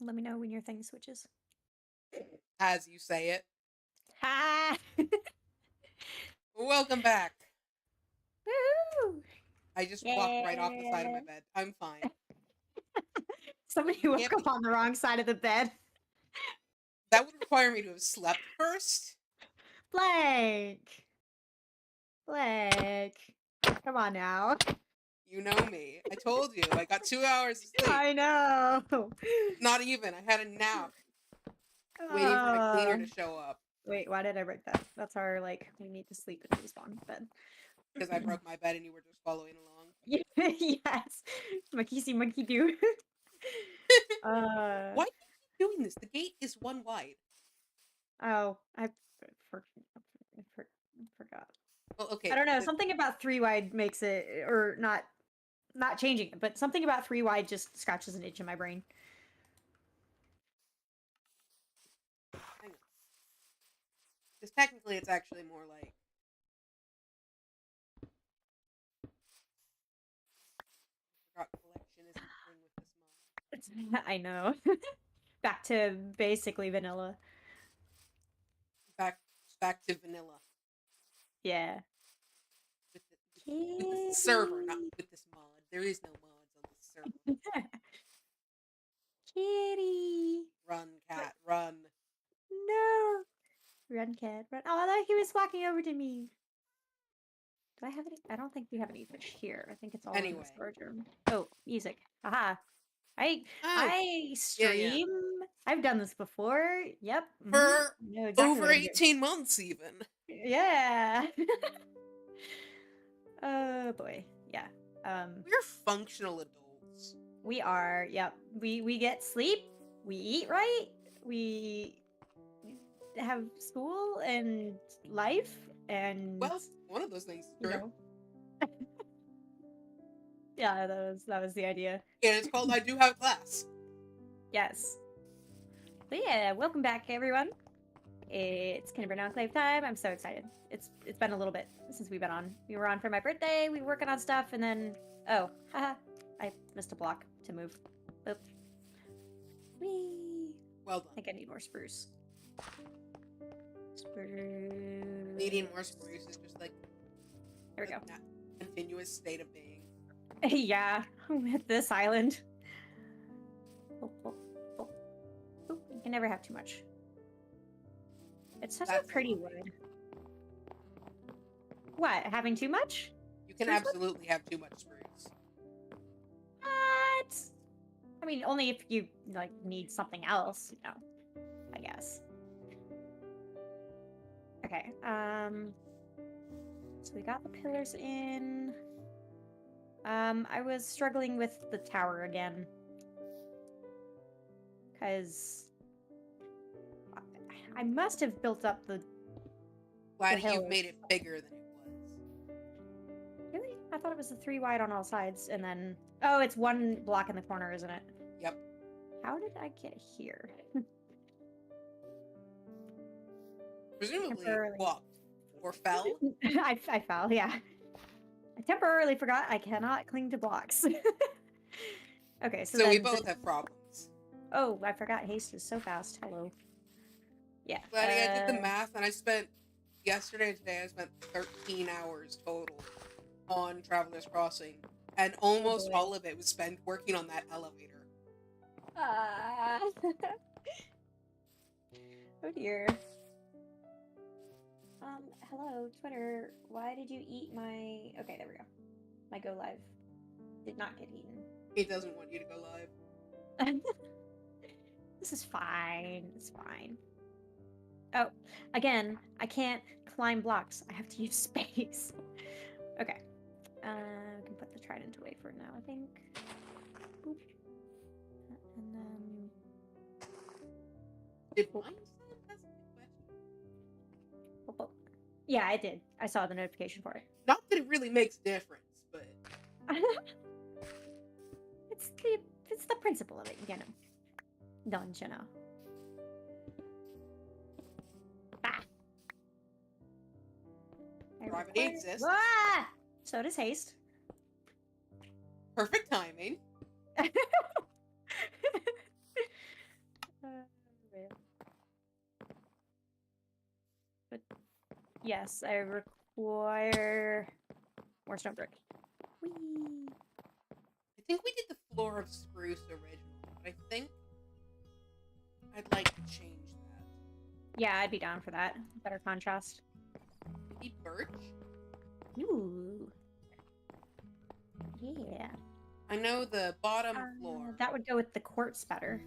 Let me know when your thing switches. As you say it. Ha! Welcome back. Woo! I just walked right off the side of my Yeah. bed. I'm fine. Somebody woke up Yippee. on the wrong side of the bed. That would require me to have slept first. Blank. Blank. Come on now. You know me. I told you. I got 2 hours of sleep. I know. Not even. I had a nap waiting for my Uh, cleaner to show up wait, why did I break that? That's our, like, we need to sleep and respawn bed. because I broke my bed and you were just following along. Yes. Monkey see, monkey do. Why do you keep doing this? The gate is one wide. Oh, for, forgot. Well, I okay. don't know. Something about three wide makes it, or not changing it, but something about three wide just scratches an itch in my brain. Hang on. Because technically it's actually more like. I forgot collection isn't a thing with this mod. I know. Back to basically vanilla. Back, back to vanilla. Yeah. With the Kitty. server, not with this mod. There is no mods on this server. Kitty. Run, cat, run. No. Run, cat, run. Oh, I thought he was walking over to me. Do I have any? I don't think we have any fish here. I think it's all in the Anyway. storage room. Oh, music. Aha. I Oh, I yeah. stream. I've done this before. Yep. For I know exactly over what I'm doing. 18 months, even. Yeah. Oh boy. Yeah. We're functional adults. We are. Yep. We get sleep. We eat right. We have school and life and Well, one of those things is you true. know. Yeah, that was the idea. And it's called I Do Have class. Yes. But yeah, welcome back everyone. It's Kinibrand Enclave time. I'm so excited. It's been a little bit since we've been on. We were on for my birthday. We were working on stuff, and then haha, I missed a block to move. Oop. Whee! Well I done. think I need more spruce. Spruce. Needing more spruce is just like There we go. that continuous state of being. Yeah, with this island. Oh, oh, oh. Ooh, you can never have too much. It's such That's a pretty wood. What? Having too much? You can Spruce wood? absolutely have too much spruce. What? I mean, only if you like need something else, I guess. Okay. So we got the pillars in. I was struggling with the tower again. Because I must have built up the Glad hill. you've made it bigger than it was. Really? I thought it was the 3 wide on all sides, and then oh, it's 1 block in the corner, isn't it? Yep. How did I get here? Presumably walked or fell. I fell, yeah. I temporarily forgot I cannot cling to blocks. Okay, so we then both have problems. Oh, I forgot haste is so fast. Hello. Yeah. Glad I did the math, and I spent yesterday and today. I spent 13 hours total on Traveler's Crossing, and almost all of it was spent working on that elevator. Oh dear. Hello, Twitter. Why did you eat my... Okay, there we go. My go live did not get eaten. He doesn't want you to go live. This is fine. It's fine. Oh, again, I can't climb blocks. I have to use space. Okay. I can put the trident away for now, I think. Boop. And then... Did mine save? That's a good question. Boop, boop. Yeah, I did. I saw the notification for it. Not that it really makes a difference, but... it's the principle of it, you know. Don't you know? Ah! Gravity exists. Ah! So does haste. Perfect timing. But yes, I require more stone brick. Whee! I think we did the floor of spruce originally, but I think I'd like to change that. Yeah, I'd be down for that. Better contrast. Maybe birch? Ooh. Yeah. I know the bottom floor. That would go with the quartz better.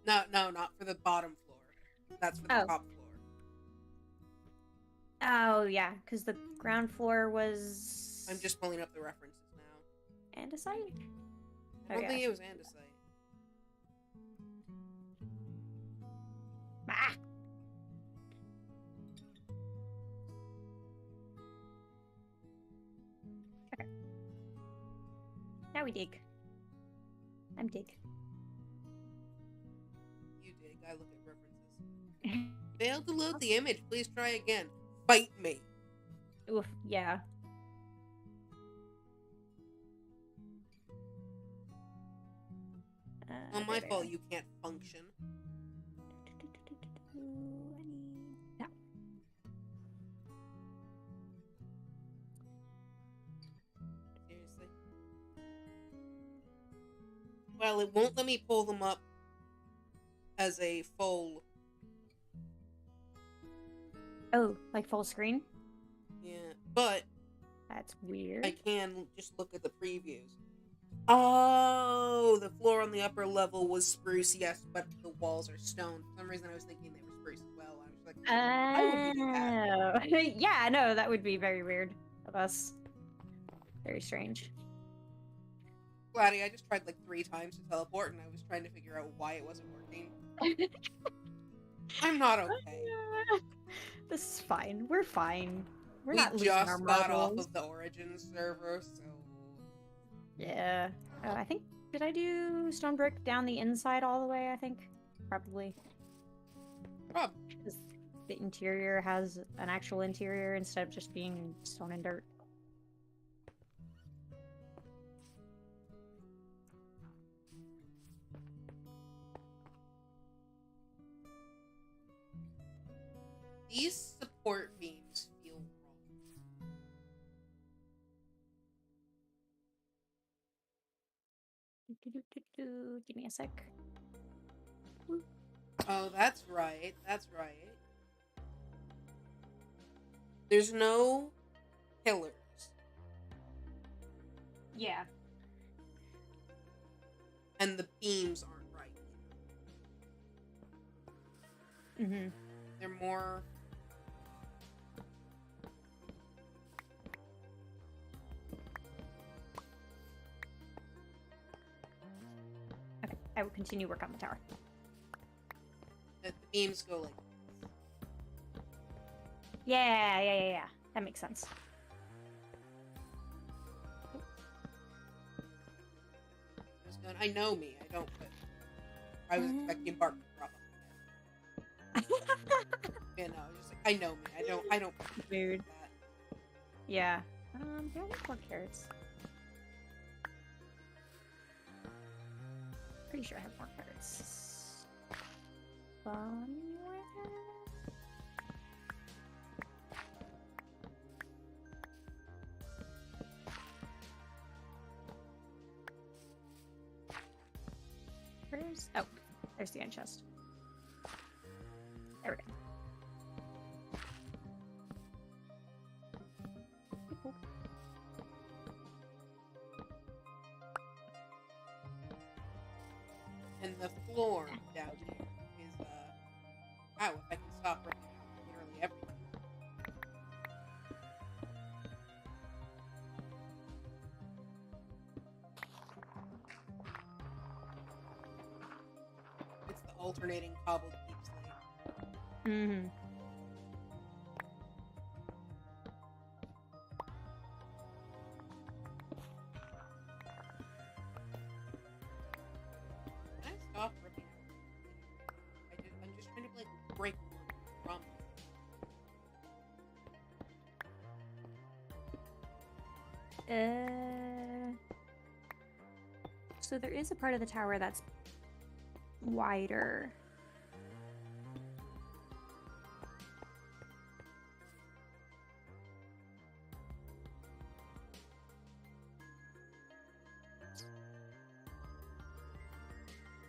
No, not for the bottom floor. That's for the top floor. Oh, yeah, because the ground floor was... I'm just pulling up the references now. andesite? I don't think it was andesite. Ah! Okay. Now we dig. I'm dig. You dig. I look at references. Failed to load the image. Please try again. Fight me. Oof, yeah. Not my fault you can't function. No. Seriously. Well, it won't let me pull them up as a full... Oh, like full screen? Yeah, but... That's weird. I can just look at the previews. Oh, the floor on the upper level was spruce, yes, but the walls are stone. For some reason I was thinking they were spruce as well. I was like, why would we do that? Yeah, no, that would be very weird of us. Very strange. Gladdy, I just tried like 3 times to teleport and I was trying to figure out why it wasn't working. I'm not okay. This is fine. We're fine. We not losing just our got off marbles. of the Origins server, so... Yeah. I think, did I do stone brick down the inside all the way, I think? Probably. Probably. Because the interior has an actual interior instead of just being stone and dirt. These support beams feel wrong. Give me a sec. Oh, that's right. That's right. There's no pillars. Yeah. And the beams aren't right. Mm-hmm. They're more... Okay, I will continue work on the tower. The beams go like... Yeah. That makes sense. I know me. I don't put... I was expecting bark to drop off. Yeah, no, just like, I know me. I don't put Dude. that. Yeah. Do I have more carrots? Pretty sure I have more carrots. Somewhere? Where's... Oh, there's the end chest. There we go. And the floor down here is, wow, if I can stop ripping out literally everything. It's the alternating cobbled deep slate. Mm-hmm. Can I stop ripping out? I'm just trying to like break one from So there is a part of the tower that's wider.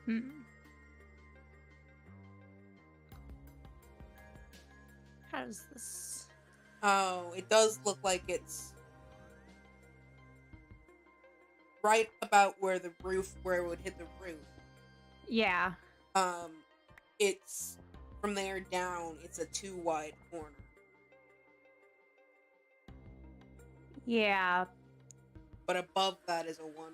Hmm. How does this... Oh, it does look like it's right about where where it would hit the roof. Yeah. Um, it's from there down, it's a 2 wide corner. Yeah. But above that is a 1 wide.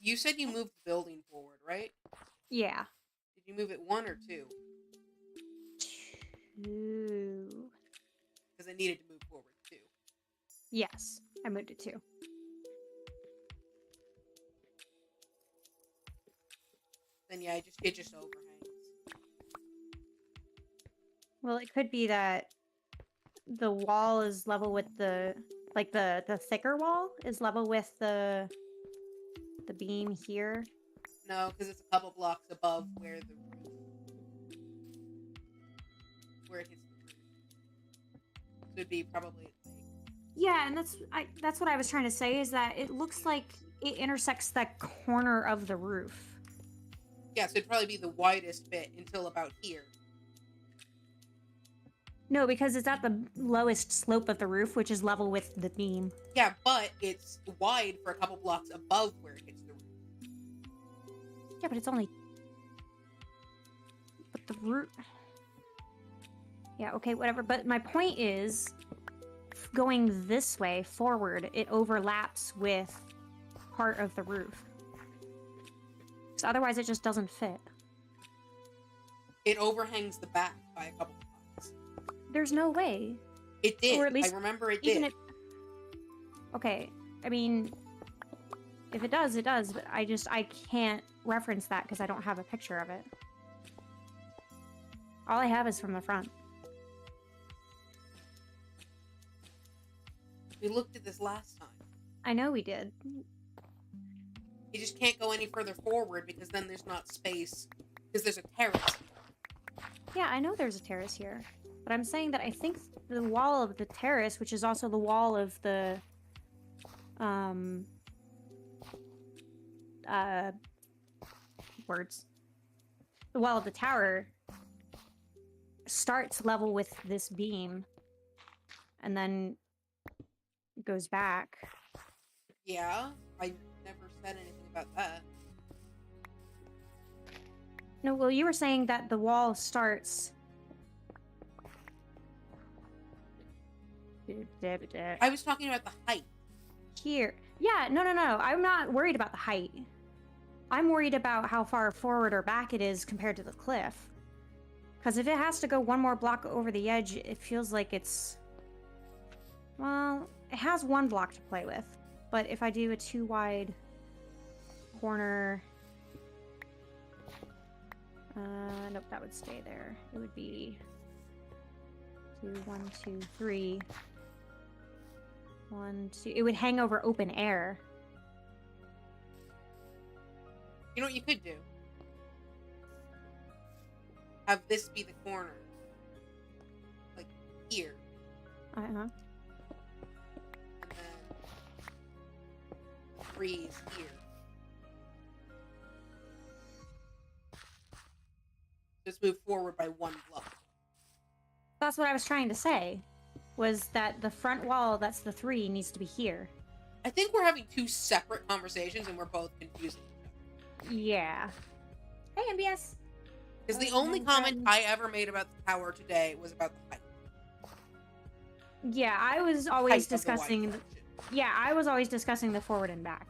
You said you moved the building forward, right? Yeah. Did you move it 1 or 2? 2. Because it needed to move forward 2. Yes, I moved it 2. Then yeah, it just overhangs. Well, it could be that the wall is level with the... Like, the thicker wall is level with the beam here. No, because it's a couple blocks above where the roof, where it hits the roof. So it'd be probably like... Yeah, and that's what I was trying to say, is that it looks like it intersects that corner of the roof. Yeah, so it'd probably be the widest bit until about here. No, because it's at the lowest slope of the roof, which is level with the beam. Yeah, but it's wide for a couple blocks above where it hits the roof. Yeah, but it's only... But the roof... Yeah, okay, whatever. But my point is, going this way forward, it overlaps with part of the roof. So otherwise it just doesn't fit. It overhangs the back by a couple blocks. There's no way. It did. Or at least I remember it even did. Okay, I mean, if it does, it does, but I can't reference that because I don't have a picture of it. All I have is from the front. We looked at this last time. I know we did. You just can't go any further forward because then there's not space. Because there's a terrace. Yeah, I know there's a terrace here. But I'm saying that I think the wall of the terrace, which is also the wall of the... words. The wall of the tower starts level with this beam. And then goes back. Yeah, I never said anything about that. No, well, you were saying that the wall starts... I was talking about the height. Here. Yeah, no. I'm not worried about the height. I'm worried about how far forward or back it is compared to the cliff. Because if it has to go one more block over the edge, it feels like it's... Well, it has 1 block to play with. But if I do a 2 wide corner... nope, that would stay there. It would be 2, 1, 2, 3. 1, 2. It would hang over open air. You know what you could do? Have this be the corner. Like, here. Uh-huh. And then 3 is here. Just move forward by 1 block. That's what I was trying to say. Was that the front wall, that's the 3, needs to be here. I think we're having 2 separate conversations and we're both confusing each other. Yeah. Hey, MBS! Because the only comment I ever made about the tower today was about the height. Yeah, I was always discussing... Yeah, I was always discussing the forward and back.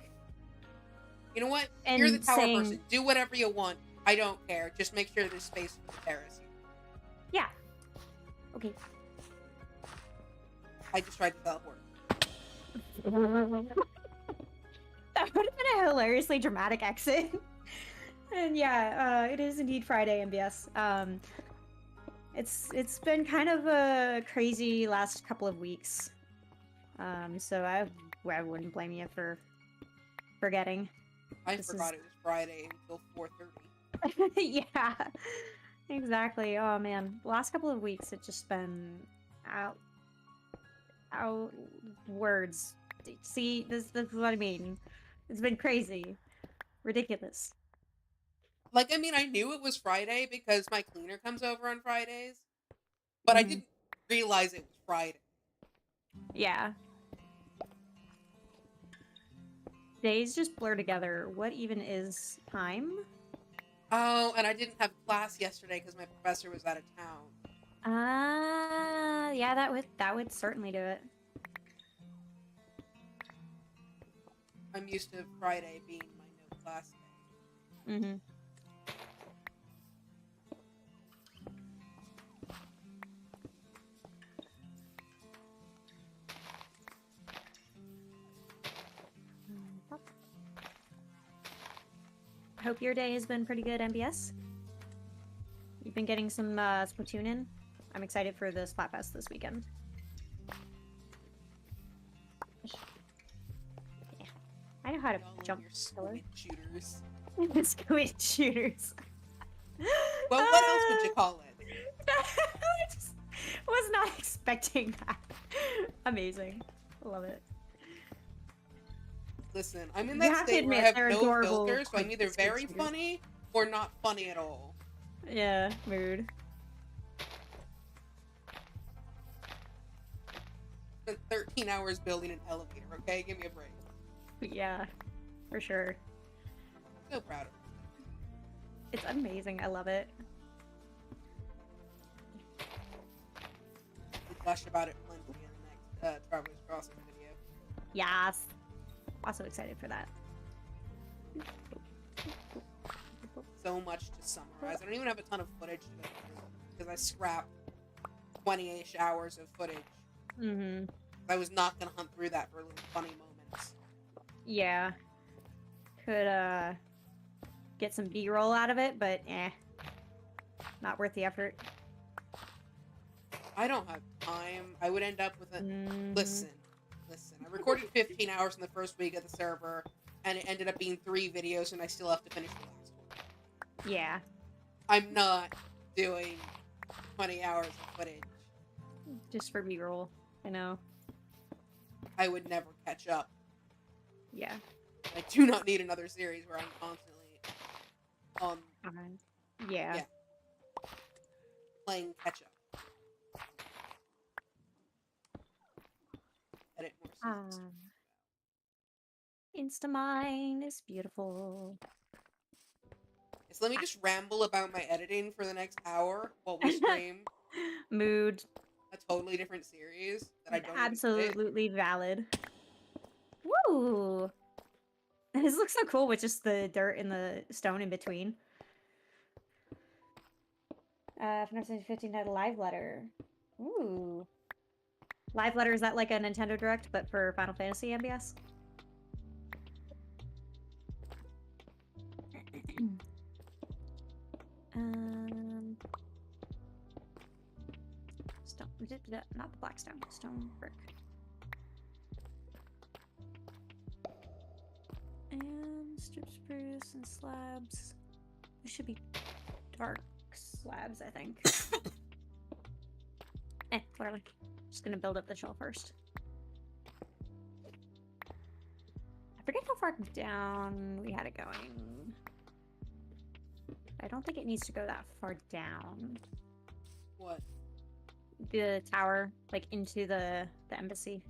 You know what? And You're the tower saying... person. Do whatever you want. I don't care. Just make sure there's space for the terrace here. Yeah. Okay. I just tried to teleport. That would have been a hilariously dramatic exit. And yeah, it is indeed Friday, MBS. It's been kind of a crazy last couple of weeks. So I wouldn't blame you for forgetting. I forgot it was Friday until 4:30. Yeah. Exactly. Oh man, the last couple of weeks it's just been out, out words. See, this is what I mean. It's been crazy, ridiculous. Like, I mean, I knew it was Friday because my cleaner comes over on Fridays, but I Hmm. didn't realize it was Friday. Yeah. Days just blur together. What even is time? Oh, and I didn't have class yesterday because my professor was out of town. Yeah, that would certainly do it. I'm used to Friday being my no class day. Mm-hmm. I hope your day has been pretty good, MBS. You've been getting some Splatoon in. I'm excited for the Splatfest this weekend. Yeah. I know how to Y'all and jump your pillars. squid shooters. Squid shooters. Well, what else would you call it? I just was not expecting that. Amazing. Love it. Listen, I'm in You that have to state where I admit, have they're no adorable, filter, so I'm like, either squid very shooters. funny or not funny at all. Yeah, mood. Spent 13 hours building an elevator, okay? Give me a break. Yeah, for sure. So proud of her. It's amazing. I love it. We gush about it plenty in the next Travelers Crossing video. Yes. Also excited for that. So much to summarize. I don't even have a ton of footage to go through because I scrapped 20-ish hours of footage. Mm-hmm. I was not gonna hunt through that for little funny moments. Yeah. Could get some B-roll out of it, but not worth the effort. I don't have time. I would end up with a Mhm. listen. I recorded 15 hours in the first week of the server, and it ended up being 3 videos, and I still have to finish the last one. Yeah. I'm not doing 20 hours of footage. Just for B-roll. I know. I would never catch up. Yeah. I do not need another series where I'm constantly on Yeah. Yeah. playing catch up. Edit more seasons. Instamine is beautiful. So let me just ramble about my editing for the next hour while we stream Mood. a totally different series that I don't even edit. Absolutely valid. Woo! This looks so cool with just the dirt and the stone in between. Final Fantasy 15 had a live letter. Ooh. Live letter, is that like a Nintendo Direct, but for Final Fantasy MBS? Stone, not the black stone, stone brick. And strip spruce and slabs. It should be dark slabs, I think. Whatever. Just gonna build up the shell first. I forget how far down we had it going. I don't think it needs to go that far down. What? The tower, like into the embassy.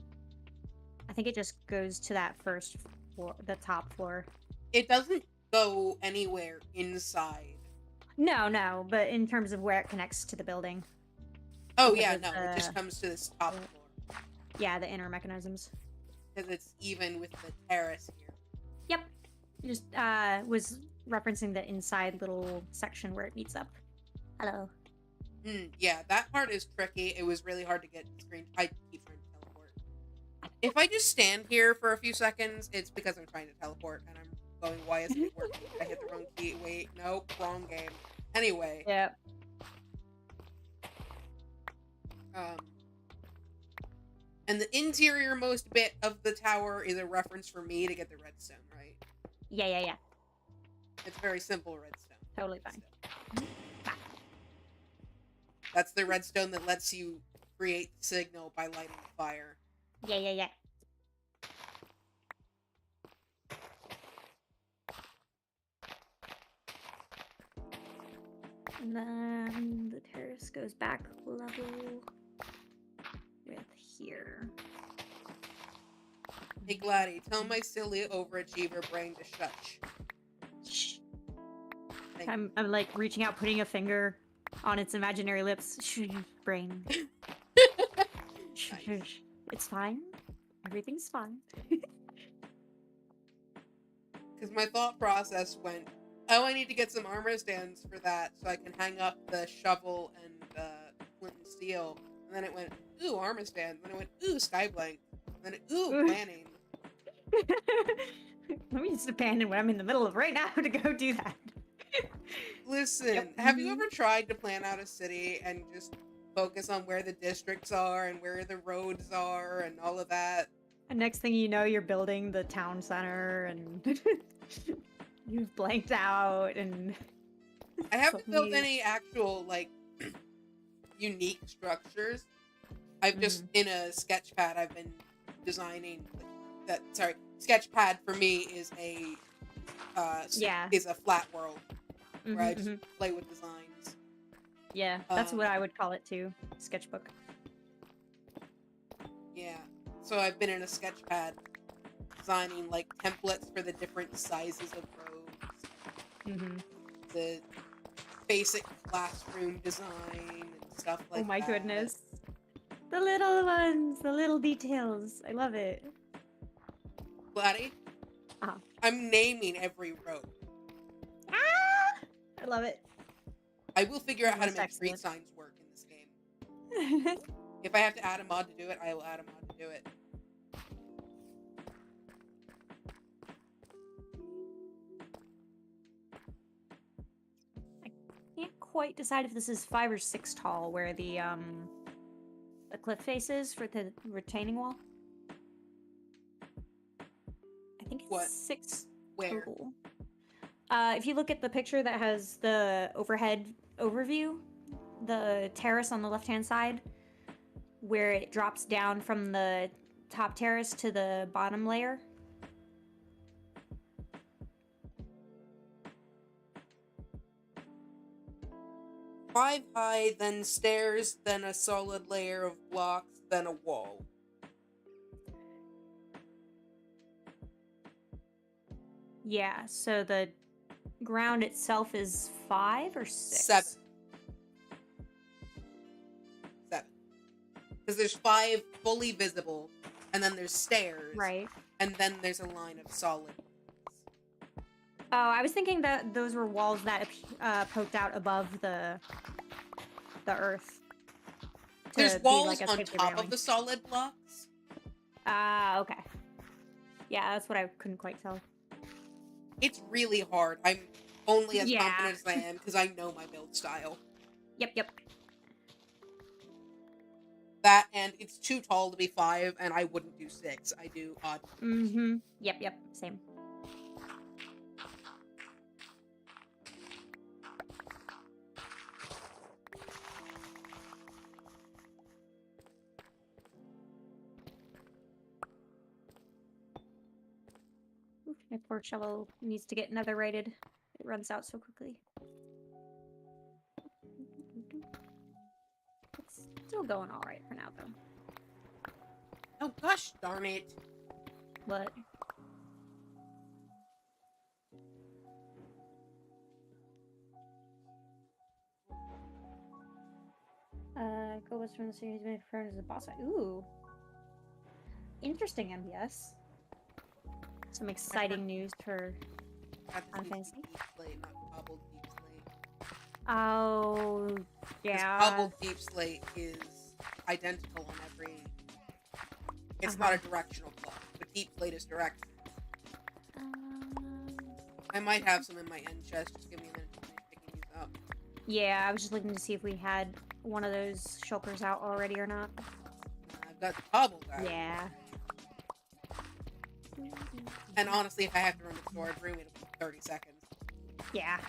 I think it just goes to that first floor, the top floor. It doesn't go anywhere inside. No, but in terms of where it connects to the building. Oh yeah, no, it just comes to this top floor. Yeah, the inner mechanisms. Because it's even with the terrace here. Yep. Just was referencing the inside little section where it meets up. Hello. Yeah, that part is tricky. It was really hard to get the screen. I keep trying to teleport. If I just stand here for a few seconds, it's because I'm trying to teleport and I'm going, why isn't it working? I hit the wrong key. Wait, nope, wrong game. Anyway. Yep. And the interior most bit of the tower is a reference for me to get the redstone, right? Yeah. It's very simple redstone. Totally fine. That's the redstone that lets you create the signal by lighting the fire. Yeah. And then the terrace goes back level with here. Hey Gladdy, tell my silly overachiever brain to shut. Shh. Thank I'm like reaching out, putting a finger on its imaginary lips. Shh, brain. Shh, Nice. shh. It's fine. Everything's fine. Because my thought process went, oh, I need to get some armor stands for that so I can hang up the shovel and flint and steel. And then it went, ooh, armor stand. Then it went, ooh, skyblank. And then ooh, planning. Let me just abandon what I'm in the middle of right now to go do that. Listen, Yep. have you ever tried to plan out a city and just focus on where the districts are and where the roads are and all of that? And next thing you know, you're building the town center and you've blanked out and I haven't built suddenly- any actual, like, unique structures. I've just, in a sketch pad, I've been designing that. Sorry, sketch pad for me is a is a flat world where I just play with designs. Yeah, that's what I would call it too. Sketchbook. Yeah, so I've been in a sketch pad designing like templates for the different sizes of roads, the basic classroom design and stuff like that. Oh my goodness. The little ones, the little details. I love it. Gladdy, I'm naming every road. Ah! I love it. I will figure out how to That's make street excellent. signs work in this game. If I have to add a mod to do it, I will add a mod to do it. Can't quite decide if this is 5 or 6 tall where the cliff face is for the retaining wall. I think it's What? 6 Where? total. If you look at the picture that has the overhead overview, the terrace on the left-hand side, where it drops down from the top terrace to the bottom layer. Five high, then stairs, then a solid layer of blocks, then a wall. Yeah, so the ground itself is 5 or 6? 7. Because there's 5 fully visible, and then there's stairs, Right. and then there's a line of solid. Oh, I was thinking that those were walls that poked out above the earth. There's to be walls like a on safety top railing. of the solid blocks. Ah, okay. Yeah, that's what I couldn't quite tell. It's really hard. I'm only as Yeah. confident as I am because I know my build style. Yep. That, and it's too tall to be 5, and I wouldn't do 6. I do odd. Yep, same. Oof, my poor shovel needs to get netherrated. It runs out so quickly. It's still going alright for now, though. Oh gosh darn it. But go what's from the series made friend as a boss fight. Ooh. Interesting, MBS. Some exciting news for That Okay. needs to be deep slate, not cobbled deep slate. Oh, Because yeah. cobbled deep slate is identical on every. It's not a directional block, but deep slate is direct. I might have some in my end chest. Just give me a minute to finish picking these up. Yeah, I was just looking to see if we had one of those shulkers out already or not. I've got the cobbled out. Yeah. And honestly, if I have to run to the storage room, it'll be 30 seconds. Yeah.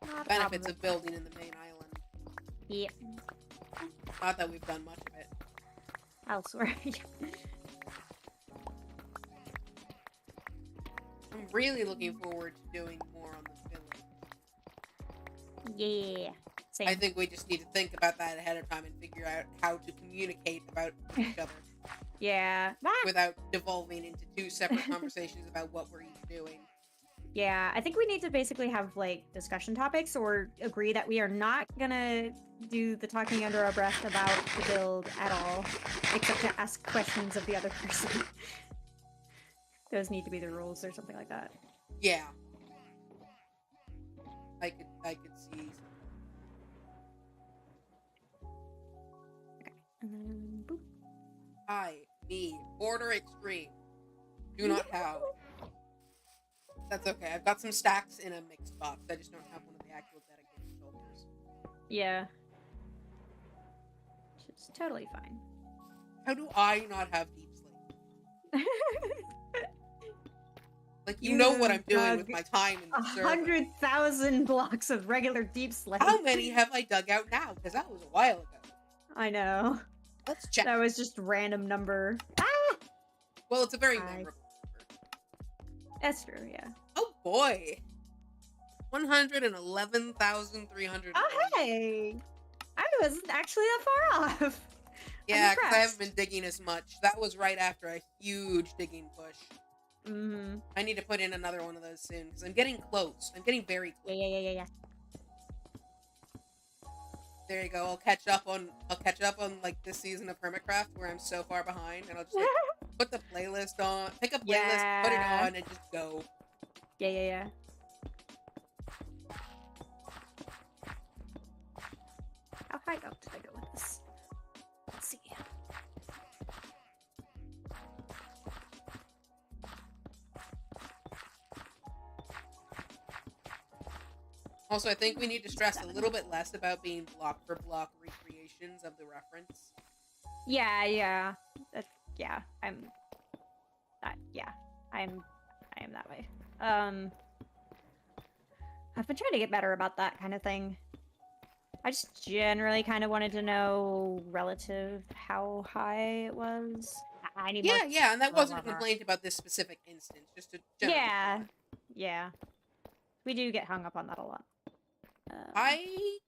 Not a Benefits problem. of building in the main island. Yep. Not that we've done much of it. Elsewhere. I'm really looking forward to doing more on the village. Yeah. Same. I think we just need to think about that ahead of time and figure out how to communicate about each other. Yeah. Without devolving into two separate conversations about what we're each doing. Yeah, I think we need to basically have like discussion topics or agree that we are not gonna do the talking under our breath about the build at all, except to ask questions of the other person. Those need to be the rules or something like that. Yeah. I could see. Okay. And then boop. Me, order extreme. Do not have. That's okay. I've got some stacks in a mixed box. I just don't have one of the actual dedicated shoulders. Yeah. Which is totally fine. How do I not have deep sleep? Like, you know what I'm doing with my time in the server. 100,000 blocks of regular deep slate. How many have I dug out now? Because that was a while ago. I know. Let's check. That was just random number. Ah! Well, it's a very memorable number. That's true, yeah. Oh boy. 111,300. Oh, hey! I wasn't actually that far off. Yeah, because I haven't been digging as much. That was right after a huge digging push. Mm-hmm. I need to put in another one of those soon, because I'm getting close. I'm getting very close. Yeah. There you go. I'll catch up on like this season of Hermitcraft where I'm so far behind, and I'll just like, put the playlist on, pick a playlist, put it on, and just go. Yeah. How high up did I go with this? Let's see. Also, I think we need to stress a little bit less about being block for block recreations of the reference. Yeah. I am that way. I've been trying to get better about that kind of thing. I just generally kind of wanted to know relative how high it was. I need more. Yeah, and that wasn't a complaint about this specific instance, just a general Yeah. We do get hung up on that a lot. I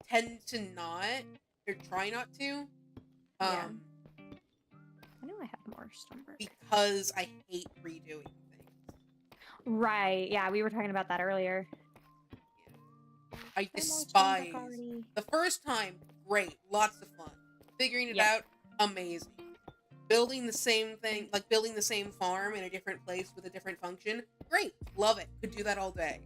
tend to not, or try not to. I know I have more stonework. Because I hate redoing things. Right, yeah, we were talking about that earlier. I despise. The first time, great, lots of fun. Figuring it out, amazing. Building the same thing, like building the same farm in a different place with a different function, great, love it, could do that all day.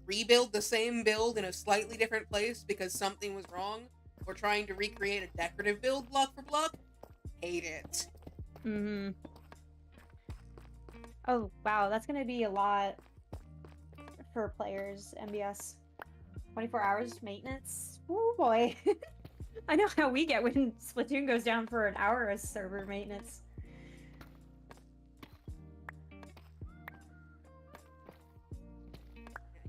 Rebuild the same build in a slightly different place because something was wrong, or trying to recreate a decorative build block for block, hate it. Mm-hmm. Oh, wow, that's gonna be a lot for players, MBS. 24 hours maintenance? Oh boy. I know how we get when Splatoon goes down for an hour of server maintenance. I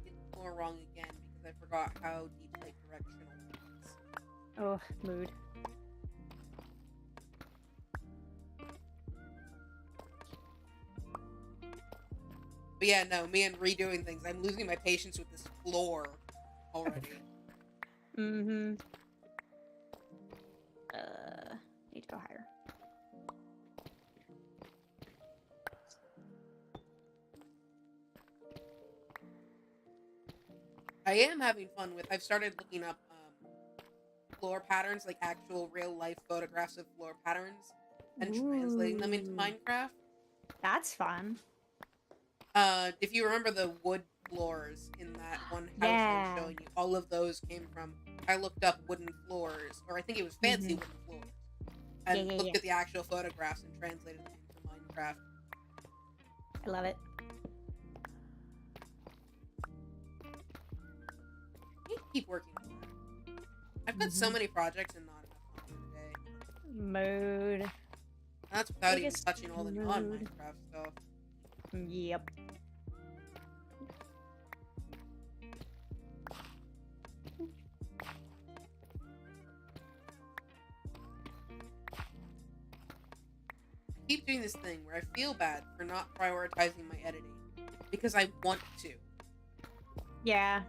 did the floor wrong again because I forgot how deep like directional is. Oh, mood. But yeah, no, me and redoing things. I'm losing my patience with this floor already. Mm-hmm. Need to go higher. I am having fun with. I've started looking up floor patterns, like actual real life photographs of floor patterns, and translating them into Minecraft. That's fun. If you remember the wood floors in that one house I was showing you, all of those came from. I looked up wooden floors, or I think it was fancy wooden floors, and looked at the actual photographs and translated them into Minecraft. I love it. I need to keep working on that. I've got so many projects and not enough time today. Mood. And that's without even touching all the non-Minecraft stuff. Yep. keep doing this thing where I feel bad for not prioritizing my editing because I want to. Yeah,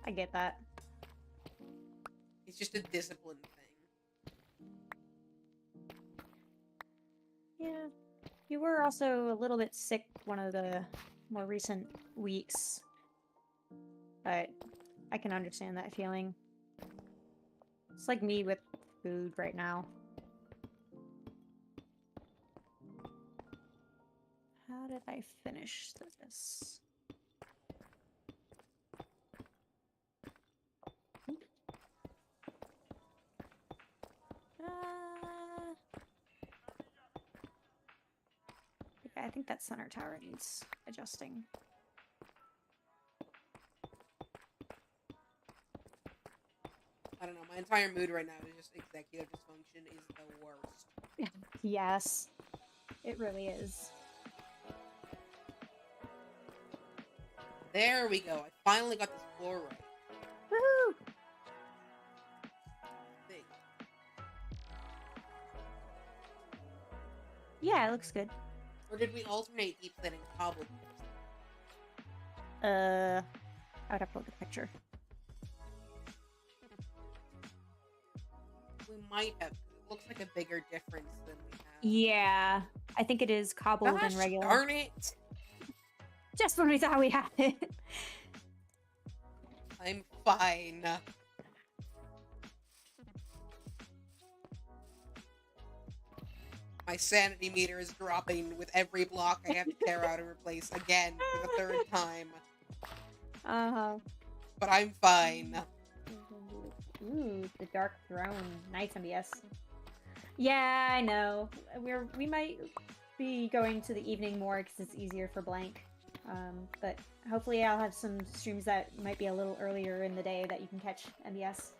I get that. It's just a discipline thing. Yeah. You were also a little bit sick one of the more recent weeks, but I can understand that feeling. It's like me with food right now. How did I finish this? Yeah, I think that center tower needs adjusting. I don't know. My entire mood right now is just executive dysfunction is the worst. Yes, it really is. There we go. I finally got this floor right. Woohoo! Thing. Yeah, it looks good. Or did we alternate deep slate and cobbled? I would have to look at the picture. We might have. It looks like a bigger difference than we have. Yeah, I think it is cobbled and regular. Darn it! Just when we thought we had it. I'm fine. My sanity meter is dropping with every block I have to tear out and replace again for the third time. But I'm fine. Ooh, the Dark Throne. Nice MBS. Yeah, I know. We might be going to the evening more because it's easier for blank. But hopefully I'll have some streams that might be a little earlier in the day that you can catch MBS.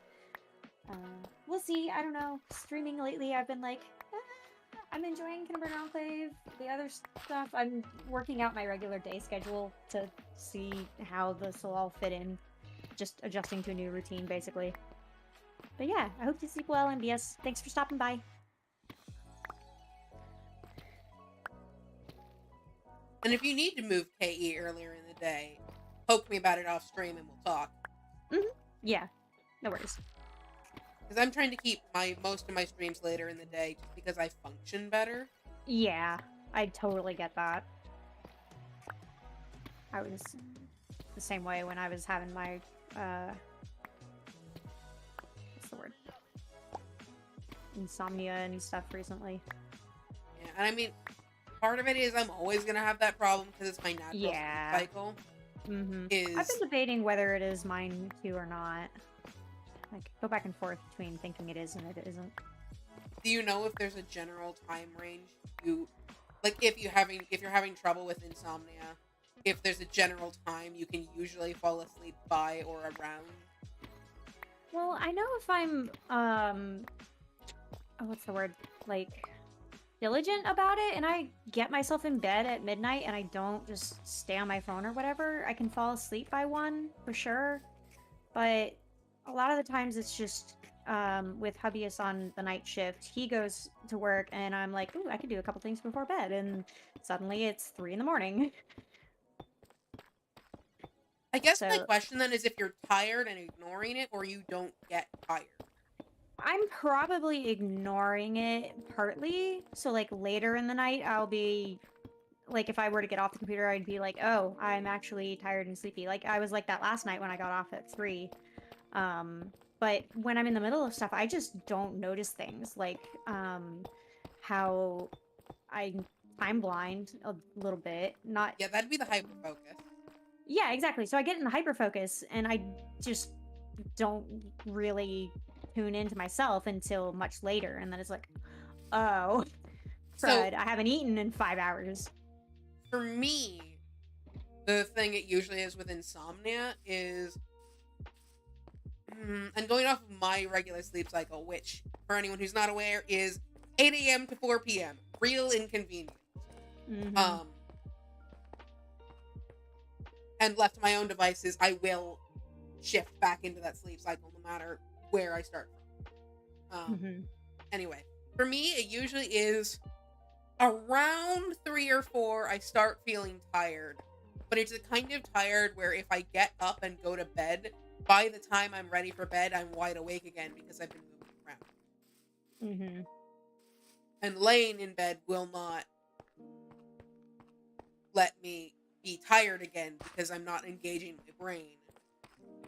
We'll see. I don't know. Streaming lately, I've been like, I'm enjoying Kinibrand Enclave. The other stuff, I'm working out my regular day schedule to see how this will all fit in. Just adjusting to a new routine, basically. But yeah, I hope you sleep well, MBS. Thanks for stopping by. And if you need to move KE earlier in the day, poke me about it off stream and we'll talk. Yeah, no worries. Because I'm trying to keep most of my streams later in the day just because I function better. Yeah, I totally get that. I was the same way when I was having my, what's the word? Insomnia and stuff recently. Yeah, and I mean, part of it is I'm always going to have that problem because it's my natural sleep cycle. I've been debating whether it is mine too or not. Like, go back and forth between thinking it is and it isn't. Do you know if there's a general time range if you're having trouble with insomnia, if there's a general time you can usually fall asleep by or around? Well, I know if I'm what's the word? Like, diligent about it and I get myself in bed at midnight and I don't just stay on my phone or whatever, I can fall asleep by 1 for sure. But a lot of the times it's just with hubbyist on the night shift, he goes to work and I'm like, ooh, I could do a couple things before bed, and suddenly it's 3 in the morning. I guess my question then is if you're tired and ignoring it or you don't get tired. I'm probably ignoring it partly. So like later in the night, I'll be like, if I were to get off the computer, I'd be like, oh, I'm actually tired and sleepy. Like I was like that last night when I got off at 3. But when I'm in the middle of stuff, I just don't notice things like how I'm blind a little bit. Not Yeah, that'd be the hyper focus. Yeah, exactly. So I get in the hyper focus and I just don't really tune into myself until much later, and then it's like, oh, crud, I haven't eaten in 5 hours. For me, the thing it usually is with insomnia is, and going off of my regular sleep cycle, which, for anyone who's not aware, is 8 a.m. to 4 p.m. Real inconvenient. And left to my own devices, I will shift back into that sleep cycle no matter where I start from. Anyway, for me, it usually is around 3 or 4, I start feeling tired. But it's the kind of tired where if I get up and go to bed, by the time I'm ready for bed, I'm wide awake again because I've been moving around. Mm-hmm. And laying in bed will not let me be tired again because I'm not engaging my brain.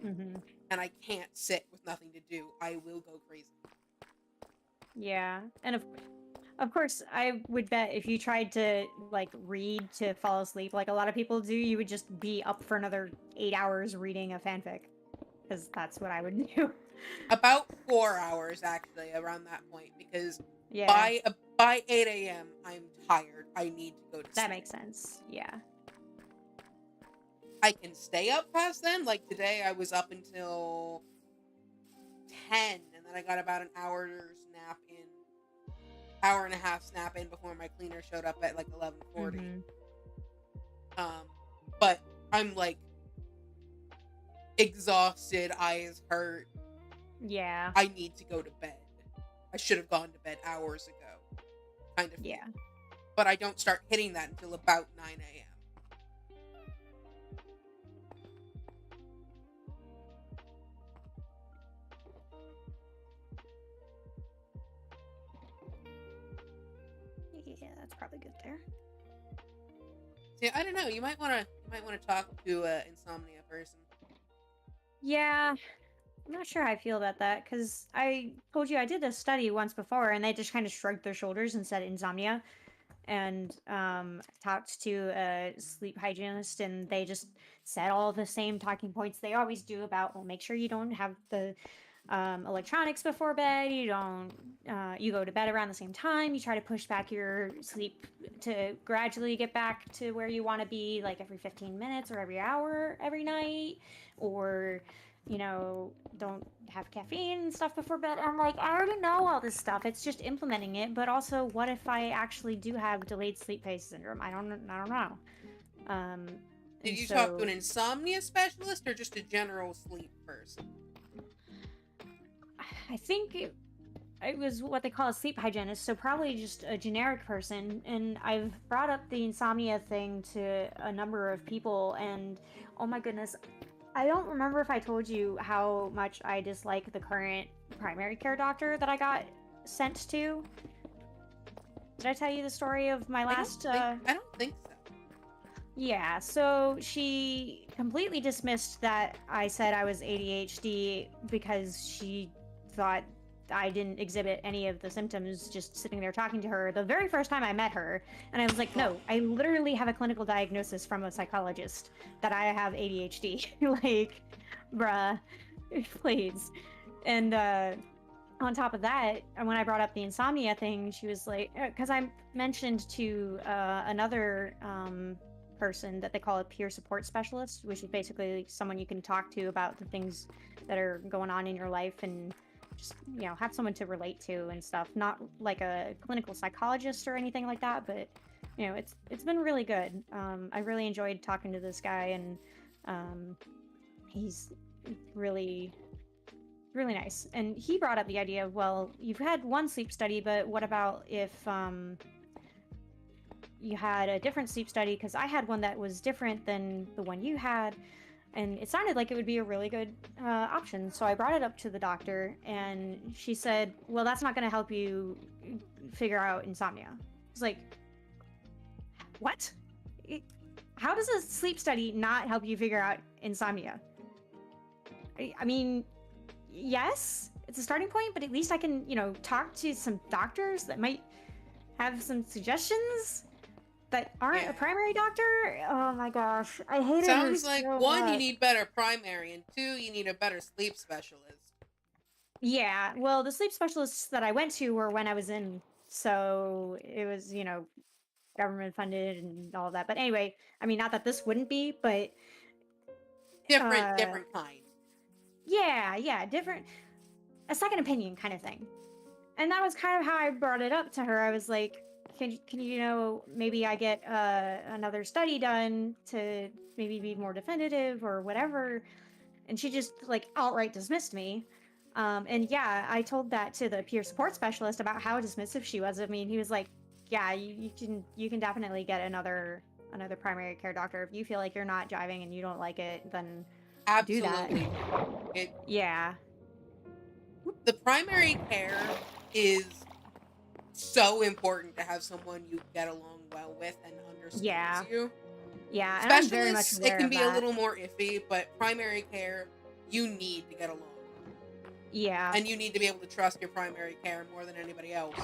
Mm-hmm. And I can't sit with nothing to do. I will go crazy. Yeah. And of course, I would bet if you tried to like read to fall asleep, like a lot of people do, you would just be up for another 8 hours reading a fanfic, because that's what I would do. About 4 hours, actually, around that point, because Yeah, by 8 a.m., I'm tired. I need to go to that sleep. makes sense. Yeah. I can stay up past then. Like today, I was up until 10, and then I got about an hour and a half snap in before my cleaner showed up at like 11:40. Mm-hmm. But I'm like exhausted, eyes hurt. Yeah. I need to go to bed. I should have gone to bed hours ago. Kind of. Yeah. But I don't start hitting that until about 9 a.m. Yeah, that's probably good there. See, I don't know. You might want to talk to an insomnia person. Yeah, I'm not sure how I feel about that, because I told you I did a study once before, and they just kind of shrugged their shoulders and said insomnia. And talked to a sleep hygienist, and they just said all the same talking points they always do about, well, make sure you don't have the electronics before bed, you don't you go to bed around the same time, you try to push back your sleep to gradually get back to where you want to be, like every 15 minutes or every hour every night, or don't have caffeine and stuff before bed. I'm like, I already know all this stuff. It's just implementing it. But also, what if I actually do have delayed sleep phase syndrome? I don't know. Um, Did and you talk to so an insomnia specialist or just a general sleep person? I think it was what they call a sleep hygienist, so probably just a generic person. And I've brought up the insomnia thing to a number of people, and oh my goodness, I don't remember if I told you how much I dislike the current primary care doctor that I got sent to. Did I tell you the story of my last? I don't think so. Yeah, so she completely dismissed that I said I was ADHD because she thought I didn't exhibit any of the symptoms just sitting there talking to her the very first time I met her. And I was like, no, I literally have a clinical diagnosis from a psychologist that I have ADHD. Like, bruh, please. And on top of that, when I brought up the insomnia thing, she was like, because I mentioned to another person that they call a peer support specialist, which is basically someone you can talk to about the things that are going on in your life, and just have someone to relate to and stuff. Not like a clinical psychologist or anything like that, but it's been really good. I really enjoyed talking to this guy, and he's really nice. And he brought up the idea of, well, you've had one sleep study, but what about if you had a different sleep study? Because I had one that was different than the one you had, and it sounded like it would be a really good option. So I brought it up to the doctor, and she said, well, that's not going to help you figure out insomnia. I was like, what? How does a sleep study not help you figure out insomnia? I mean, yes, it's a starting point, but at least I can, talk to some doctors that might have some suggestions that aren't a primary doctor. Oh my gosh, I hate it. Sounds like so one, much. you need better primary, and two, you need a better sleep specialist. Yeah, well, the sleep specialists that I went to were when I was in, so it was, government funded and all of that. But anyway, I mean, not that this wouldn't be, but Different kind. yeah, different, a second opinion kind of thing. And that was kind of how I brought it up to her. I was like, can you maybe I get another study done to maybe be more definitive or whatever. And she just like outright dismissed me. And yeah, I told that to the peer support specialist about how dismissive she was of me, and he was like, yeah, you can definitely get another primary care doctor if you feel like you're not jiving and you don't like it. Then do that. Absolutely. It Yeah, the primary care is so important to have someone you get along well with and understands yeah, you. yeah, and I'm very much Specialists, it aware can of be a that. little more iffy, but primary care, you need to get along. Yeah. And you need to be able to trust your primary care more than anybody else.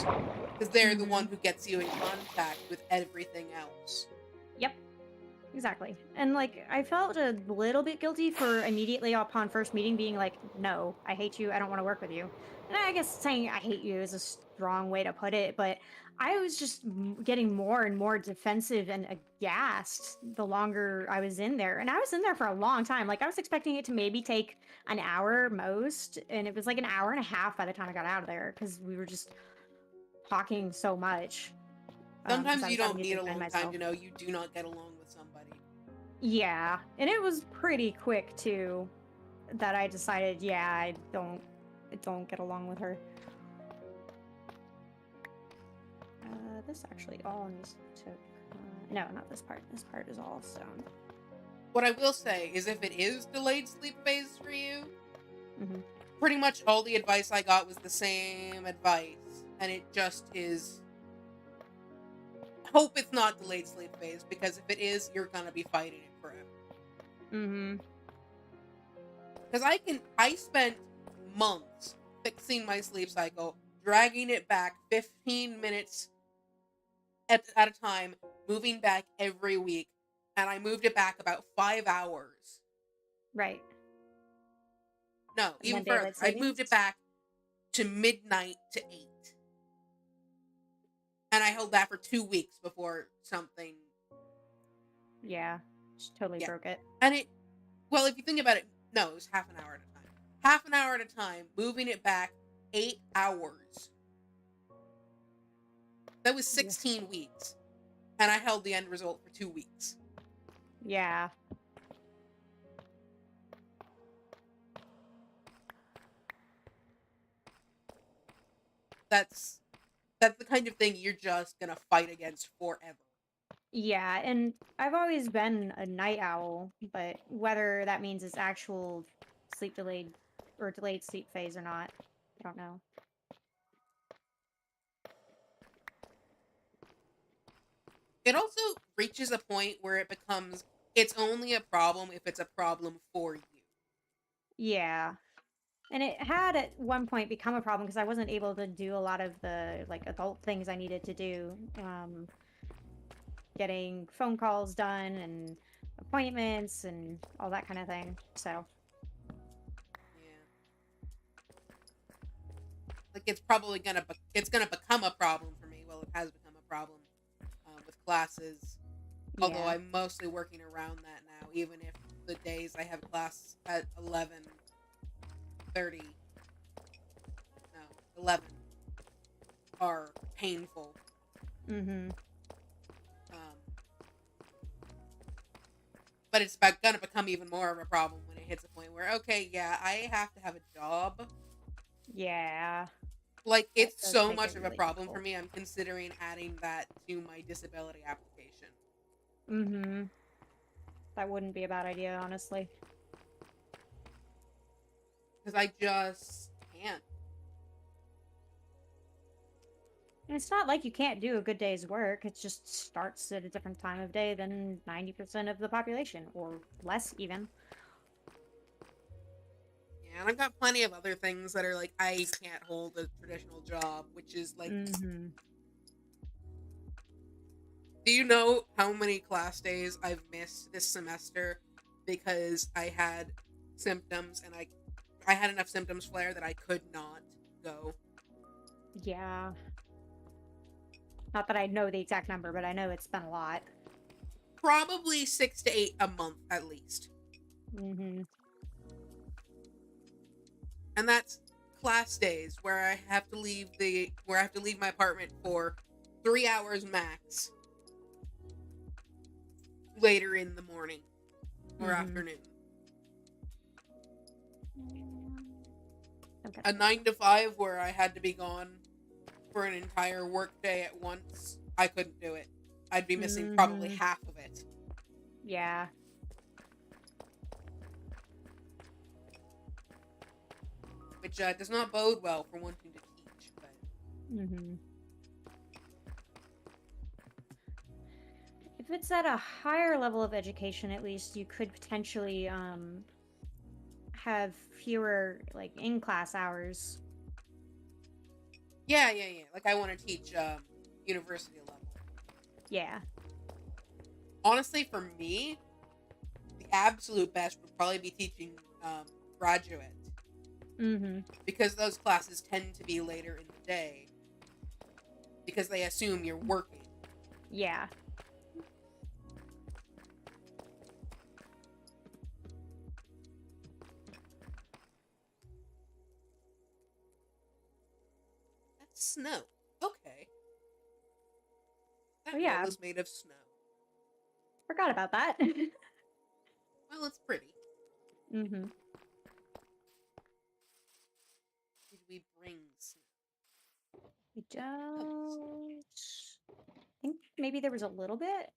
Because they're the Mm-hmm. one who gets you in contact with everything else. Yep. Exactly. And like I felt a little bit guilty for immediately upon first meeting being like, "No, I hate you. I don't want to work with you." And I guess saying I hate you is a strong way to put it, but I was just getting more and more defensive and aghast the longer I was in there. And I was in there for a long time. Like I was expecting it to maybe take an hour most, and it was like an hour and a half by the time I got out of there because we were just talking so much. Because Sometimes I you was having don't to need a defend long time myself. to know you do not get along with somebody. Yeah, and it was pretty quick too that I decided, yeah, I don't get along with her. This actually all needs to no, not this part. This part is all stone. What I will say is if it is delayed sleep phase for you, Hmm. pretty much all the advice I got was the same advice. And it just is hope it's not delayed sleep phase, because if it is, you're gonna be fighting it forever. Hmm. Because I spent months fixing my sleep cycle, dragging it back 15 minutes at a time, moving back every week, and I moved it back about 5 hours. Right. No, And even then further. daylight I moved savings. it back to midnight to 8. And I held that for 2 weeks before something. Yeah, just totally Yeah. broke it. And well, if you think about it, no, it was half an hour at a time. Half an hour at a time, moving it back 8 hours. That was Yeah. 16 weeks. And I held the end result for 2 weeks. Yeah. That's the kind of thing you're just gonna fight against forever. Yeah, and I've always been a night owl, but whether that means it's actual sleep delayed or delayed sleep phase or not, I don't know. It also reaches a point where it's only a problem if it's a problem for you. Yeah. And it had at one point become a problem because I wasn't able to do a lot of the like adult things I needed to do. Getting phone calls done and appointments and all that kind of thing. So, Yeah. Like it's gonna become a problem for me. Well, it has become a problem with classes. Although yeah. I'm mostly working around that now, even if the days I have class at 11:30, no, 11 are painful. Mhm. Um, but it's gonna become even more of a problem when it hits a point where, okay, yeah, I have to have a job. Yeah. Like, That it's does so make much it of a really problem for difficult. me, I'm considering adding that to my disability application. Mhm. That wouldn't be a bad idea, honestly. Because I just can't. And it's not like you can't do a good day's work. It just starts at a different time of day than 90% of the population, or less even. Yeah, and I've got plenty of other things that are like, I can't hold a traditional job, which is like, Mhm. do you know how many class days I've missed this semester because I had symptoms and I had enough symptoms flare that I could not go? Yeah. Not that I know the exact number, but I know it's been a lot. Probably 6 to 8 a month at least. Mhm. And that's class days where I have to leave my apartment for 3 hours max later in the morning or Mhm. afternoon. Okay. A 9 to 5 where I had to be gone for an entire work day at once, I couldn't do it. I'd be missing probably half of it. Yeah. Which does not bode well for wanting to teach. But If it's at a higher level of education, at least you could potentially have fewer like in-class hours. yeah. Like I want to teach university level. Yeah. Honestly, for me, the absolute best would probably be teaching graduate. Because those classes tend to be later in the day. Because they assume you're working. Yeah. That's snow. Okay. That yeah. wall is made of snow. Forgot about that. Well, it's pretty. Did we bring snow? We don't. I think maybe there was a little bit.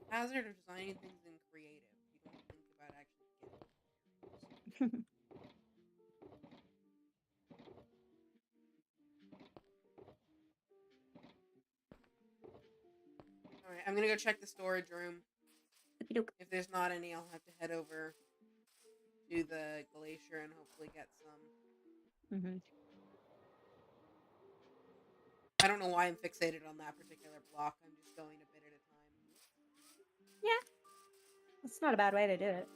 Hazard of designing things in creative. You don't think about actually getting materials. Alright, I'm gonna go check the storage room. If there's not any, I'll have to head over to the glacier and hopefully get some. I don't know why I'm fixated on that particular block. I'm just going a bit at a time. Yeah. That's not a bad way to do it.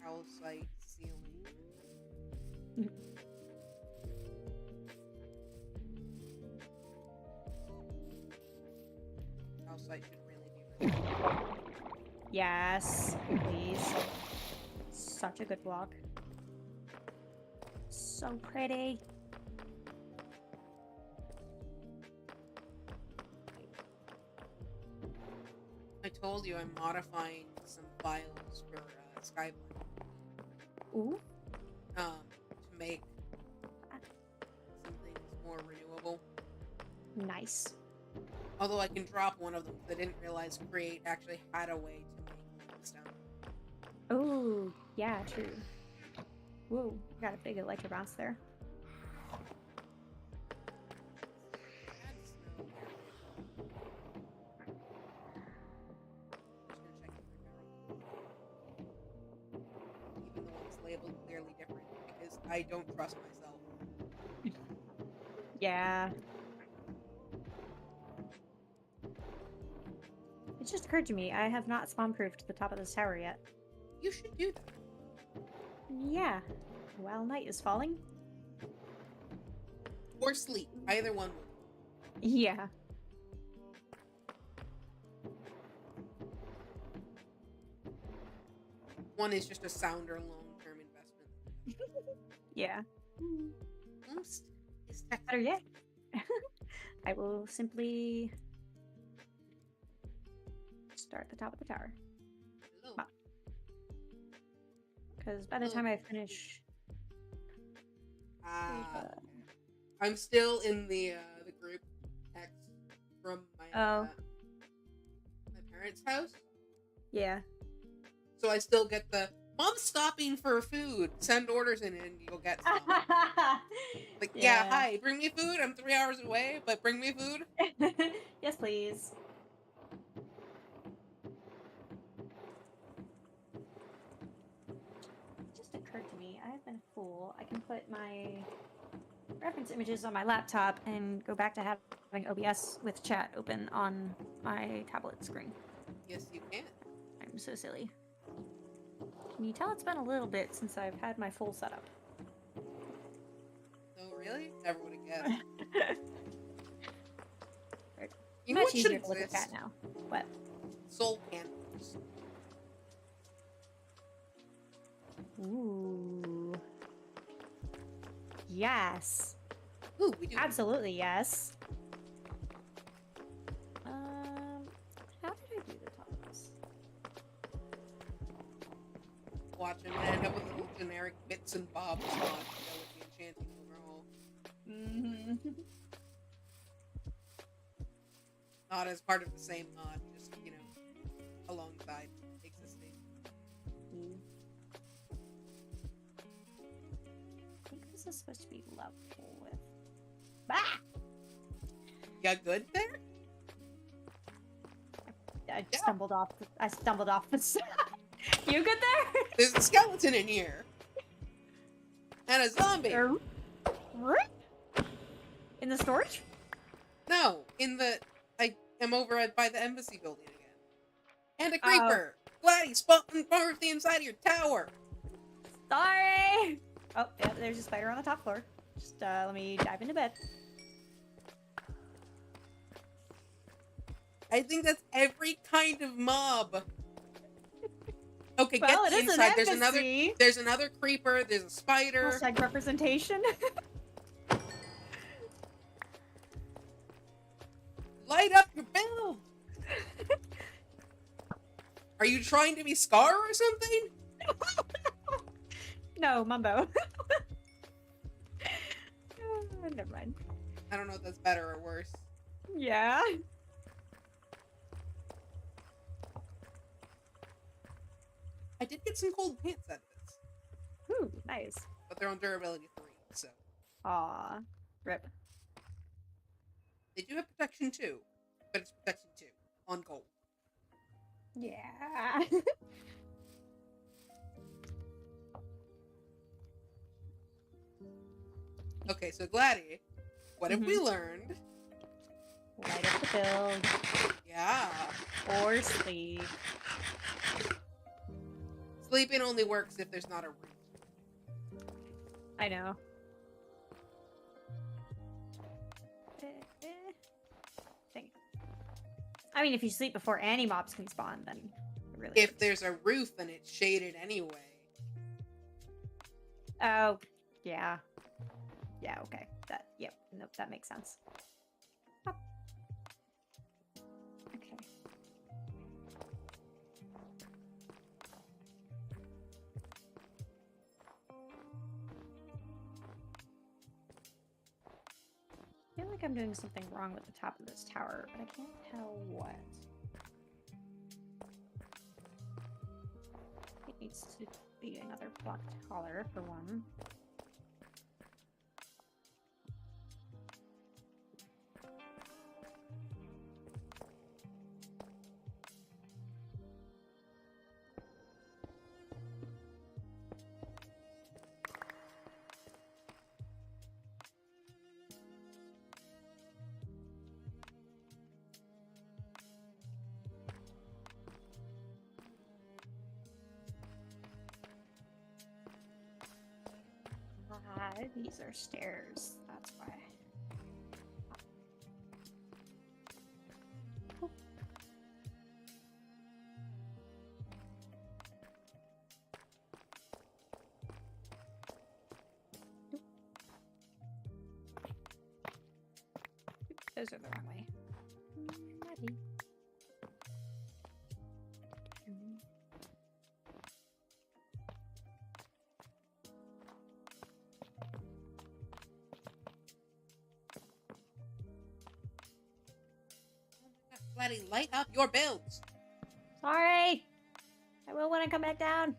Calcite ceiling. Calcite should really be removed. Yes, please. Such a good block. So pretty. I told you I'm modifying some files for Skyblend. Ooh. To make some things more renewable. Nice. Although I can drop one of them because I didn't realize Create actually had a way to make stone. Oh, yeah, true. Whoa, got a big electro bounce there. Even though it's labeled clearly different because I don't trust myself. Yeah. It just occurred to me, I have not spawn-proofed the top of this tower yet. You should do that. Yeah. While night is falling. Or sleep. Either one would. Yeah. One is just a sounder long-term investment. Yeah. Most is Better yet. I will simply start at the top of the tower. Because by the time I finish... I'm still in the group text from my parents' house. Yeah. So I still get the Mom's stopping for food. Send orders in and you'll get some. Like, yeah, hi, bring me food. I'm 3 hours away, but bring me food. Yes, please. It just occurred to me, I have been a fool. I can put my reference images on my laptop and go back to having OBS with chat open on my tablet screen. Yes, you can. I'm so silly. Can you tell it's been a little bit since I've had my full setup? Oh, really? Never would have guessed. You Much know what easier should to look at exist? that now. What? Soul candles. Ooh. Yes. Ooh, we do. Absolutely yes. How did I do the top of this? Watch and end up with a little generic bit bits and bobs on, with the enchanting overhaul. Not as part of the same mod, just, alongside existing. I think this is supposed to be level with. Ah! You good there? I stumbled off. I stumbled off the side. You good there? There's a skeleton in here. And a zombie. In the storage? No, I am over by the embassy building again. And a creeper. Gladys, spawned from the inside of your tower. Sorry. Oh, yeah, there's a spider on the top floor. Just let me dive into bed. I think that's every kind of mob. Okay, Well, get it is an inside. embassy. There's another creeper. There's a spider. Hashtag representation. Light up your build. Are you trying to be Scar or something? No, Mumbo. Never mind. I don't know if that's better or worse. Yeah. I did get some cold pants out of this. Ooh, nice. But they're on durability 3, so. Aw. Rip. They do have protection 2, but it's protection 2 on gold. Yeah. Okay, so Gladdy, what have we learned? Light up the build. Yeah. Or sleep. Sleeping only works if there's not a roof. I know. Dang it. I mean, if you sleep before any mobs can spawn, then it really If works. there's a roof and it's shaded anyway. Oh, yeah. Yeah, okay. Yep. Nope, that makes sense. Oh. Okay. I feel like I'm doing something wrong with the top of this tower, but I can't tell what. It needs to be another block taller, for one. These are stairs, that's why. Oh. Those are the wrong way. Maybe. Gladdy, light up your builds. Sorry! I will when I come back down.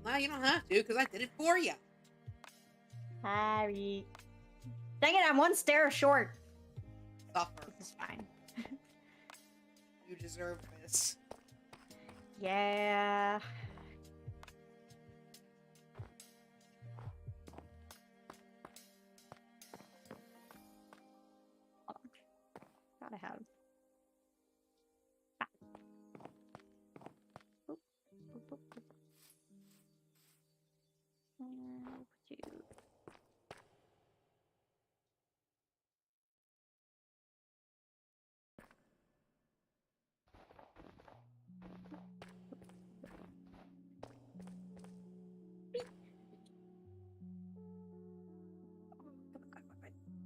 Well, you don't have to, because I did it for you. Sorry. Dang it, I'm one stair short. Suffer. This is fine. You deserve this. Yeah. Hold on. Gotta have. Ah. Oop, oop, oop, oop. Two.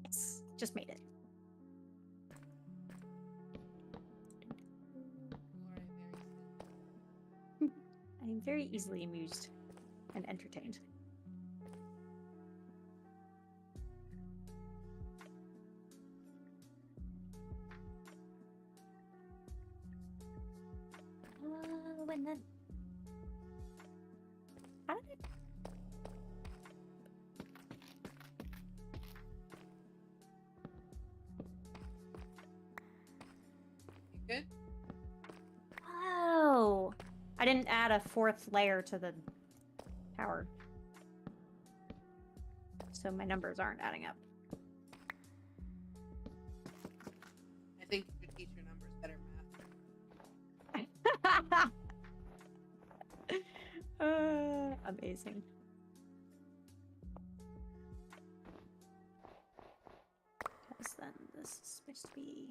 Yes, just made it. I I'm very easily amused and entertained. And then how did it? You good? Oh, I didn't add a 4th layer to the tower, so my numbers aren't adding up. I think you should teach your numbers better math. Amazing. Because then this is supposed to be.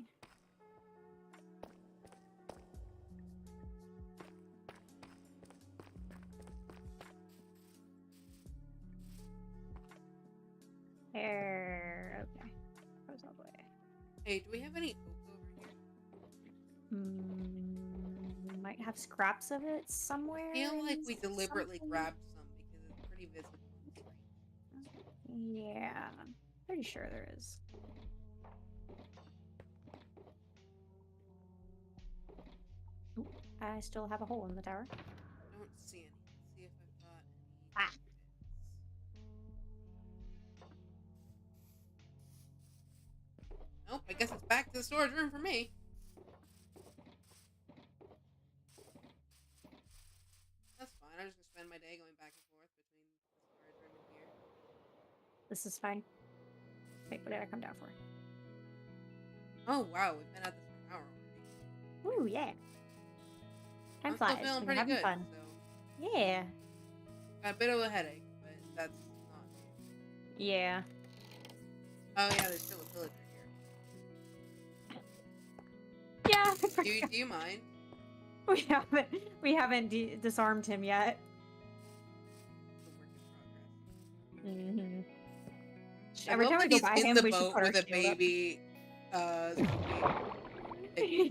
There. Okay. Goes all the way. Hey, do we have any oak over here? Might have scraps of it somewhere. I feel like we in deliberately something. grabbed some because it's pretty visible. Yeah, pretty sure there is. Oop, I still have a hole in the tower. I don't see any. Let's see if I've got any. Ah. Nope, I guess it's back to the storage room for me. That's fine. I'm just gonna spend my day going back and forth between the storage room and here. This is fine. Wait, what did I come down for? Oh wow, we've been at this for an hour already. Ooh, yeah. Time I'm flies. still feeling We're pretty having good. fun. So Yeah. got a bit of a headache, but that's not. Yeah. Oh yeah, there's still a villager here. Yeah. Do you mind? We haven't disarmed him yet. It's a work in progress. Mm-hmm. I Every love time we that go he's by in him, the we should boat put our with a shield up. baby. Zombie.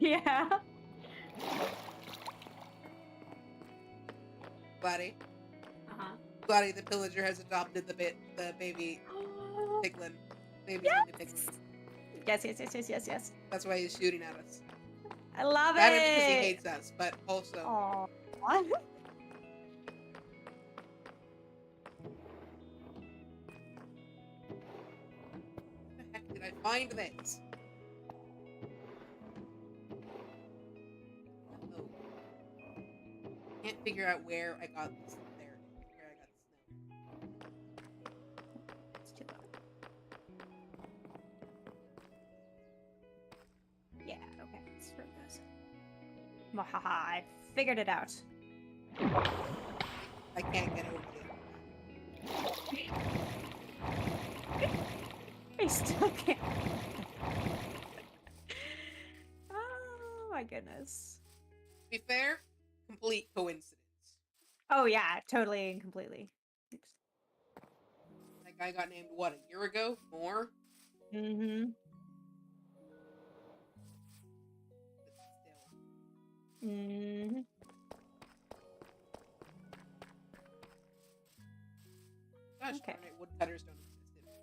Yeah. Gladdy. Gladdy, the pillager, has adopted the baby piglin. Baby zombie piglin. Yes. That's why he's shooting at us. I love Not it. only because he hates us, but also. Aww. Where the heck did I find this? Oh. Can't figure out where I got this. There. Where I got the snow. It's too low. Yeah, okay. That's where it goes. Mwahaha, I figured it out. I can't get over it. I still can't. Oh my goodness. To be fair, complete coincidence. Oh yeah, totally and completely. Oops. That guy got named, what, a year ago? More? Mm-hmm. But still. Mm-hmm. Gosh Okay. darn it, woodcutters don't exist anymore.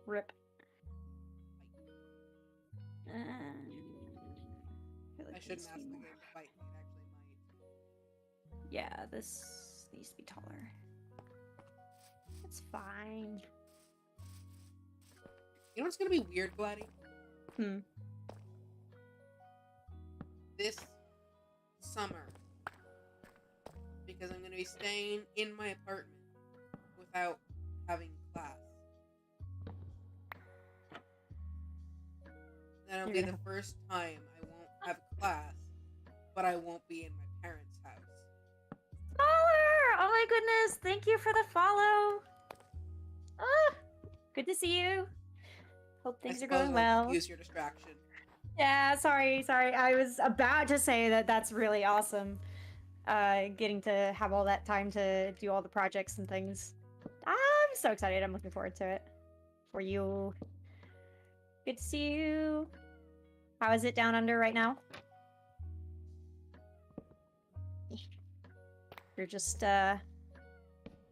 Rip. I feel like I shouldn't this ask the would be game more- to fight me, it actually might. Yeah, this needs to be taller. It's fine. You know what's gonna be weird, Gladdy? Hmm. This summer, because I'm gonna be staying in my apartment without having class. That'll You're be gonna the first time I won't have class, but I won't be in my parents' house. Follower! Oh my goodness! Thank you for the follow. Ah, good to see you. Hope things I are going suppose well. I'll use your distraction. Yeah, sorry. I was about to say that that's really awesome. Getting to have all that time to do all the projects and things. I'm so excited. I'm looking forward to it. For you. Good to see you. How is it down under right now? We're just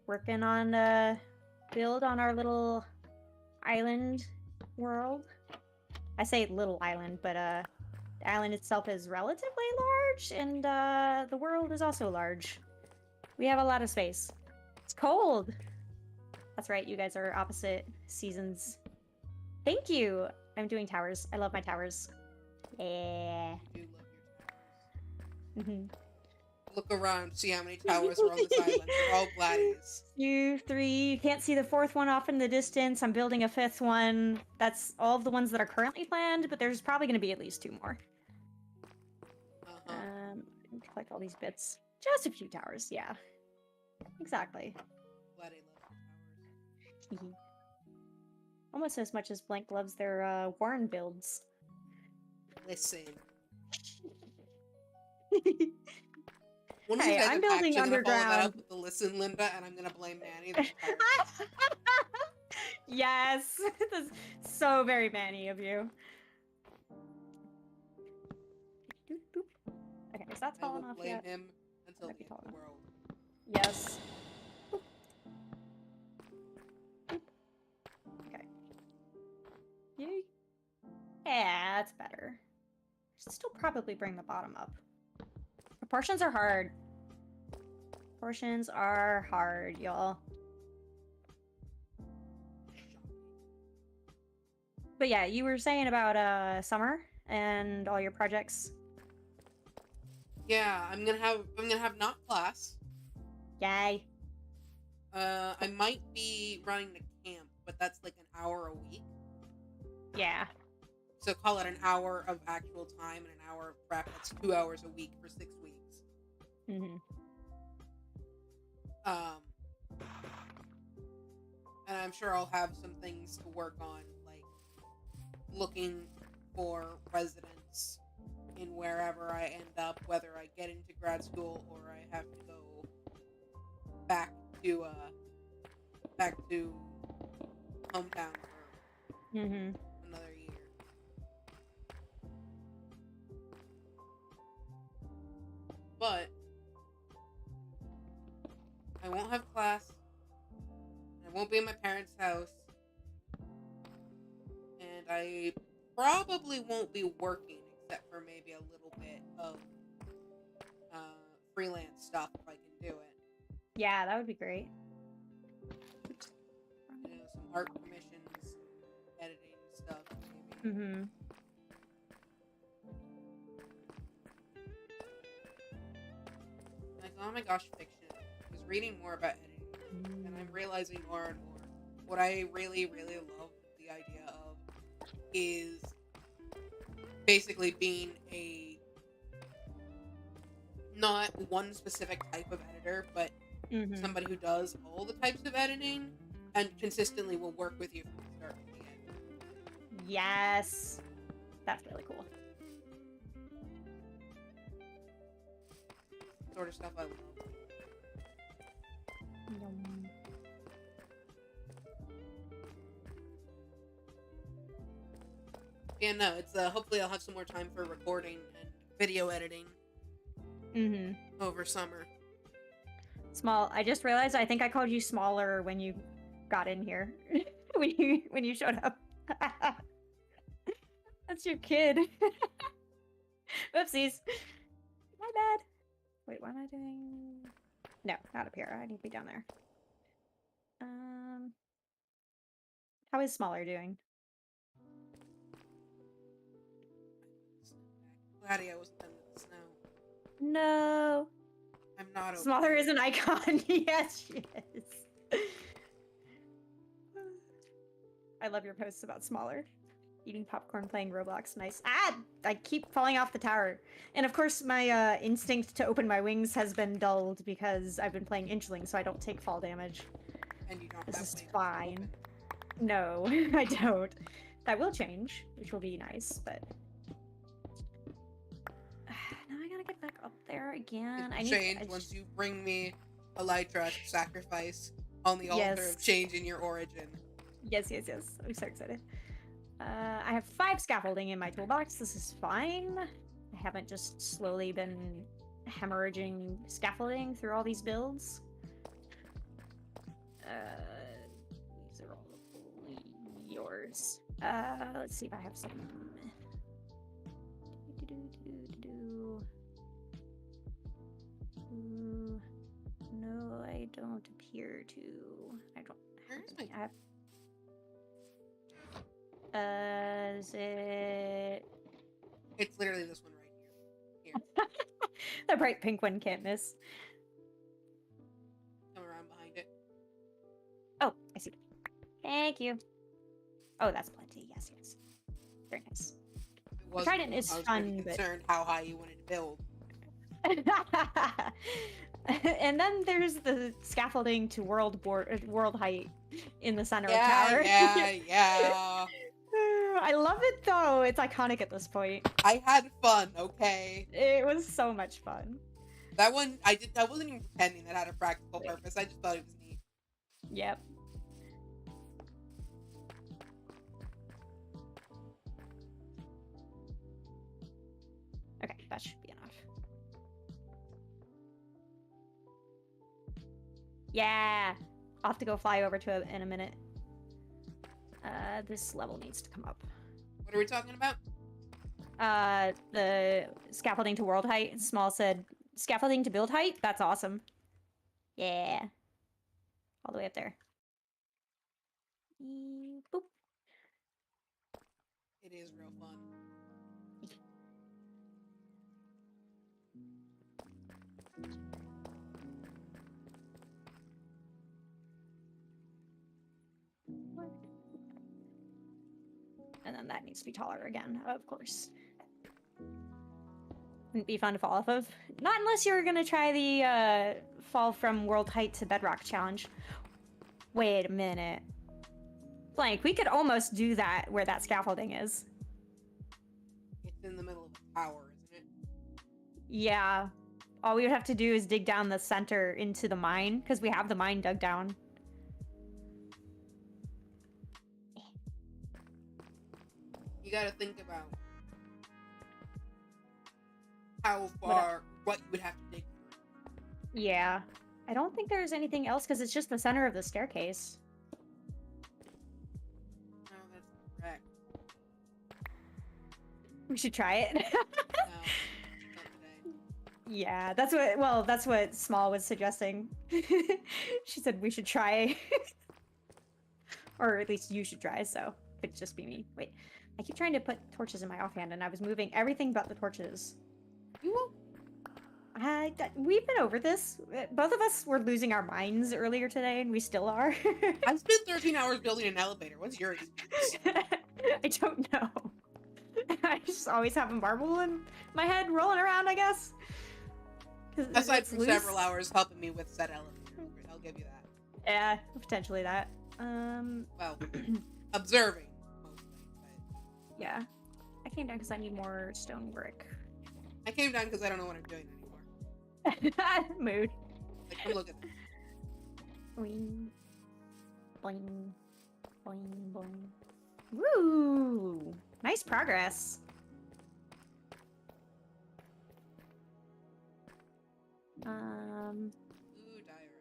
working on build on our little island world. I say little island, but the island itself is relatively large, and the world is also large. We have a lot of space. It's cold. That's right, you guys are opposite seasons. Thank you. I'm doing towers. I love my towers. Yeah. You do love your towers. Mm-hmm. Look around, see how many towers are on this island. They're all bladdies. 2, 3. You can't see the fourth one off in the distance. I'm building a fifth one. That's all of the ones that are currently planned, but there's probably going to be at least 2 more. Collect all these bits. Just a few towers, yeah. Exactly. Glad I love towers. Almost as much as Blank loves their Warren builds. Listen. One of these Hey, guys I'm I'm building actually gonna follow that underground. up with the listen, Linda, and I'm gonna blame Manny the entire time. Yes, that's so very Manny of you. Okay, is that I tall will enough blame yet? him until Might the be end of tall the enough. world. Yes. Okay. Yay. Yeah, that's better. Should still probably bring the bottom up. Proportions are hard. Proportions are hard, y'all. But yeah, you were saying about summer and all your projects. Yeah, I'm gonna have not class. Yay. I might be running the camp, but that's like an hour a week. Yeah. So call it an hour of actual time and an hour of prep. That's 2 hours a week for 6 weeks. Mm-hmm. And I'm sure I'll have some things to work on, like looking for residence in wherever I end up, whether I get into grad school or I have to go back to hometown for another year. But I won't have class. I won't be in my parents' house. And I probably won't be working except for maybe a little bit of freelance stuff if I can do it. Yeah, that would be great. You know, some art commissions, editing stuff, maybe. Mm-hmm. Like, oh my gosh, fiction. I was reading more about editing, and I'm realizing more and more what I really, really love the idea of is basically being a not one specific type of editor, but somebody who does all the types of editing and consistently will work with you from the start to the end. Yes. That's really cool. Sort of stuff I love. Yum. Yeah, no, it's hopefully I'll have some more time for recording and video editing over summer. Small. I just realized I think I called you smaller when you got in here. when you showed up. That's your kid. Oopsies. My bad. Wait, what am I doing? No, not up here. I need to be down there. How is smaller doing? Glad I wasn't done with the snow. No. I'm not okay. Smaller is an icon. Yes, she is. I love your posts about smaller. Eating popcorn, playing Roblox. Nice. Ah! I keep falling off the tower. And of course, my instinct to open my wings has been dulled because I've been playing Inchling, so I don't take fall damage. And you don't This have is wings fine. open. No, I don't. That will change, which will be nice, but... now I gotta get back up there again. It'll change once you bring me a Lytra to sacrifice on the altar of change in your origin. Yes. I'm so excited. I have 5 scaffolding in my toolbox. This is fine. I haven't just slowly been hemorrhaging scaffolding through all these builds. These are all yours. Let's see if I have some. No, I don't appear to. I don't. Where is I have. Is it? It's literally this one right here. The bright pink one can't miss. Come around behind it. Oh, I see. Thank you. Oh, that's plenty. Yes, yes. Very nice. It was Trident is I was fun, pretty but concerned how high you wanted to build. and then there's the scaffolding to world height in the center of Yeah, tower. yeah. I love it though. It's iconic at this point. I had fun, okay? It was so much fun. That one, I wasn't even pretending that had a practical purpose. I just thought it was neat. Yep. Okay, that should be enough. Yeah! I'll have to go fly over to it in a minute. This level needs to come up. What are we talking about? The scaffolding to world height. Small said, scaffolding to build height? That's awesome. Yeah. All the way up there. Boop. It is real fun. And then that needs to be taller again, of course. Wouldn't be fun to fall off of. Not unless you're gonna try the fall from world height to bedrock challenge. Wait a minute. Blank, we could almost do that where that scaffolding is. It's in the middle of a tower, isn't it? Yeah. All we would have to do is dig down the center into the mine, because we have the mine dug down. You gotta think about how far, what you would have to dig through. Yeah. I don't think there's anything else, because it's just the center of the staircase. No, that's correct. We should try it. No, not today. Yeah, that's what Small was suggesting. She said we should try. Or at least you should try, so it could just be me. Wait, I keep trying to put torches in my offhand and I was moving everything but the torches. You will. We've been over this. Both of us were losing our minds earlier today and we still are. I spent 13 hours building an elevator. What's your excuse? I don't know. I just always have a marble in my head rolling around, I guess. Aside from several hours helping me with said elevator. I'll give you that. Yeah, potentially that. Well, observing, mostly. But Yeah. I came down because I need more stone brick. I came down because I don't know what I'm doing anymore. Mood. Like, come look at this. Boing. Boing. Boing, boing. Woo! Nice progress. Ooh, diorite.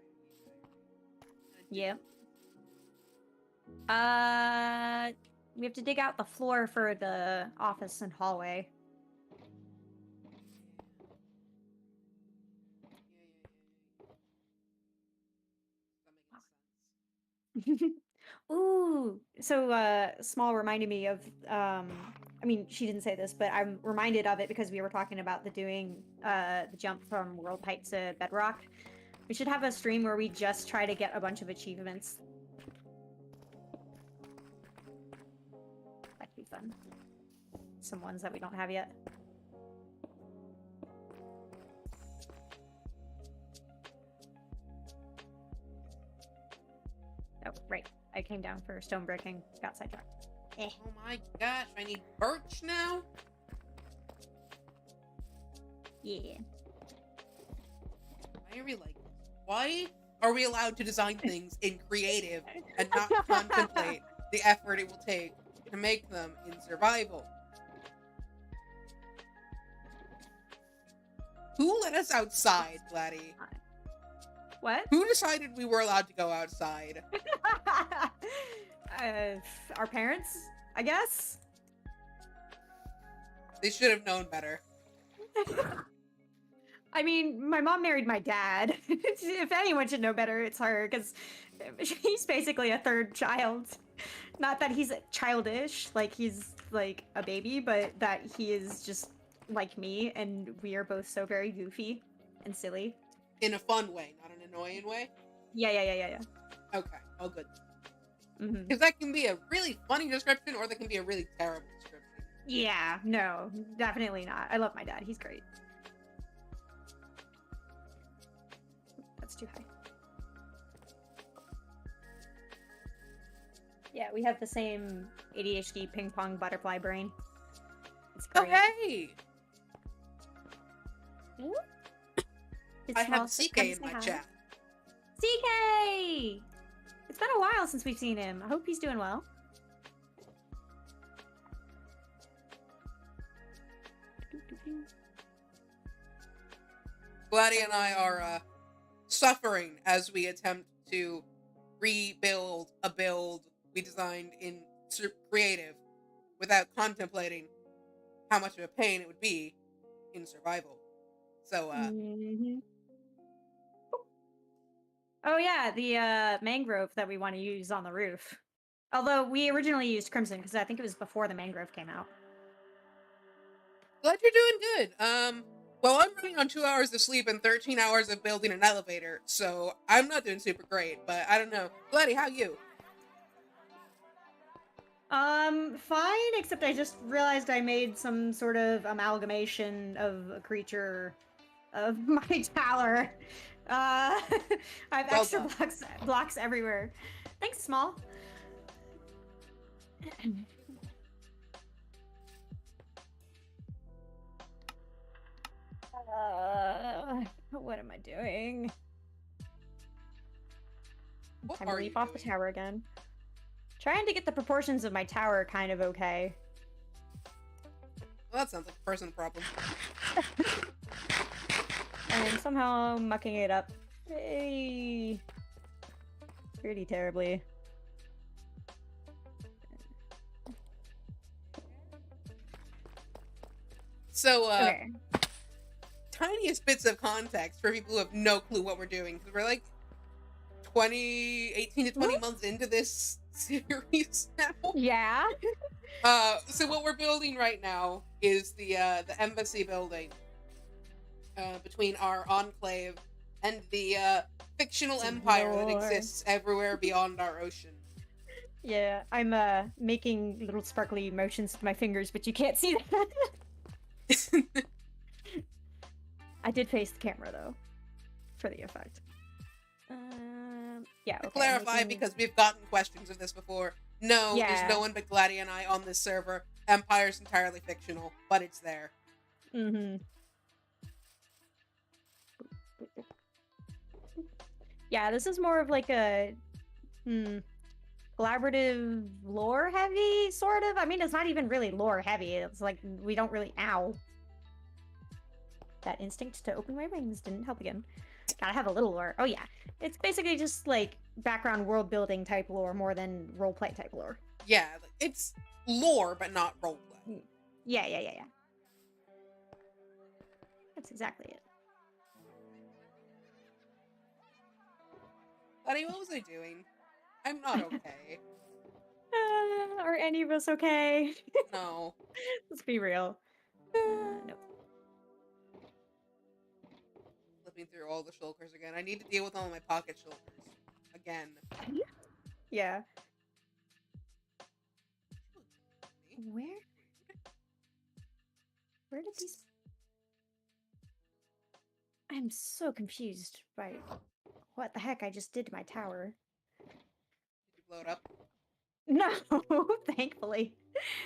Yep. We have to dig out the floor for the office and hallway. That makes sense. Ooh, so Small reminded me of I mean, she didn't say this, but I'm reminded of it because we were talking about the jump from world height to bedrock. We should have a stream where we just try to get a bunch of achievements. That'd be fun. Some ones that we don't have yet. Oh, right. I came down for stone breaking. Got sidetracked. Eh. Oh my gosh, I need birch now? Yeah. Why are we like this? Why are we allowed to design things in creative and not contemplate the effort it will take to make them in survival? Who let us outside, Gladdy? What? Who decided we were allowed to go outside? uh, our parents, I guess. They should have known better. I mean, my mom married my dad. If anyone should know better, it's her, because he's basically a third child. Not that he's childish, like he's like a baby, but that he is just like me, and we are both so very goofy and silly. In a fun way, not an annoying way? Yeah. Okay, all good. Mm-hmm. Because that can be a really funny description, or that can be a really terrible description. Yeah, no, definitely not. I love my dad. He's great. That's too high. Yeah, we have the same ADHD ping pong butterfly brain. It's great. Oh, hey! It's I have small, CK in my chat. CK! It's been a while since we've seen him. I hope he's doing well. Gladdy and I are suffering as we attempt to rebuild a build we designed in creative without contemplating how much of a pain it would be in survival. So, Mhm. Oh yeah, the mangrove that we want to use on the roof. Although we originally used crimson because I think it was before the mangrove came out. glad you're doing good. Well, I'm running on 2 hours of sleep and 13 hours of building an elevator, so I'm not doing super great, but I don't know. Gladdy, how you? Fine, except I just realized I made some sort of amalgamation of a creature of my tower. I have Well extra done. blocks everywhere. Thanks, Small. What am I doing? What Time to are you leap off the doing? tower again. Trying to get the proportions of my tower kind of okay. Well, that sounds like a person problem. And somehow mucking it up pretty terribly. So, Okay. tiniest bits of context for people who have no clue what we're doing, because we're like 18 to 20 months into this series now. Yeah. So what we're building right now is the embassy building between our enclave and the fictional empire that Lord. exists everywhere beyond our ocean. Yeah, I'm making little sparkly motions with my fingers, but you can't see that. I did face the camera though, for the effect. Yeah. To Okay, clarify, because we've gotten questions of this before, no, there's Yeah. no one but Gladdy and I on this server. Empire's entirely fictional, but it's there. Mm-hmm. Yeah, this is more of like a collaborative lore heavy, sort of. I mean, it's not even really lore heavy. It's like we don't really That instinct to open my wings didn't help again. Gotta have a little lore. Oh yeah. It's basically just like background world building type lore more than roleplay type lore. Yeah, it's lore, but not roleplay. Yeah. That's exactly it. Gladdy, what was I doing? I'm not okay. Are any of us okay? No. Let's be real. Nope. Flipping through all the shulkers again. I need to deal with all my pocket shulkers. Again. Yeah. Where did these... I'm so confused by what the heck I just did to my tower. Did you blow it up? No, thankfully.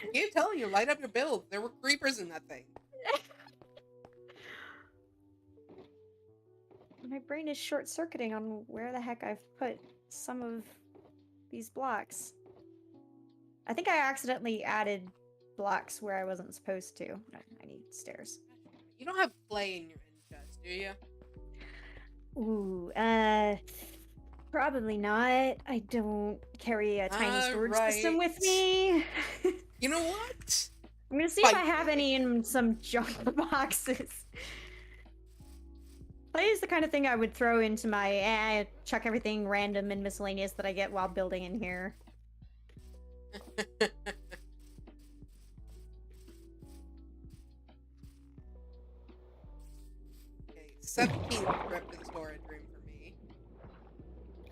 I keep telling you, light up your build. There were creepers in that thing. My brain is short-circuiting on where the heck I've put some of these blocks. I think I accidentally added blocks where I wasn't supposed to. I need stairs. You don't have clay in your in chest. do you? Ooh, probably not. I don't carry a tiny storage system with me. You know what? I'm gonna see if I Fight have me. any in some junk boxes. Clay is the kind of thing I would throw into my chuck everything random and miscellaneous that I get while building in here. Okay, 17th trip to the storage room for me.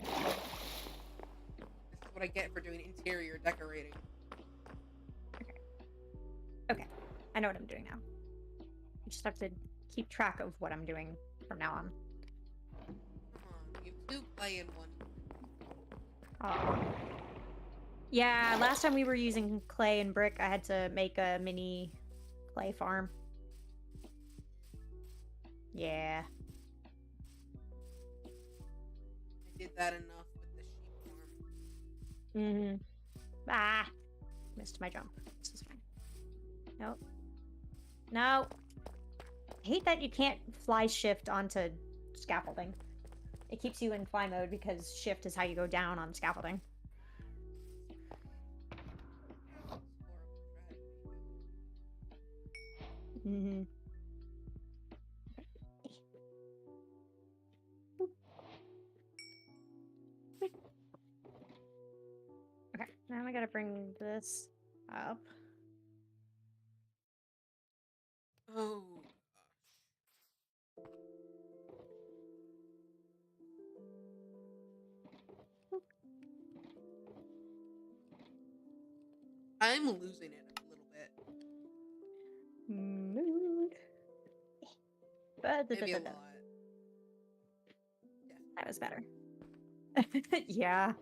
This is what I get for doing interior decorating. Okay, I know what I'm doing now. I just have to keep track of what I'm doing from now on. Come on, you have 2 clay in one. Oh. Yeah, last time we were using clay and brick, I had to make a mini clay farm. Yeah. I did that enough with the sheep farm. Mm-hmm. Ah! Missed my jump. This is fine. Nope. No! I hate that you can't fly shift onto scaffolding. It keeps you in fly mode because shift is how you go down on scaffolding. Mm-hmm. Okay, now I gotta bring this up. Oh. I'm losing it a little bit. Mood. Maybe a lot. That was better. Yeah.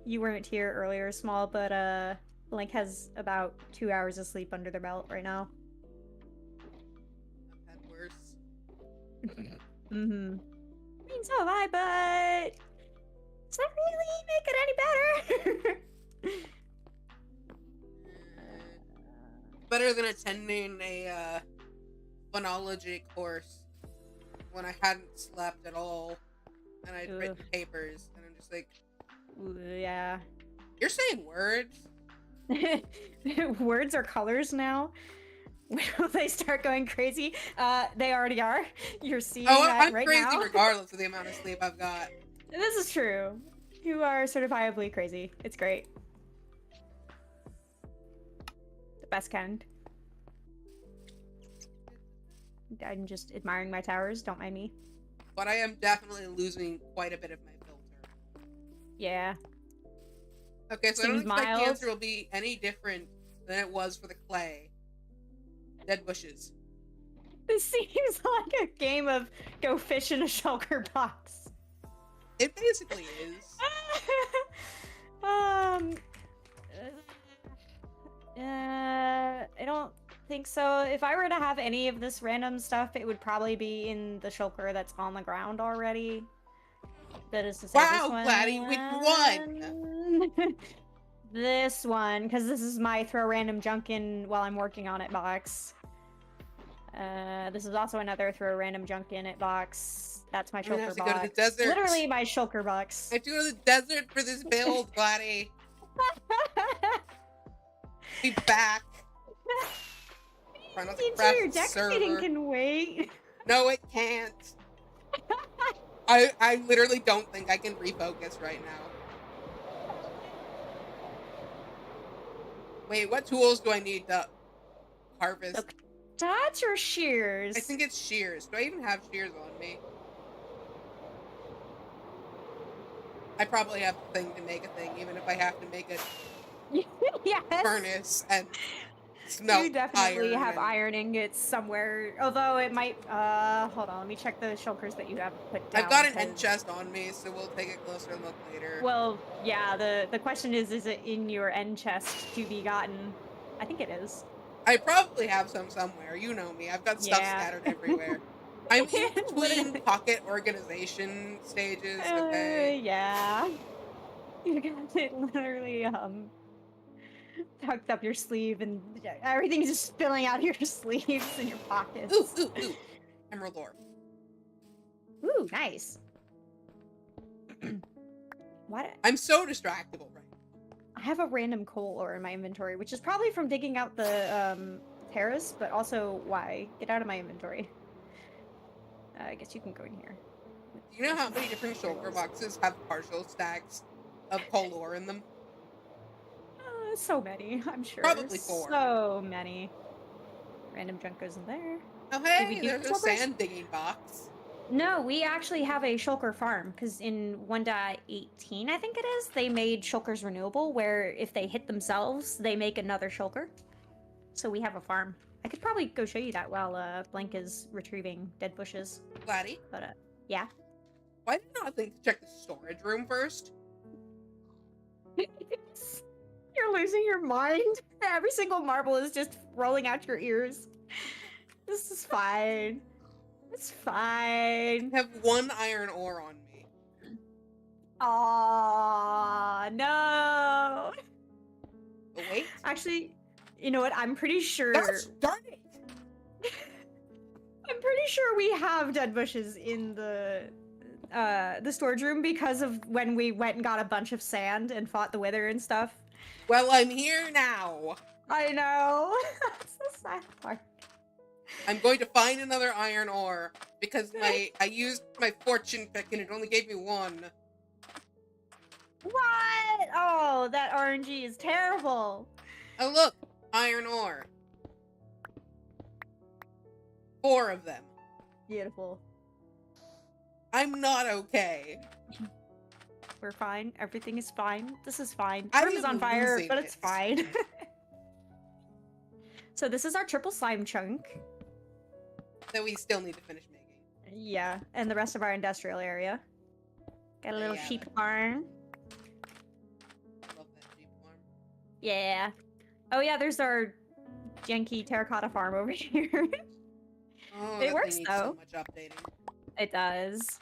You weren't here earlier, Small, but Blink has about 2 hours of sleep under their belt right now. I've had worse. Mm-hmm. I mean, so have I, but does that really make it any better? Better than attending a phonology course when I hadn't slept at all and I'd written papers and I'm just like, yeah. You're saying words? Words are colors now? Will they start going crazy? They already are. You're seeing that I'm right crazy now. regardless of the amount of sleep I've got. This is true. You are certifiably crazy. It's great. The best kind. I'm just admiring my towers, don't mind me. But I am definitely losing quite a bit of my filter. Yeah. Okay, so I don't expect the answer will be any different than it was for the clay. Dead bushes. This seems like a game of go fish in a shulker box. It basically is. I don't think so. If I were to have any of this random stuff, it would probably be in the shulker that's on the ground already. That is to say, wow, this one. Gladdy, which one? This one, because this is my throw random junk in while I'm working on it box. This is also another throw random junk in it box. That's my shulker box. Go to the desert. Literally my shulker box. I have to go to the desert for this build, Gladdy. Be back. Interior decorating can wait. No, it can't. I literally don't think I can refocus right now. Wait, what tools do I need to harvest? Okay. Dots or shears? I think it's shears. Do I even have shears on me? I probably have the thing to make a thing, even if I have to make a yes. furnace and smelt you definitely iron have and... iron ingots somewhere. Although it might hold on, let me check the shulkers that you have put down. I've got an end chest on me, so we'll take a closer look later. Well, yeah, the question is it in your end chest to be gotten? I think it is. I probably have some somewhere. You know me. I've got stuff scattered everywhere. I'm in between pocket organization stages, okay? Yeah. You got it literally, tucked up your sleeve and everything's just spilling out of your sleeves and your Ooh, pockets. ooh, ooh. Emerald ore. Ooh, nice. What? I'm so distractible right now. I have a random coal ore in my inventory, which is probably from digging out the terrace, but also why? Get out of my inventory. I guess you can go in here. Do you know how many different shulker boxes have partial stacks of coal ore in them? So many, I'm sure. Probably 4. So many. Random junk goes in there. Oh Did we hey, do there's a shulkers? sand digging box. No, we actually have a shulker farm because in 1.18, I think it is, they made shulkers renewable where if they hit themselves, they make another shulker. So we have a farm. I could probably go show you that while Blank is retrieving dead bushes. Gladdy, But yeah. why did I not think to check the storage room first? You're losing your mind. Every single marble is just rolling out your ears. This is fine. It's fine. I have 1 iron ore on me. Aw, no. Oh wait. Actually, you know what? I'm pretty sure. Gosh darn it! I'm pretty sure we have dead bushes in the storage room because of when we went and got a bunch of sand and fought the wither and stuff. Well, I'm here now. I know. That's the sad part. I'm going to find another iron ore because I used my fortune pick and it only gave me 1. What? Oh, that RNG is terrible. Oh look, iron ore. 4 of them. Beautiful. I'm not okay. We're fine. Everything is fine. This is fine. I'm Room is on fire, losing but it's it. fine. So this is our triple slime chunk. That we still need to finish making. Yeah, and the rest of our industrial area. Got a little Yeah. sheep farm. Love that sheep farm. Yeah. Oh yeah, there's our janky terracotta farm over here. Oh, It that works, thing needs though. so much updating. It does.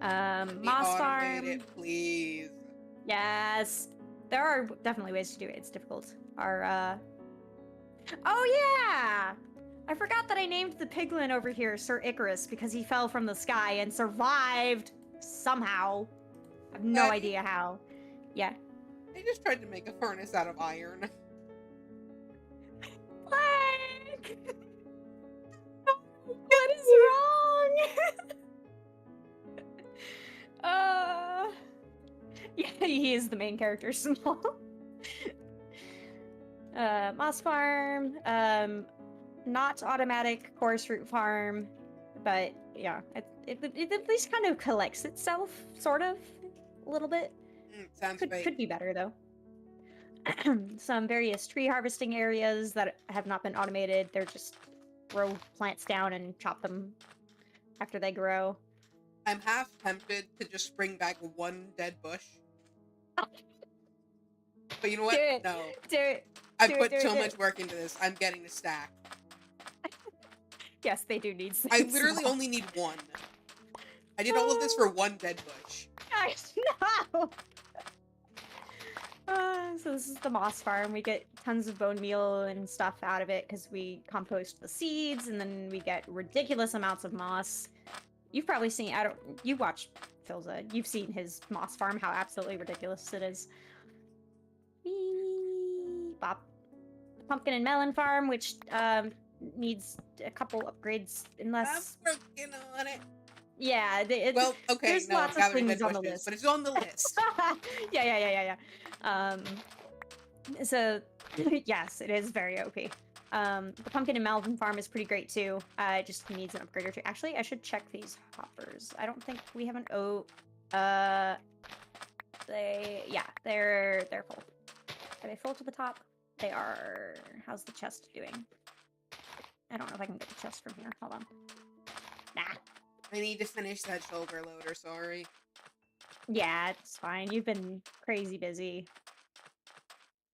Can we Moss automate farm. it, please. Yes. There are definitely ways to do it. It's difficult. Oh yeah! I forgot that I named the piglin over here Sir Icarus because he fell from the sky and survived somehow. I have no Daddy? idea how. Yeah. I just tried to make a furnace out of iron. Blank! What is wrong? Yeah, he is the main character, Small. Moss farm, not automatic chorus fruit farm, but yeah, it at least kind of collects itself, sort of, a little bit. Sounds Could fake. be better though. Some various tree harvesting areas that have not been automated. They're just throw plants down and chop them after they grow. I'm half tempted to just bring back 1 dead bush. But you know what? Do it. No. Do it. I Do it, put do it, so do much it. work into this. I'm getting a stack. Yes, they do need I some literally small. only need 1. I did all of this for 1 dead bush. I know. So this is the moss farm. We get tons of bone meal and stuff out of it because we compost the seeds, and then we get ridiculous amounts of moss. You've probably seen. You watched Philza. You've seen his moss farm. How absolutely ridiculous it is. Whee, bop. Pumpkin and melon farm, which needs a couple upgrades, I'm unless. working on it. Yeah. Well, okay, there's no, I'm lots of gathering things dead on the bushes, list. but it's on the list. Yeah. So, yes, it is very OP. The pumpkin and melon farm is pretty great too. It just needs an upgrade or two. Actually, I should check these hoppers. I don't think we have an they're full. Are they full to the top? They are. How's the chest doing? I don't know if I can get the chest from here. Hold on. Nah. I need to finish that shoulder loader, sorry. Yeah, it's fine. You've been crazy busy.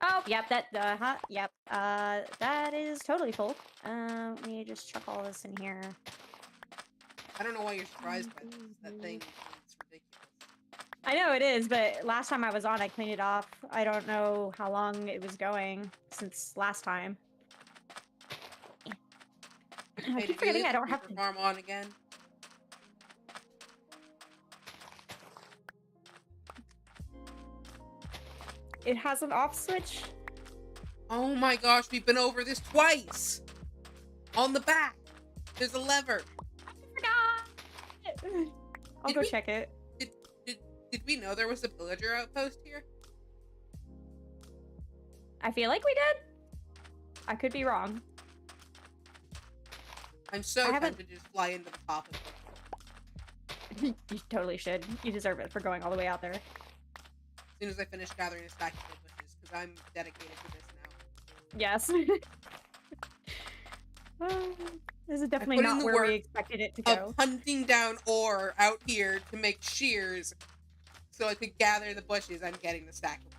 Oh, yep, that is totally full. Let me just chuck all this in here. I don't know why you're surprised by this. That thing is ridiculous. I know it is, but last time I was on, I cleaned it off. I don't know how long it was going since last time. I Hey, keep did you forgetting leave I the don't have creeper to. farm on again? It has an off switch. Oh my gosh, we've been over this twice! On the back! There's a lever! I forgot. I'll Did go we check it. did, did did we know there was a villager outpost here? I feel like we did. I could be wrong. I'm so I haven't. tempted to just fly into the top of it. You totally should. You deserve it for going all the way out there. As soon as I finish gathering a stack of bushes, because I'm dedicated to this now. Yes. This is I definitely put in not the where work we expected it to of go. hunting down ore out here to make shears so I could gather the bushes. I'm getting the stack of bushes.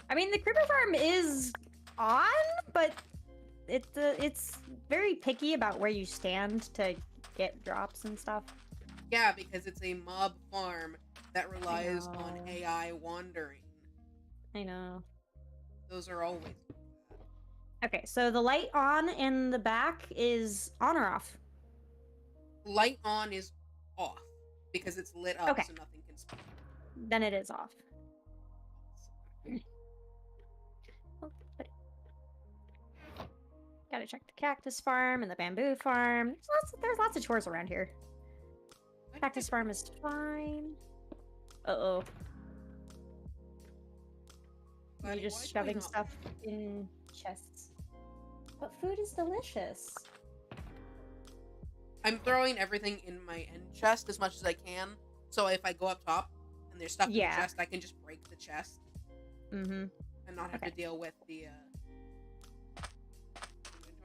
I mean, the creeper farm is on, but it's very picky about where you stand to get drops and stuff. Yeah, because it's a mob farm that relies on know. AI wandering. I know. Those are always Okay, so the light on in the back is on or off? light on is off because it's lit up Okay. so nothing can spawn. Then it is off. Gotta check the cactus farm and the bamboo farm. There's lots of chores around here. Cactus farm is fine. Uh-oh. You're just shoving stuff in chests. But food is delicious. I'm throwing everything in my end chest as much as I can. So if I go up top and there's stuff in the chest, I can just break the chest. Mm-hmm. And not have to deal with the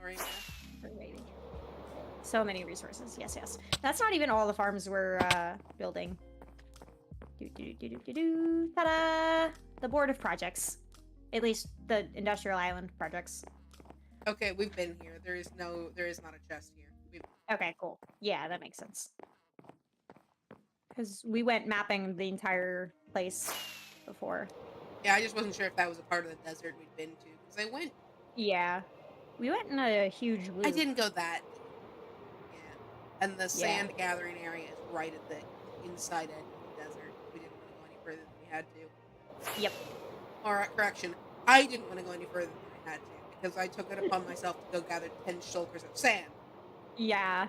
inventory mess. So many resources. Yes, yes. That's not even all the farms we're building. Ta-da! The board of projects. At least the industrial island projects. Okay, we've been here. There is not a chest here. Okay, cool. Yeah, that makes sense. Because we went mapping the entire place before. Yeah, I just wasn't sure if that was a part of the desert we'd been to. Because I went... Yeah. We went in a huge loop. I didn't go that deep. Yeah. And the sand gathering area is right at the inside edge of the desert. We didn't want to go any further than we had to. Yep. Alright, correction. I didn't want to go any further than I had to. Because I took it upon myself to go gather 10 shulkers of sand. Yeah.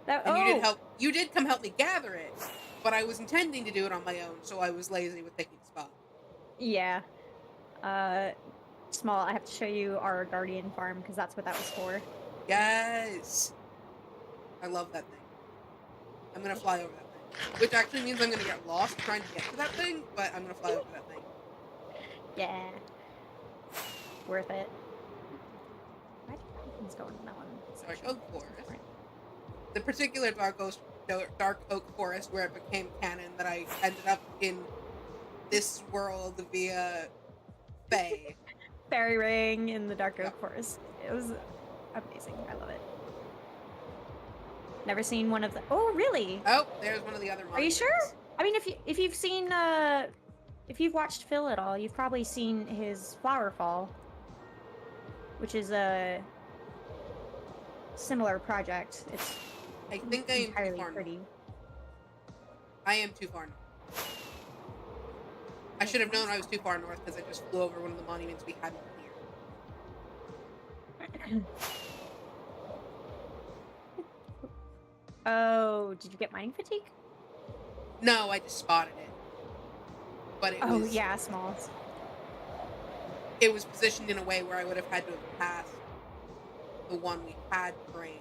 And you did come help me gather it, but I was intending to do it on my own, so I was lazy with picking the spot. Yeah. Small, I have to show you our guardian farm, because that's what that was for. Yes! I love that thing. I'm gonna fly over that thing. Which actually means I'm gonna get lost trying to get to that thing, but I'm gonna fly over that thing. Yeah. Worth it. Why do things going in that one? Dark Oak Forest. The particular Dark Oak Forest where it became canon that I ended up in this world via Fae. Fairy ring in the Dark Oak Forest. It was amazing. I love it. Never seen one of the. Oh, really? Oh, there's one of the other monsters. Are you sure? I mean, if you've seen if you've watched Phil at all, you've probably seen his Flower Fall, which is a similar project. It's I think I am entirely too far pretty. north. I am too far north. I should have known I was too far north because I just flew over one of the monuments we hadn't cleared. Oh, did you get mining fatigue? No, I just spotted it. But it was... yeah, smalls. It was positioned in a way where I would have had to have passed the one we had drained.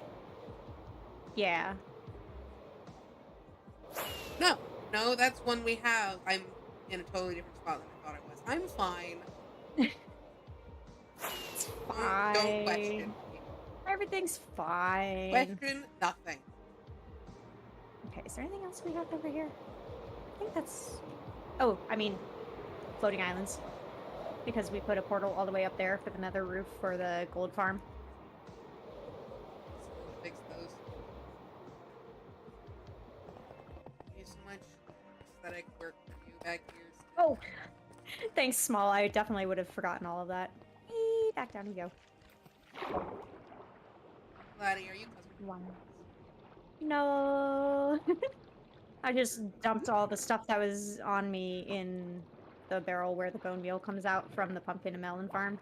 Yeah. No, that's one we have. I'm in a totally different spot than I thought I was. I'm fine. It's fine. Don't question me. Everything's fine. Question nothing. Okay, is there anything else we have over here? I think that's... Oh, I mean, floating islands. Because we put a portal all the way up there for the nether roof for the gold farm. Fix those. so much aesthetic work for you back here. Oh, thanks, Small. I definitely would have forgotten all of that. Eee, back down we go. Laddie, are you cousin? One. No. I just dumped all the stuff that was on me in the barrel where the bone meal comes out from the pumpkin and melon farm.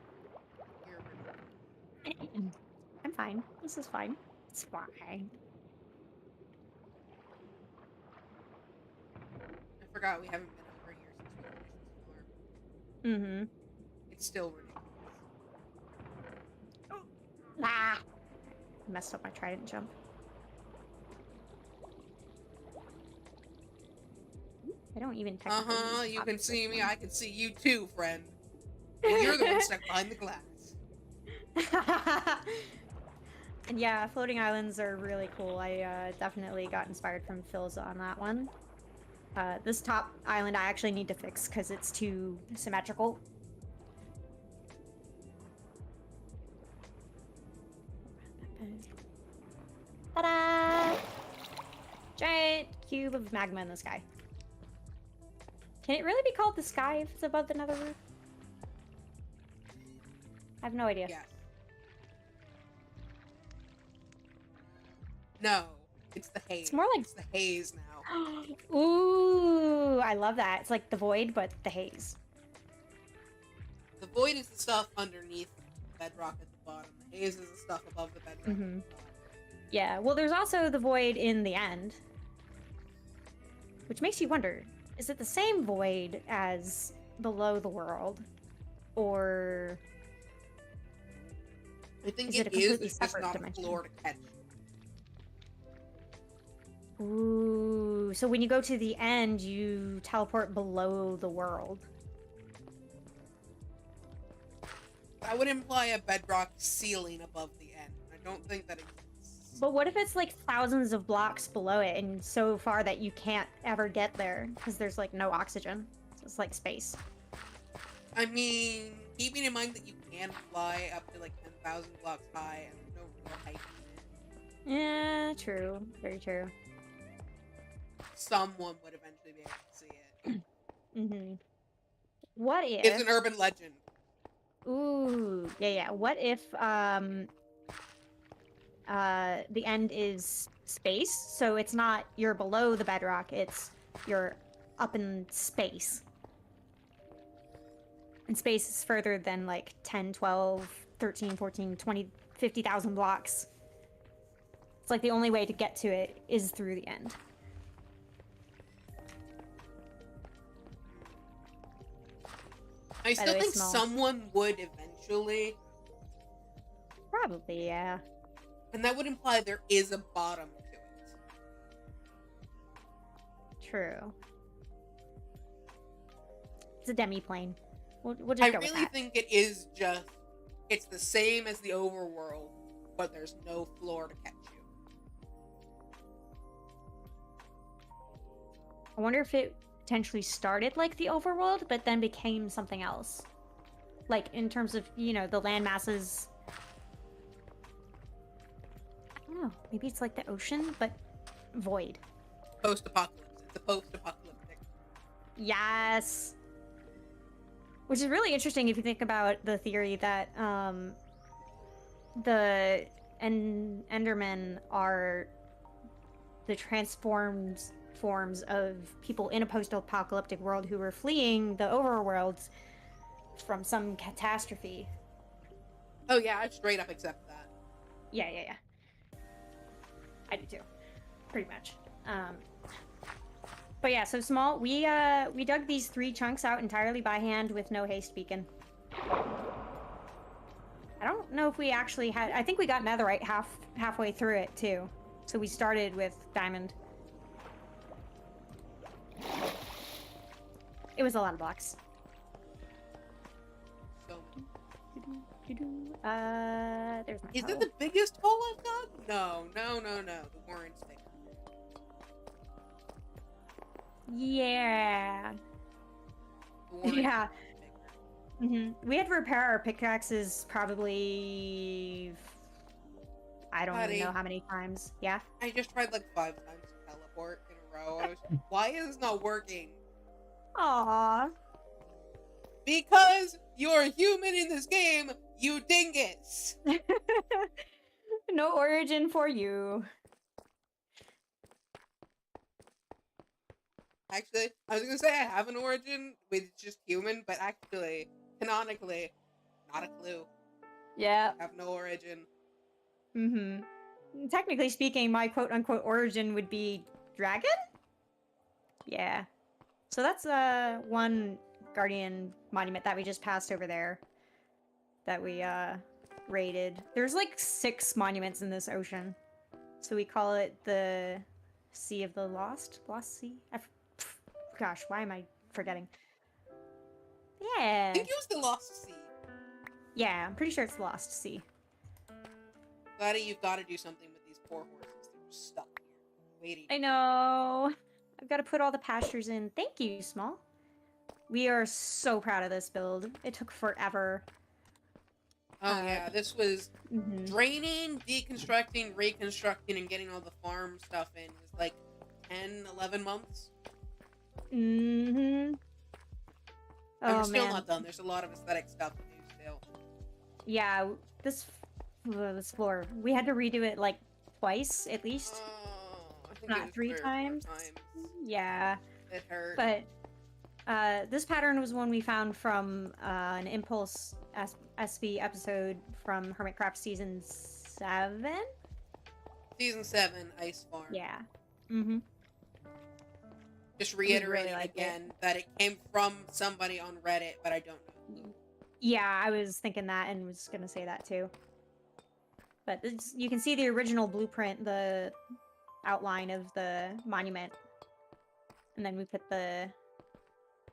You're I'm fine. This is fine. It's fine. I forgot we haven't been over here since we finished this farm. Mm-hmm. It's still ridiculous. Ah! Messed up my trident jump. I don't even technically need You can copies see this me, one. I can see you too, friend. And you're the one stuck behind the glass. And yeah, floating islands are really cool. I definitely got inspired from Phil's on that one. This top island I actually need to fix because it's too symmetrical. Ta-da! Giant cube of magma in the sky. Can it really be called the sky if it's above the nether roof? I have no idea. Yes. No, it's the haze. It's more like- It's the haze now. Ooh, I love that. It's like the void, but the haze. The void is the stuff underneath the bedrock at the bottom. The haze is the stuff above the bedrock at the top. Yeah, well, there's also the void in the end. Which makes you wonder, is it the same void as below the world? Or I think Is it a it is, completely it's just separate not dimension? a floor to catch. Ooh, so when you go to the end, you teleport below the world. That would imply a bedrock ceiling above the end. I don't think that exists. But what if it's like thousands of blocks below it and so far that you can't ever get there because there's like no oxygen? So it's like space. I mean, keeping in mind that you can fly up to like 10,000 blocks high and there's no real height in it. Yeah, true. Very true. Someone would eventually be able to see it. Mm-hmm. What if... It's an urban legend. Ooh, yeah. What if the end is space? So it's not you're below the bedrock, it's you're up in space. And space is further than like 10, 12, 13, 14, 20, 50,000 blocks. It's like the only way to get to it is through the end. I still way, think small. someone would eventually, Probably, yeah. and that would imply there is a bottom to it. True. It's a demi-plane. We'll just I go with really that. think it is just, it's the same as the overworld, but there's no floor to catch you. I wonder if it potentially started like the overworld, but then became something else. Like, in terms of, you know, the land masses. I don't know. Maybe it's like the ocean, but void. Post-apocalypse. It's a post-apocalyptic. Yes! Which is really interesting if you think about the theory that the Endermen are the transformed forms of people in a post-apocalyptic world who were fleeing the overworlds from some catastrophe. Oh yeah, I straight up accept that. Yeah. I do too. Pretty much. But yeah, so Small, we dug these 3 chunks out entirely by hand with no haste beacon. I don't know if we actually had... I think we got netherite halfway through it too. So we started with diamond. It was a lot of blocks. So, There's my is hoe. that the biggest hole I've dug? No. The warrant's bigger. Yeah. The warrant's Yeah. bigger. We had to repair our pickaxes probably... I don't even know Buddy. how many times. Yeah? I just tried like 5 times to teleport in a bro. Why is this not working? Aww. Because you're human in this game, you dingus! No origin for you. Actually, I was gonna say I have an origin with just human, but actually, canonically, not a clue. Yeah. I have no origin. Technically speaking, my quote-unquote origin would be dragon? Yeah. So that's one guardian monument that we just passed over there that we raided. There's like 6 monuments in this ocean. So we call it the Sea of the Lost? Lost Sea? Gosh, why am I forgetting? I Yeah. think it was the Lost Sea. Yeah, I'm pretty sure it's Lost Sea. Glad you've got to do something with these poor horses. They're stuck here, waiting. I know. I've got to put all the pastures in. Thank you, Small. We are so proud of this build. It took forever. Oh yeah, this was draining, deconstructing, reconstructing, and getting all the farm stuff in was like 10, 11 months. And we're still not done. There's a lot of aesthetic stuff to do still. Yeah, this floor, we had to redo it like twice at least. I think Not 3 times. Yeah. It hurt. But this pattern was one we found from an Impulse SV episode from Hermitcraft Season 7? Season 7, Ice Farm. Yeah. Just reiterating again that it came from somebody on Reddit, but I don't know who. Yeah, I was thinking that and was gonna say that too. But you can see the original blueprint, the outline of the monument. And then we put the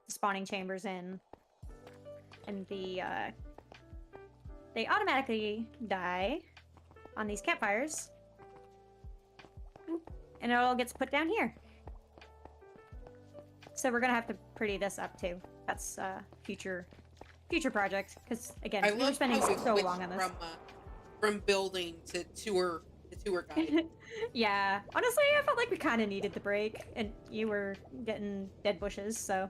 spawning chambers in. And they automatically die on these campfires. And it all gets put down here. So we're gonna have to pretty this up too. That's future project. Because again, we were spending so long on this. From building to tour guide. Yeah, honestly, I felt like we kind of needed the break, and you were getting dead bushes. So,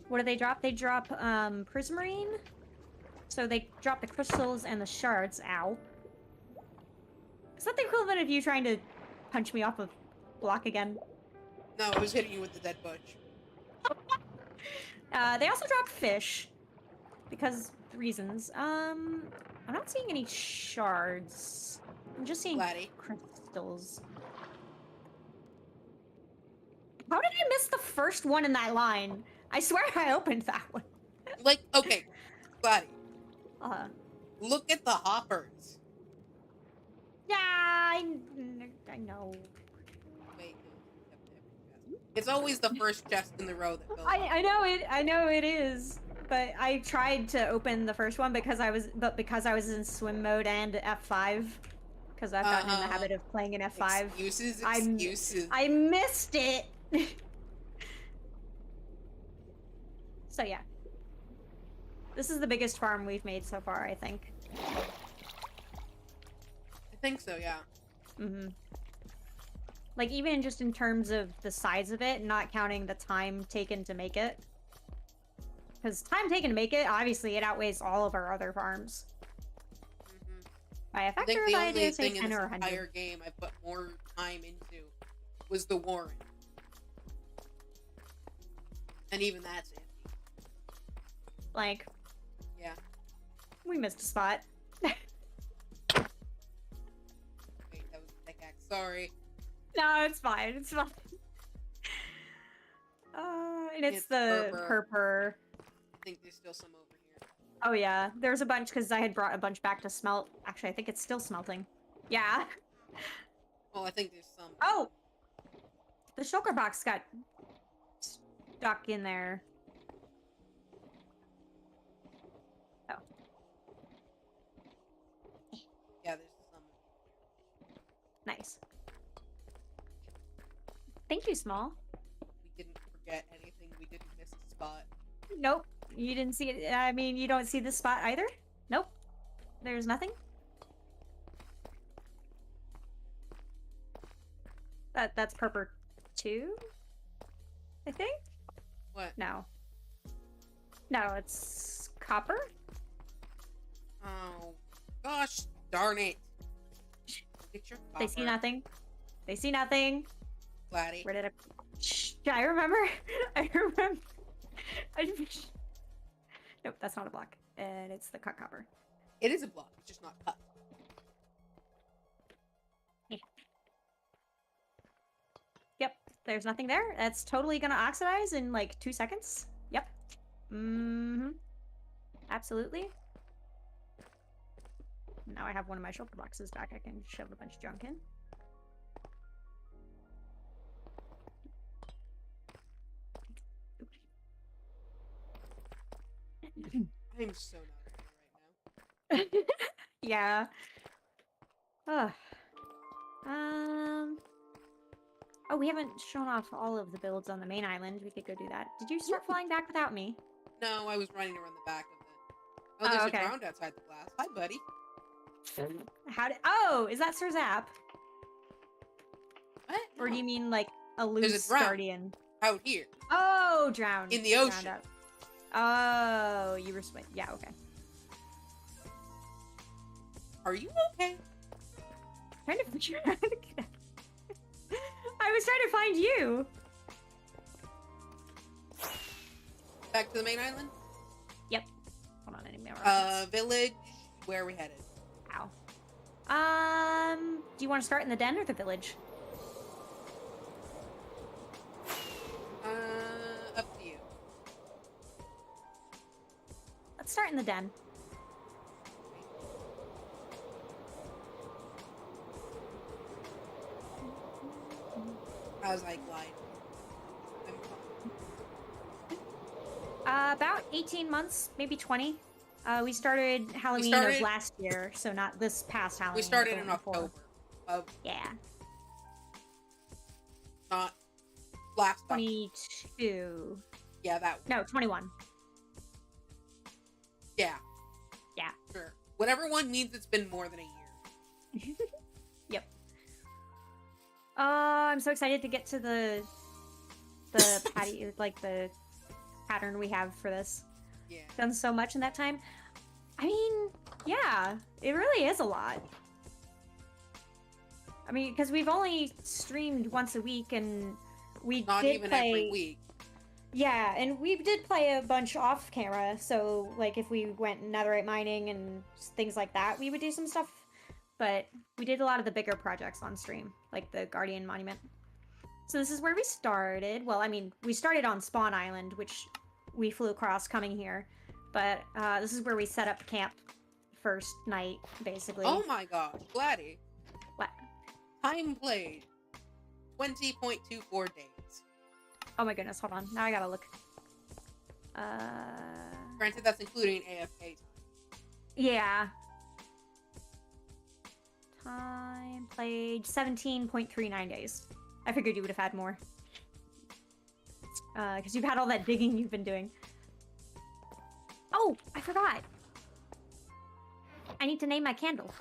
what do they drop? They drop prismarine. So they drop the crystals and the shards. Ow! Is that the equivalent of you trying to punch me off a block again? No, I was hitting you with the dead bush. They also drop fish because reasons. I'm not seeing any shards. I'm just seeing crystals. How did I miss the first one in that line? I swear I opened that one. Like, okay, Gladdy. Look at the hoppers. Yeah, I know. Wait, no. It's always the first chest in the row that fills I know it is. But I tried to open the first one because I was in swim mode and F5. Because I've gotten in the habit of playing in F5. Excuses. I missed it! So yeah. This is the biggest farm we've made so far, I think. I think so, yeah. Like, even just in terms of the size of it, not counting the time taken to make it. Because time taken to make it, obviously, it outweighs all of our other farms. By a factor of, I do say 10 or 100. The entire game I put more time into was the Warren. And even that's empty. Like... Yeah. We missed a spot. Wait, that was a pickaxe. Sorry. No, it's fine. It's fine. And it's the purpur. I think there's still some over here. Oh yeah, there's a bunch because I had brought a bunch back to smelt. Actually, I think it's still smelting. Yeah. Well, I think there's some. Oh! The shulker box got stuck in there. Oh. Yeah, there's some. Nice. Thank you, Small. We didn't forget anything. We didn't miss a spot. Nope. You didn't see it. I mean, you don't see this spot either? Nope. There's nothing? That's purpur 2, I think. What? No. No, it's copper. Oh, gosh darn it. Get your They see copper. nothing. They see nothing. Gladdy. Where did I? Shh, I remember. I remember. I... Nope, that's not a block, and it's the cut copper. It is a block. It's just not cut. Yeah. Yep, there's nothing there. That's totally gonna oxidize in like 2 seconds. Yep. Mm-hmm. Absolutely. Now I have one of my shulker boxes back. I can shove a bunch of junk in. I'm so not okay right now. Yeah. Ugh. Oh, we haven't shown off all of the builds on the main island. We could go do that. Did you start flying back without me? No, I was running around the back of it. Oh, Oh, there's okay. a drowned outside the glass. Hi, buddy. How did? Oh, is that Sir Zap? What? Or do you No. mean like a There's loose a drown. guardian? Out here. Oh, drowned. In the Drowned ocean. out. Oh, you were swim. Yeah, okay. Are you okay? Trying to figure out how to get. I was trying to find you. Back to the main island? Yep. Hold on, any more rockets? Village. Where are we headed? Ow. Do you want to start in the den or the village? Up to you. Let's start in the den. As I glide. I'm fine. About 18 months, maybe 20. We started Halloween of last year, so not this past Halloween. We started the in one before. October. Of Yeah. not last October. 22. Yeah, that one. No, 21. Yeah. Yeah. Sure. Whatever one means it's been more than a year. Yep. I'm so excited to get to the patty, like the pattern we have for this. Yeah. Done so much in that time. I mean, yeah, it really is a lot. I mean, because we've only streamed once a week, and we Not did even play... every week. Yeah, and we did play a bunch off camera, so, like, if we went netherite mining and things like that, we would do some stuff. But we did a lot of the bigger projects on stream, like the Guardian Monument. So this is where we started. Well, I mean, we started on Spawn Island, which we flew across coming here. But this is where we set up camp first night, basically. Oh my gosh, Gladdy. What? Time played 20.24 days. Oh my goodness, hold on. Now I gotta look. Granted, that's including AFK time. Yeah. Time played 17.39 days. I figured you would have had more. Because you've had all that digging you've been doing. Oh, I forgot. I need to name my candle.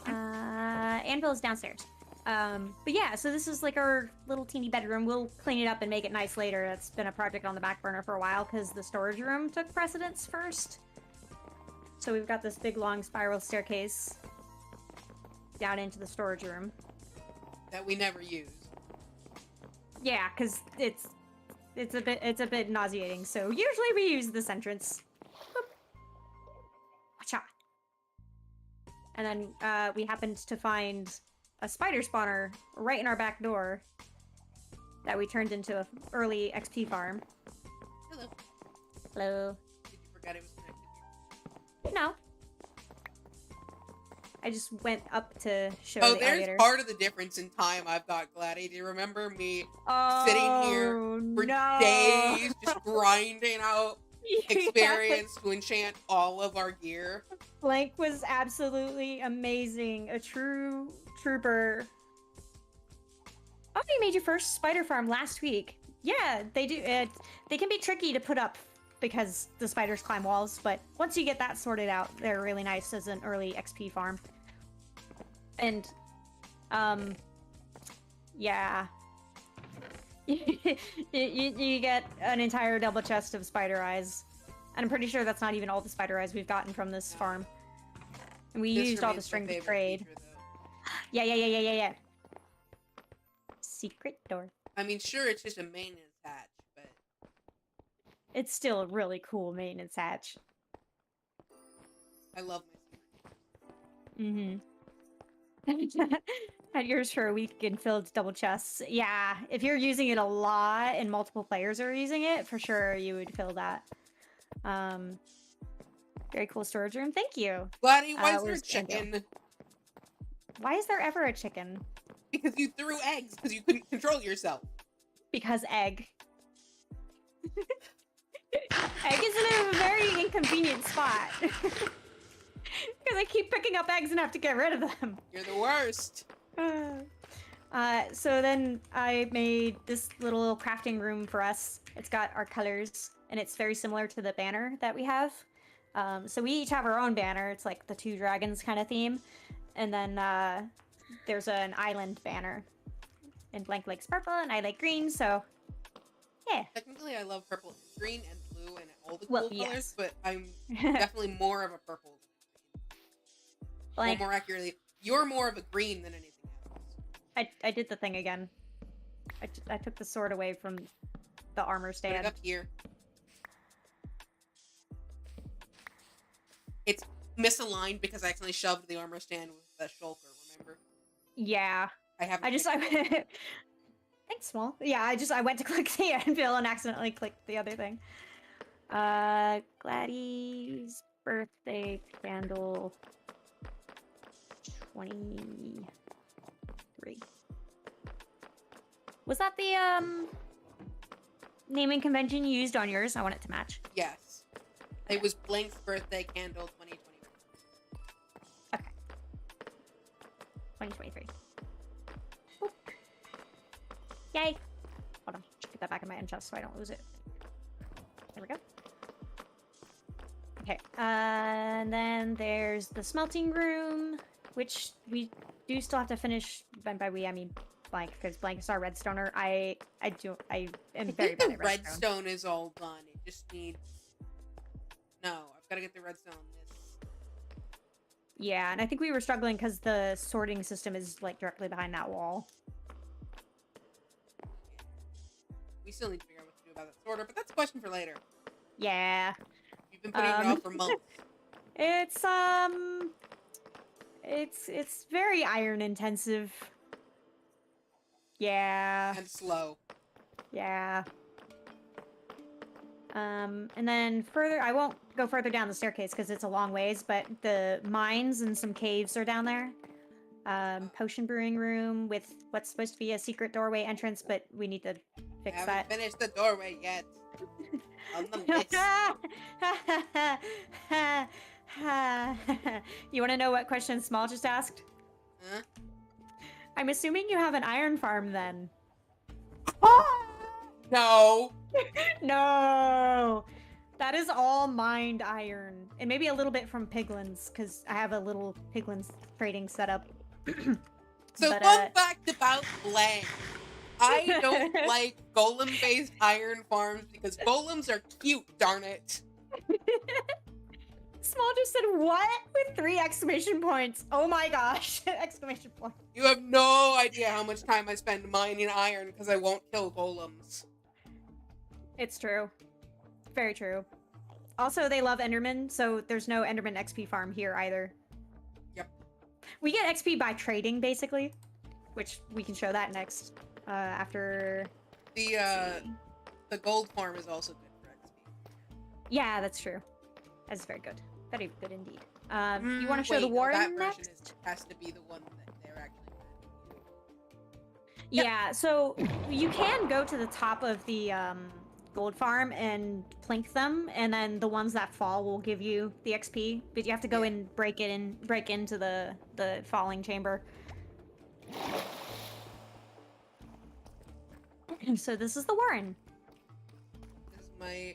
Anvil is downstairs. But yeah, so this is like our little teeny bedroom. We'll clean it up and make it nice later. That's been a project on the back burner for a while because the storage room took precedence first. So we've got this big long spiral staircase down into the storage room. That we never use. Yeah, because it's a bit nauseating. So usually we use this entrance. Boop. Wacha. And then we happened to find a spider spawner right in our back door that we turned into an early XP farm. Hello. Hello. Did you forget it was connected here? No. I just went up to show Oh, the there's elevator. part of the difference in time I've got, Gladdy. Do you remember me sitting here for no. days just grinding out Yeah. experience to enchant all of our gear? Blank was absolutely amazing. A true trooper. Oh, you made your first spider farm last week. Yeah, they do. They can be tricky to put up because the spiders climb walls, but once you get that sorted out, they're really nice as an early XP farm. And, yeah. You get an entire double chest of spider eyes. And I'm pretty sure that's not even all the spider eyes we've gotten from this farm. And we This used all the remains my string to favorite trade. feature, though. Yeah. Secret door. I mean, sure, it's just a maintenance hatch, but It's still a really cool maintenance hatch. I love my secret. Mm-hmm. Had yours for a week and filled double chests. Yeah, if you're using it a lot and multiple players are using it, for sure you would fill that. Very cool storage room. Thank you. Gladdy, why is there a Where's Ando? chicken? Why is there ever a chicken? Because you threw eggs because you couldn't control yourself. Because egg. Egg is in a very inconvenient spot. Because I keep picking up eggs and have to get rid of them. You're the worst. So then I made this little crafting room for us. It's got our colors, and it's very similar to the banner that we have. So we each have our own banner. It's like the two dragons kind of theme. And then there's an island banner. And Blank likes purple, and I like green, so yeah. Technically, I love purple, green, and blue, and all the Well, cool colors, yes. but I'm definitely more of a purple. Blank, Well, more accurately, you're more of a green than anything else. I did the thing again. I took the sword away from the armor Put stand. it up here. It's misaligned because I accidentally shoved the armor stand with the shulker, remember? Yeah. I have. Thanks, Small. Yeah, I went to click the anvil and accidentally clicked the other thing. Gladys birthday candle 23. Was that the naming convention you used on yours? I want it to match. Yes. It was Blank's birthday candle 2023. Okay. 2023. Oop. Yay! Hold on. Get that back in my end chest so I don't lose it. There we go. Okay. And then there's the smelting room, which we do still have to finish. And by we, I mean Blank, because Blank is our redstoner. I am I very think bad the at redstone. redstone is all done. It just needs. No, I've got to get the redstone on this. Yeah, and I think we were struggling because the sorting system is like directly behind that wall. We still need to figure out what to do about that sorter, but that's a question for later. Yeah. You've been putting it off for months. It's very iron intensive. Yeah. And slow. Yeah. And then further, I won't go further down the staircase because it's a long ways, but the mines and some caves are down there. Potion brewing room with what's supposed to be a secret doorway entrance, but we need to fix I that. haven't finished the doorway yet. On the list. You want to know what question Small just asked? Huh? I'm assuming you have an iron farm then. No. No! That is all mined iron. And maybe a little bit from piglins, because I have a little piglins trading setup. So But, fun fact about Blank. I don't like golem-based iron farms because golems are cute, darn it. Small just said, what? With 3 exclamation points. Oh my gosh. Exclamation point. You have no idea how much time I spend mining iron because I won't kill golems. It's true. Very true. Also, they love Enderman, so there's no Enderman XP farm here either. Yep. We get XP by trading, basically, which we can show that next. After... The gold farm is also good for XP. Yeah, that's true. That's very good. Very good indeed. You want to show Wait, the no, Warren that version next? has to be the one that they're actually Yeah, so you can go to the top of the gold farm and plink them, and then the ones that fall will give you the XP, but you have to go and break into the falling chamber. So this is the Warren. This is my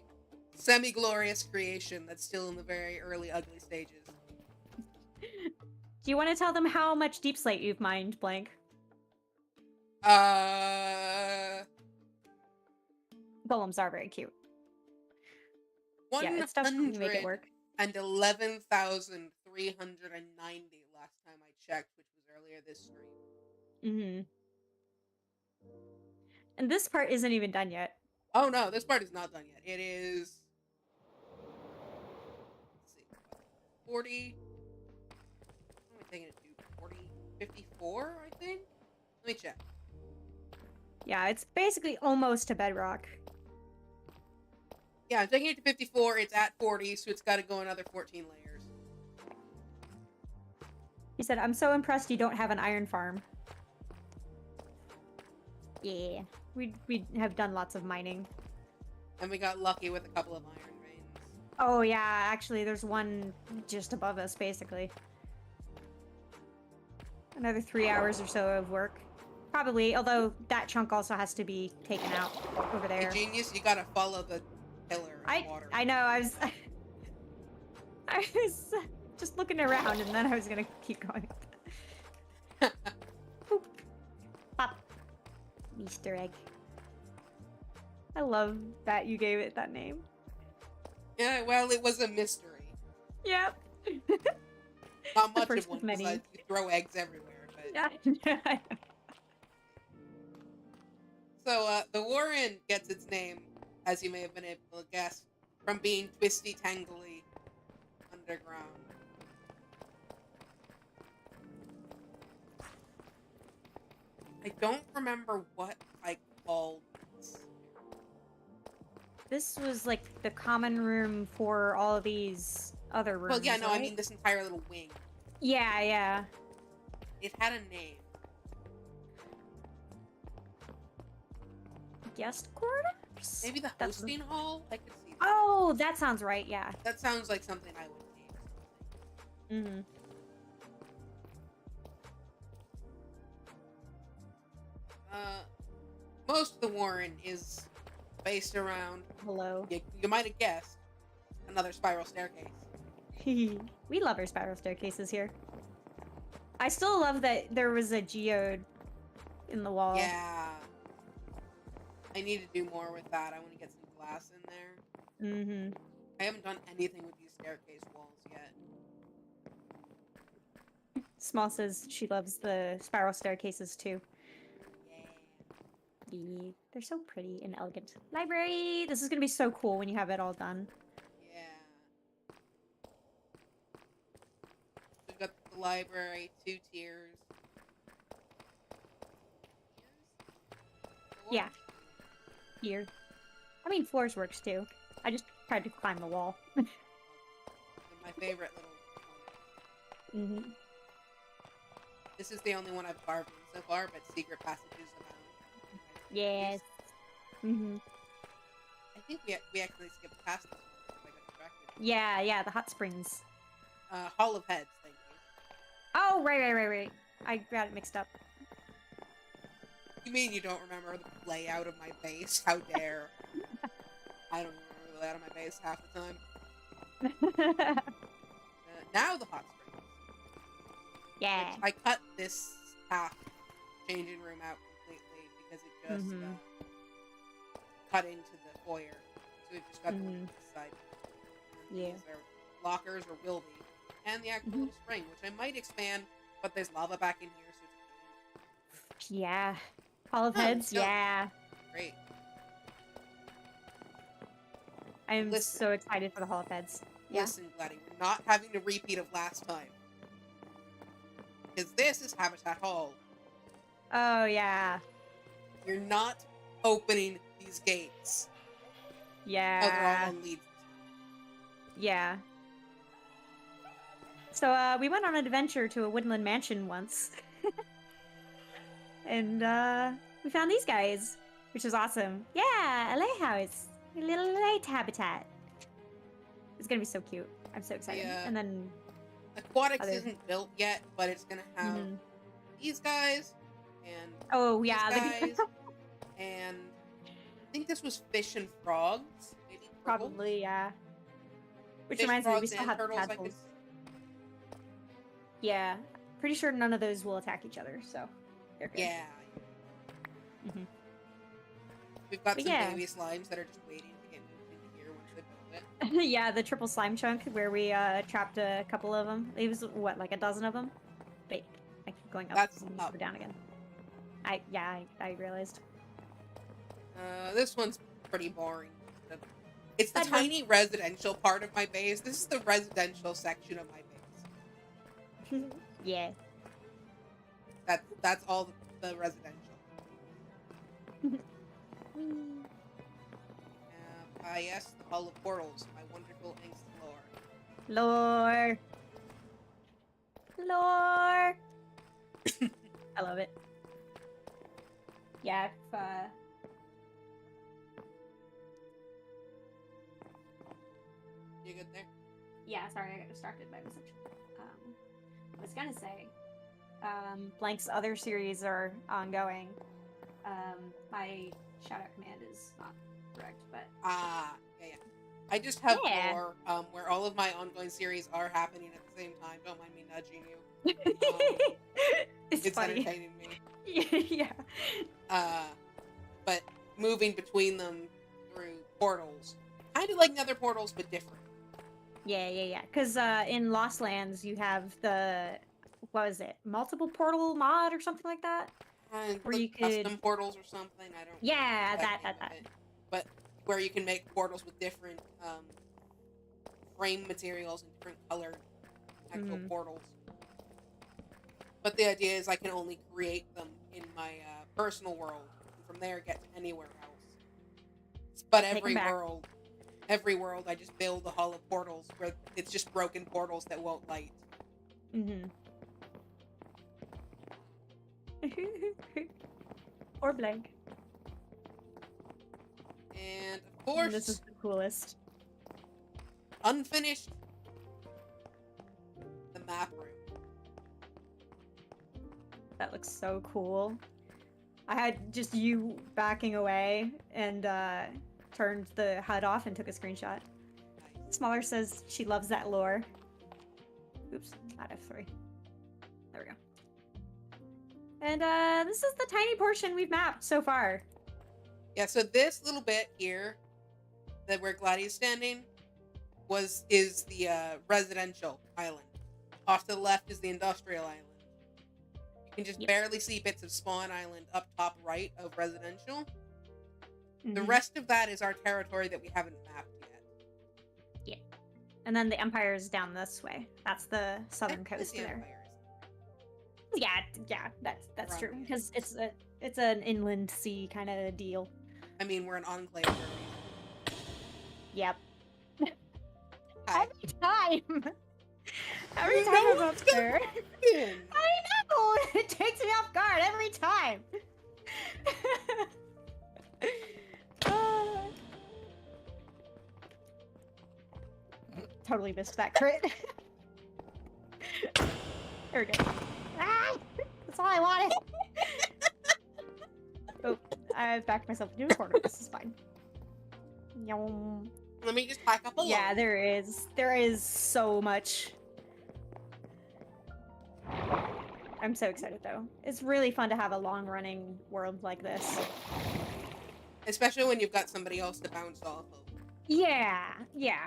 semi-glorious creation that's still in the very early ugly stages. Do you want to tell them how much deep slate you've mined, Blank? Golems are very cute. Yeah, it's tough to make it work. 111,390 last time I checked, which was earlier this stream. Mm-hmm. And this part isn't even done yet. Oh no, this part is not done yet. It is. Let's see. 40. What am I taking it to? 40. 54, I think? Let me check. Yeah, it's basically almost to bedrock. Yeah, I'm taking it to 54. It's at 40, so it's got to go another 14 layers. He said, I'm so impressed you don't have an iron farm. Yeah, we have done lots of mining. And we got lucky with a couple of iron veins. Oh yeah, actually there's one just above us, basically. Another 3 hours or so of work. Probably, although that chunk also has to be taken out over there. Hey, genius, you gotta follow the pillar of water. I know, I was just looking around and then I was gonna keep going. Boop. Pop. Easter egg. I love that you gave it that name. Yeah, well, it was a mystery. Yep. Not The much first of one, of many. besides you throw eggs everywhere. But... Yeah. So, the Warren gets its name, as you may have been able to guess, from being twisty-tangly underground. I don't remember what I called this. This was like the common room for all of these other rooms. Well, yeah, no, right? I mean this entire little wing. Yeah, yeah. It had a name. Guest quarters? Maybe the That's- hosting hall? I could see that. Oh, that sounds right, yeah. That sounds like something I would name. Mm-hmm. Most of the Warren is based around, Hello. you might have guessed, another spiral staircase. We love our spiral staircases here. I still love that there was a geode in the wall. Yeah. I need to do more with that. I want to get some glass in there. Mm-hmm. I haven't done anything with these staircase walls yet. Small says she loves the spiral staircases too. Yeah. They're so pretty and elegant. Library! This is gonna be so cool when you have it all done. Yeah. We've got the library, 2 tiers. Yeah. Here. I mean, floors works too. I just tried to climb the wall. My favorite little component. Mm-hmm. This is the only one I've carved in so far, but secret passages abound. Yes. Mm-hmm. I think we actually skipped past this one. I got distracted. Yeah, the hot springs. Hall of Heads, thank you. Oh, right. I got it mixed up. You mean you don't remember the layout of my base? How dare. I don't remember the layout of my base half the time. Now the hot springs. Yeah. Which I cut this half changing room out completely because it just cut into the foyer. So it just got the one side. Yeah. These are lockers or will be. And the actual little spring, which I might expand, but there's lava back in here, so it's a pain. Yeah. Hall of Heads, no. yeah. Great. I am Listen. so excited for the Hall of Heads. Yeah. Listen, Gladdy, we're not having a repeat of last time. Because this is Habitat Hall. Oh, yeah. You're not opening these gates. Yeah. Oh, they're all on leads. Yeah. So, we went on an adventure to a woodland mansion once. And, we found these guys, which was awesome. Yeah, a lighthouse. A little light habitat. It's gonna be so cute. I'm so excited. Yeah. And then... Aquatics isn't built yet, but it's gonna have these guys, and oh, these yeah. guys, and I think this was fish and frogs, maybe turtles? Probably, yeah. Which Fish, reminds me, we frogs, still and have the turtles, I tadpoles. could... Yeah. Pretty sure none of those will attack each other, so they're good. Yeah. Mhm. We've got But some yeah. baby slimes that are just waiting to get moved into here once they build it. Yeah, the triple slime chunk where we trapped a couple of them. It was what, like a dozen of them? Wait, I keep going up That's and up. go down again. I realized. This one's pretty boring. It's the That tiny residential part of my base. This is the residential section of my base. Yeah. That's all the residential. Yes, the Hall of Portals, my wonderful Ink's lore. Lore. I love it. Yeah, if, You good there? yeah, sorry, I got distracted by message. I was gonna say, Blank's other series are ongoing. My shoutout command is not correct, but Yeah. I just have Yeah. lore, where all of my ongoing series are happening at the same time. Don't mind me nudging you. it's It's funny. entertaining me. Yeah. But moving between them through portals, kind of like Nether portals, but different. Yeah. Because in Lost Lands, you have the, what was it, multiple portal mod or something like that? And Where like you could, custom portals or something. I don't. yeah, know the that. name of it. But where you can make portals with different frame materials and different colored actual portals. But the idea is I can only create them in my personal world, and from there get to anywhere else. But Take 'em every world, I just build a hall of portals where it's just broken portals that won't light. Or Blank. And of course, This is the coolest. unfinished, the map room. That looks so cool. I had just you backing away and turned the HUD off and took a screenshot. Nice. Smaller says she loves that lore. Oops, not F3. There we go. And this is the tiny portion we've mapped so far. Yeah, so this little bit here, that where Gladys is standing, is the residential island. Off to the left is the industrial island. You can just barely see bits of Spawn Island up top right of residential. The rest of that is our territory that we haven't mapped yet. And then the Empire is down this way. That's the southern coast The there. Empires. Yeah, that's Around true. the Because it's an inland sea kind of deal. I mean, we're an enclave for a reason. Yep. Hi. Every time. Every You time know I'm up what's gonna there. happen. I know! It takes me off guard every time. Totally missed that crit. There we go. Ah! That's all I wanted. Oh, I backed myself into a corner. This is fine. Yum. Let me just pack up a load. Yeah, there is so much. I'm so excited though. It's really fun to have a long-running world like this. Especially when you've got somebody else to bounce off of. Yeah,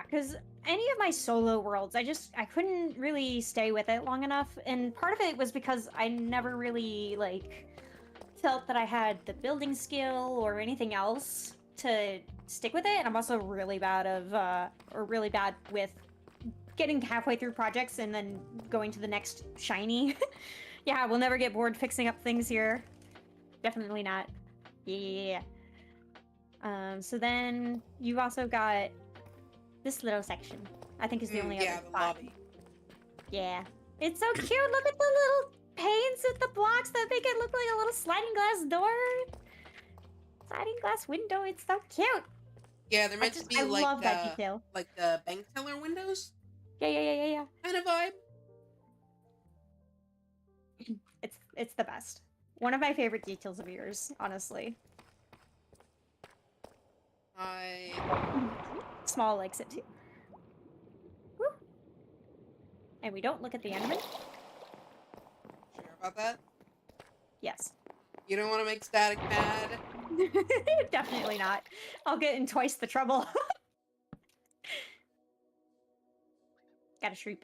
because any of my solo worlds, I couldn't really stay with it long enough, and part of it was because I never really felt that I had the building skill or anything else to stick with it, and I'm also really bad with getting halfway through projects and then going to the next shiny. Yeah, we'll never get bored fixing up things here. Definitely not. Yeah. So then you've also got this little section. I think is the only other the spot. lobby. Yeah. It's so cute. Look at the little panes with the blocks that make it look like a little sliding glass door. Sliding glass window. It's so cute. Yeah, they're meant to be I like love that detail. like the bank teller windows Yeah. kind of vibe. It's the best. One of my favorite details of yours, honestly. Small likes it too. Woo. And we don't look at the enemy? Sure about that? Yes. You don't want to make Static mad? Definitely not. I'll get in twice the trouble. Gotta shriek.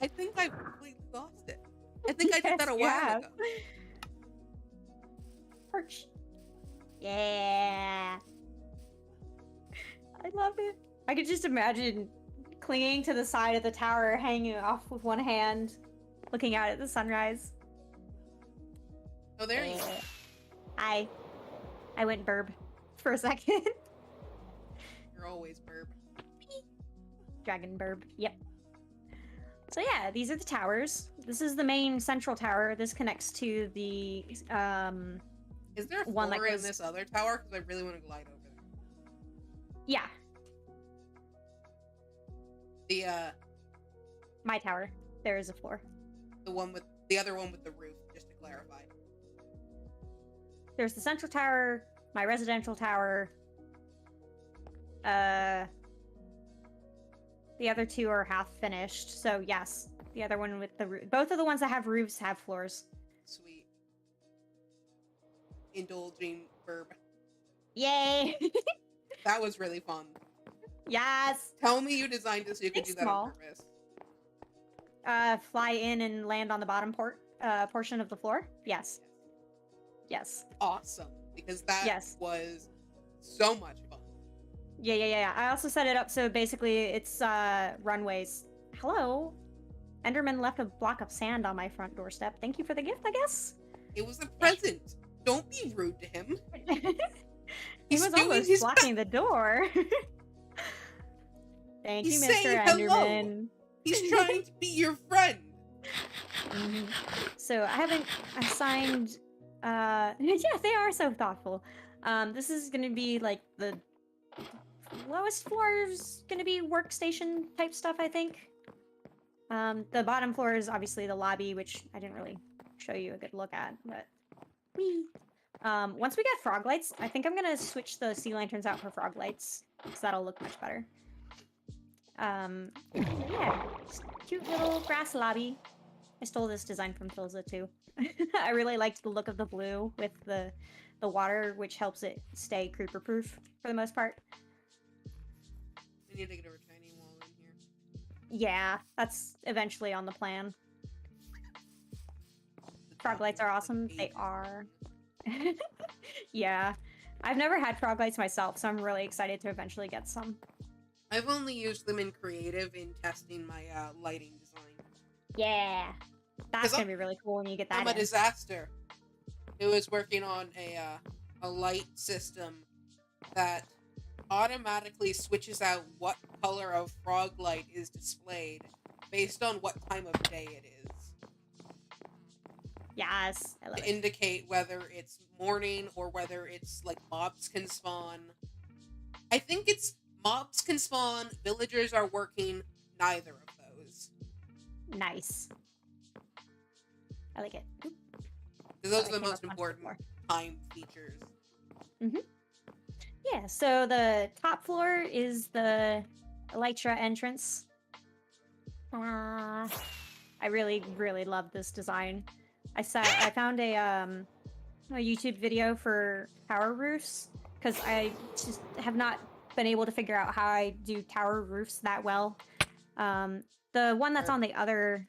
I think I've completely lost it. I think I did that Yes, a you while have. ago. Perch. Yeah. I love it. I could just imagine clinging to the side of the tower, hanging off with one hand, looking out at the sunrise. Oh, there you go. I went burb for a second. You're always burb. Dragon burb. Yep. So yeah, these are the towers. This is the main central tower. This connects to the Is there a one floor that in goes- this other tower? Because I really want to glide over there. yeah, The my tower. There is a floor. the other one with the roof, just to clarify. There's the central tower, my residential tower. The other two are half finished. So yes, the other one with the roof. Both of the ones that have roofs have floors. Sweet. Indulging burb. Yay! That was really fun. Yes. Tell me you designed this so you could It's do that small. on purpose. Fly in and land on the bottom portion of the floor. Yes. Yes. Awesome. Because that Yes. was so much fun. Yeah. I also set it up so basically it's runways. Hello. Enderman left a block of sand on my front doorstep. Thank you for the gift, I guess. It was a present. Don't be rude to him. He He's was doing almost his blocking the door. Thank He's you, Mr. saying hello. Enderman. He's trying to be your friend. Mhm. So I haven't assigned. Yeah, they are so thoughtful. This is gonna be like the lowest floor is gonna be workstation type stuff, I think. The bottom floor is obviously the lobby, which I didn't really show you a good look at, but whee. Once we get frog lights, I think I'm gonna switch the sea lanterns out for frog lights, because that'll look much better. Yeah, just cute little grass lobby. I stole this design from Filza too. I really liked the look of the blue with the water, which helps it stay creeper proof for the most part. I need to get a retaining wall in here. Yeah, that's eventually on the plan. Frog lights are awesome. They are. Yeah. I've never had frog lights myself, so I'm really excited to eventually get some. I've only used them in creative in testing my lighting design. Yeah. That's 'Cause gonna be really cool when you get that I'm a in. disaster. It was working on a light system that automatically switches out what color of frog light is displayed based on what time of day it is. Yes, I love To it. indicate whether it's morning or whether it's like mobs can spawn. I think it's mobs can spawn, villagers are working, neither of those. Nice. I like it. Oop. Those Oh, are I the came most up onto the important floor. time features. Yeah, so the top floor is the Elytra entrance. I really, really love this design. I found a YouTube video for tower roofs because I just have not been able to figure out how I do tower roofs that well. The one that's on the other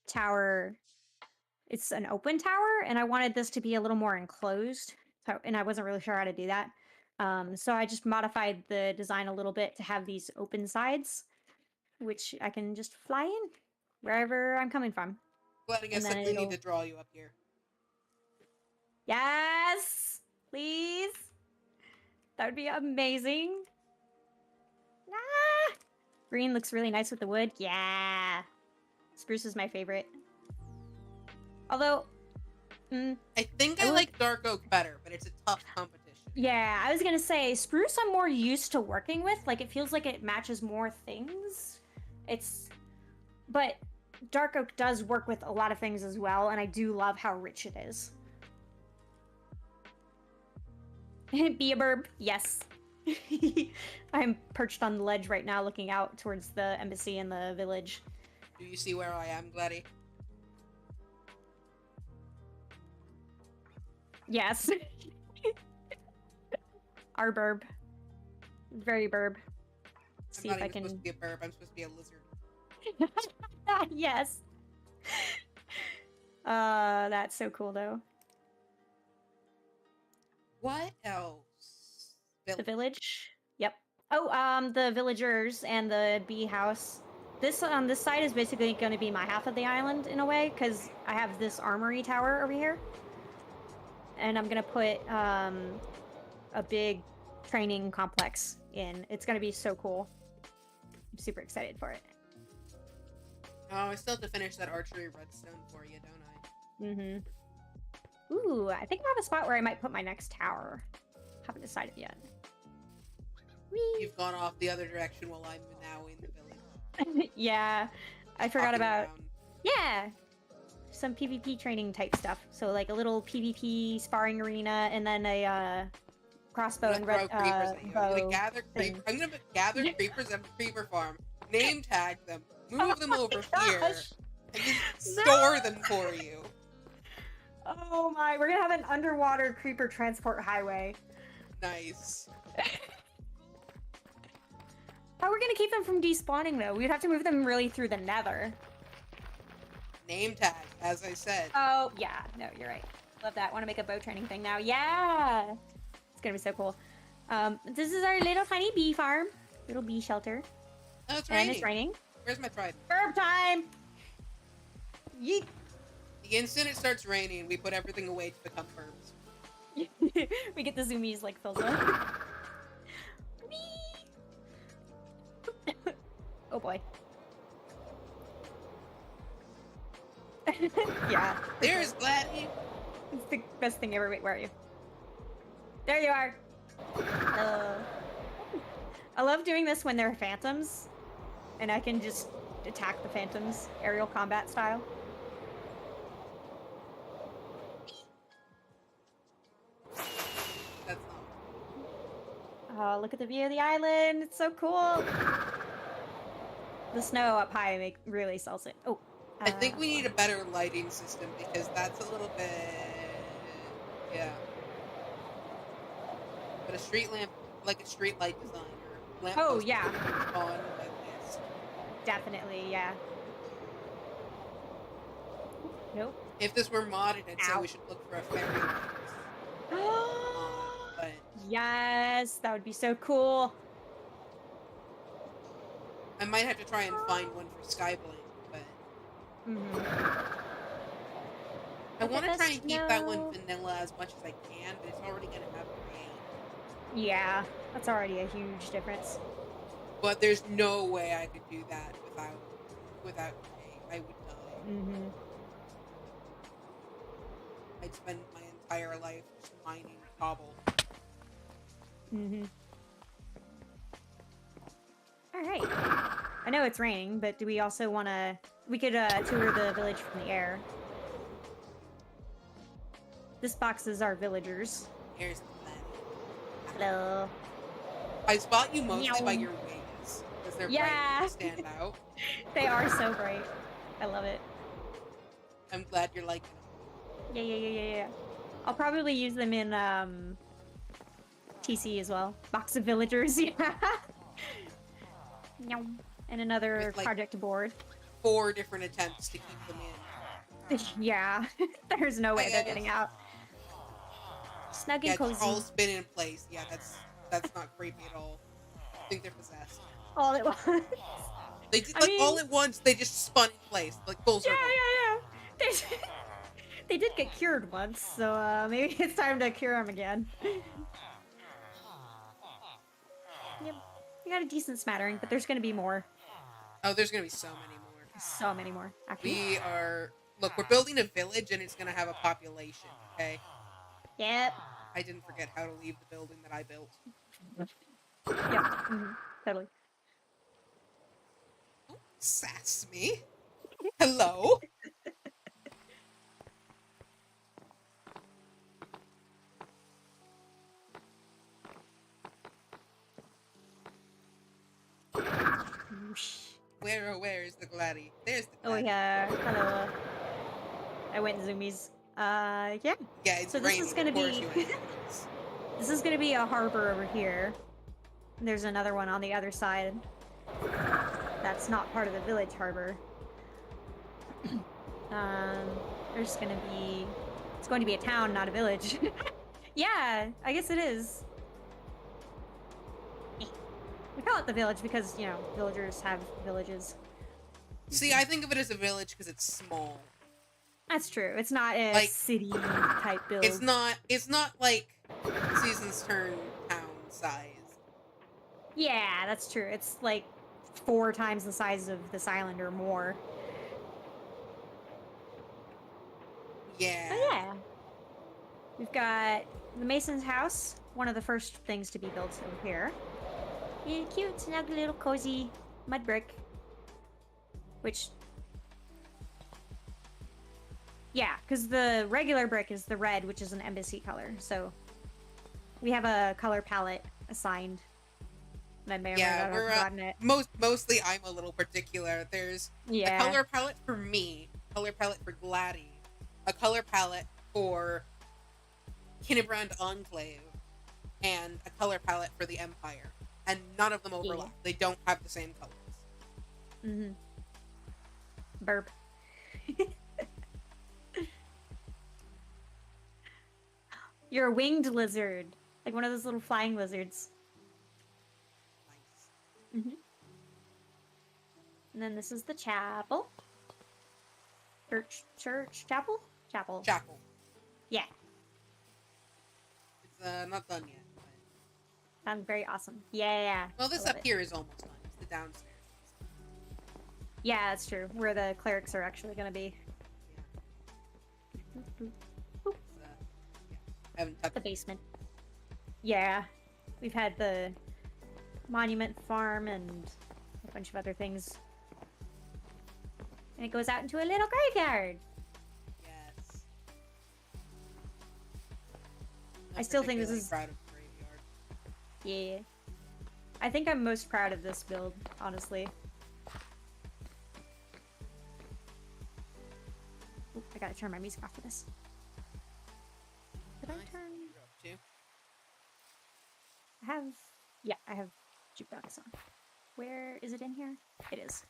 tower, it's an open tower, and I wanted this to be a little more enclosed. So, and I wasn't really sure how to do that. So I just modified the design a little bit to have these open sides, which I can just fly in wherever I'm coming from. But I guess then like, we need it'll- to draw you up here. Yes, please. That would be amazing. Ah! Green looks really nice with the wood. Yeah. Spruce is my favorite. Although, I think I I would- like dark oak better, but it's a tough competition. yeah, I was gonna say spruce I'm more used to working with. Like it feels like it matches more things. But dark oak does work with a lot of things as well, and I do love how rich it is. Be a burb, yes. I'm perched on the ledge right now, looking out towards the embassy and the village. Do you see where I am, Gladdy? Yes. Our burb. Very burb. I'm See not if I even supposed to can. be a burb. I'm supposed to be a lizard. Yes. That's so cool though. What else? The village. Yep. Oh, the villagers and the bee house. This on this side is basically going to be my half of the island in a way, because I have this armory tower over here, and I'm gonna put a big training complex in. It's gonna be so cool. I'm super excited for it. Oh, I still have to finish that archery redstone for you, don't I? Mm-hmm. Ooh, I think I have a spot where I might put my next tower. Haven't decided yet. Whee! You've gone off the other direction while I'm now in the village. Yeah, I forgot Walking about. around. Yeah, some PvP training type stuff. So like a little PvP sparring arena, and then a crossbow I'm and gonna throw creepers at you. I'm bow gonna gather thing. I'm gonna gather creepers at the creeper farm, name tag them, Oh move them my over here, gosh! and just No! store them for you. Oh my, we're gonna have an underwater creeper transport highway. Nice. How are we gonna keep them from despawning though? We'd have to move them really through the nether. Name tag, as I said. Oh, yeah. No, you're right. Love that. Want to make a bow training thing now. Yeah! It's gonna be so cool. This is our little tiny bee farm. Little bee shelter. Oh, it's And raining. it's raining. Where's my trident? Burp time! Yeet! The instant it starts raining, we put everything away to become birds. We get the zoomies like filled up. Oh boy. Yeah. There's Gladdy. It's the best thing ever. Wait, where are you? There you are. I love doing this when there are phantoms, and I can just attack the phantoms aerial combat style. That's not. Oh, look at the view of the island. It's so cool. The snow up high really sells it. Oh. I think we need a better lighting system because that's a little bit, yeah. But a street lamp, like a street light design or lamp. Oh, yeah. On my list. Definitely, yeah. Nope. If this were modded, I'd say Ow. we should look for a fairy light. But Yes, that would be so cool. I might have to try and find one for Skyblank, but I want to try and keep that one vanilla as much as I can, but it's already going to have rain. Yeah, that's already a huge difference. But there's no way I could do that without rain. I would die. I'd spend my entire life just mining cobble. All right. I know it's raining, but do we also want to... We could tour the village from the air. This box is our villagers. Here's the planet. Hello. I spot you mostly Meow. by your wings, because they're Yeah. bright and stand out. They are so bright. I love it. I'm glad you're liking them. Yeah. I'll probably use them in TC as well. Box of villagers, yeah. And another With, like, project board. 4 different attempts to keep them in. Yeah. There's no way I they're guess. getting out. Snug Yeah, and cozy. all spin in place. Yeah, that's not creepy at all. I think they're possessed. All at once. They did, I like, mean- all at once, they just spun in place, like full circle. Yeah. They did get cured once, so maybe it's time to cure them again. Yep. We got a decent smattering, but there's gonna be more. Oh, there's gonna be so many more. So many more. Actually. Look, we're building a village and it's gonna have a population, okay? Yep. I didn't forget how to leave the building that I built. Yep. Totally. Don't sass me. Hello? Where is the Gladdy? There's the Oh Gladdy. yeah. Hello. I went zoomies. Yeah. Yeah, it's So this is raining. gonna Of course be you ain't this. this is gonna be a harbor over here. There's another one on the other side. That's not part of the village harbor. There's gonna be it's going to be a town, not a village. Yeah, I guess it is. We call it the village because, you know, villagers have villages. See, I think of it as a village because it's small. That's true. It's not a Like, city type build. It's not like Season's Turn town size. Yeah, that's true. It's like 4 times the size of this island or more. Yeah. But yeah. We've got the Mason's house, one of the first things to be built over here. Yeah, cute, snug little cozy mud brick. Which... Yeah, because the regular brick is the red, which is an embassy color. So we have a color palette assigned. I may or may not have forgotten it. Mostly I'm a little particular. There's a color palette for me, color palette for Gladdy, a color palette for Kinibrand Enclave, and a color palette for the Empire. And none of them overlap. Yeah. They don't have the same colors. Mm-hmm. Burp. You're a winged lizard. Like one of those little flying lizards. Nice. Mm-hmm. And then this is the chapel. Chapel? Chapel. Chapel. Yeah. It's not done yet. But... Sounds very awesome. Yeah. Well, this up here is almost done. It's the downstairs. Yeah, that's true. Where the clerics are actually going to be. Yeah. I haven't touched the basement. Yeah. We've had the monument farm and a bunch of other things. And it goes out into a little graveyard. Yes. I still think this is... proud of the graveyard. Yeah. I think I'm most proud of this build, honestly. Ooh, I gotta turn my music off for this. Did I turn? I have... Yeah, I have jukebox on. Where is it in here? It is.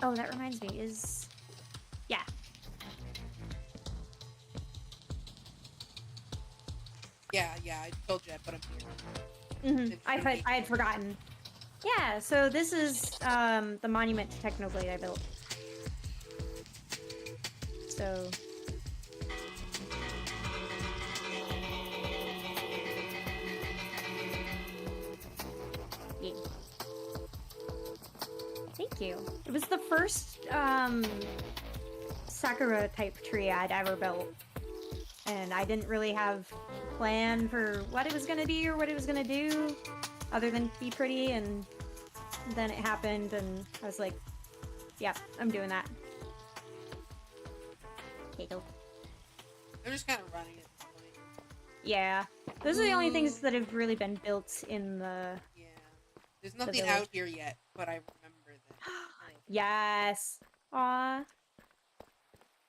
Oh, that reminds me, is... Yeah. Yeah, I told you I put them here. I had forgotten. Yeah, so this is the monument to Technoblade I built. So... Yeah. Thank you. It was the first Sakura type tree I'd ever built. And I didn't really have a plan for what it was gonna be or what it was gonna do, other than be pretty, and then it happened, and I was like, yep, I'm doing that. Okay, go. I'm just kind of running at this point. Yeah. Those are the only things that have really been built in the... Yeah. There's nothing out here yet, but I remember that. Yes. Aw.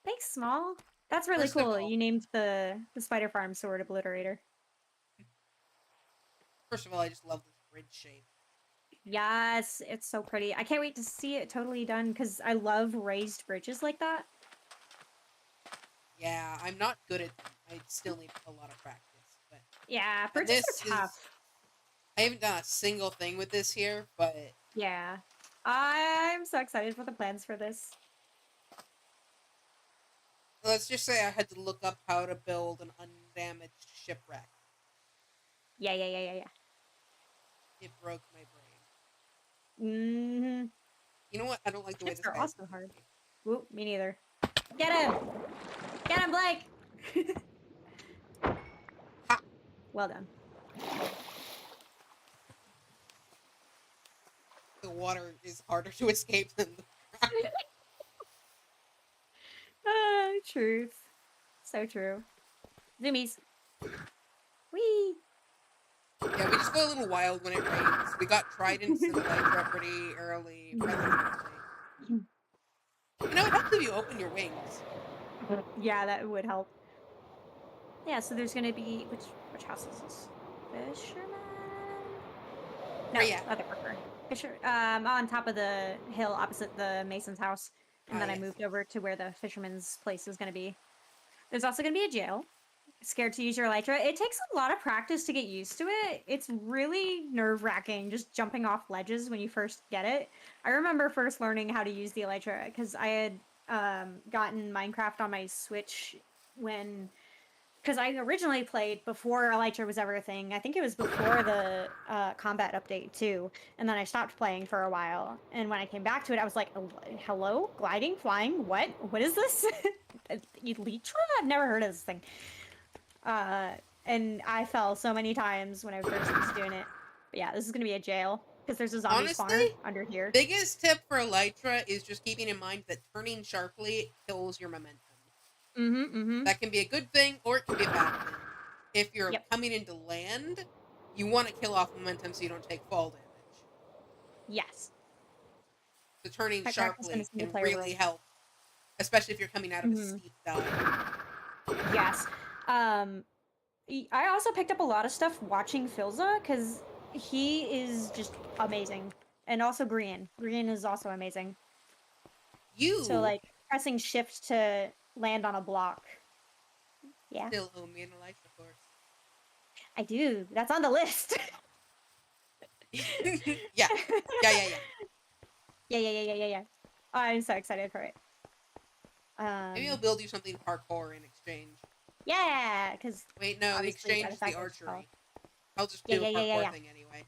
Thanks, Small. That's really cool. You named the Spider Farm Sword Obliterator. First of all, I just love this bridge shape. Yes, it's so pretty. I can't wait to see it totally done, because I love raised bridges like that. Yeah, I'm not good at them. I still need a lot of practice. But yeah, bridges are tough. I haven't done a single thing with this here, but... Yeah. I'm so excited for the plans for this. Let's just say I had to look up how to build an undamaged shipwreck. Yeah. It broke my brain. You know what? I don't like the way this are also hard. Whoop, me neither. Get him! Get him, Blake! Ha! Well done. The water is harder to escape than the ground. Truth. So true. Zoomies. Whee! Yeah, we just go a little wild when it rains. We got tridents and elytra pretty early, relatively. You know, it helps if you open your wings. Yeah, that would help. Yeah, so there's gonna be which house is this? Fisherman? No, Where you at? other worker. Fisher. On top of the hill opposite the Mason's house, and Ah, then I yes. moved over to where the fisherman's place is gonna be. There's also gonna be a jail. Scared to use your elytra. It takes a lot of practice to get used to it. It's really nerve-wracking just jumping off ledges when you first get it. I remember first learning how to use the elytra because I had gotten Minecraft on my Switch when because I originally played before elytra was ever a thing. I think it was before the combat update too, and then I stopped playing for a while. And when I came back to it, I was like, "Hello, gliding, flying, what? What is this? Elytra? I've never heard of this thing." And I fell so many times when I first was doing it. But yeah, this is gonna be a jail because there's a zombie Honestly, spawner under here. biggest tip for elytra is just keeping in mind that turning sharply kills your momentum. Mm-hmm. That can be a good thing or it can be a bad thing. If you're Yep. coming into land, you want to kill off momentum so you don't take fall damage. Yes. So turning My character's in a sharply single can player really room. help, especially if you're coming out of a Mhm. steep dive. Yes. I also picked up a lot of stuff watching Filza because he is just amazing, and also Grian. Grian is also amazing. So You like pressing shift to land on a block. Yeah, still owe me an elytra course. I do. That's on the list. Yeah. Yeah, Yeah. yeah. I'm so excited for it. Maybe I'll build you something parkour in exchange. Yeah, because Wait, no, the obviously you exchange gotta is the sacrifice yourself. archery. I'll just do a parkour Yeah. thing anyway.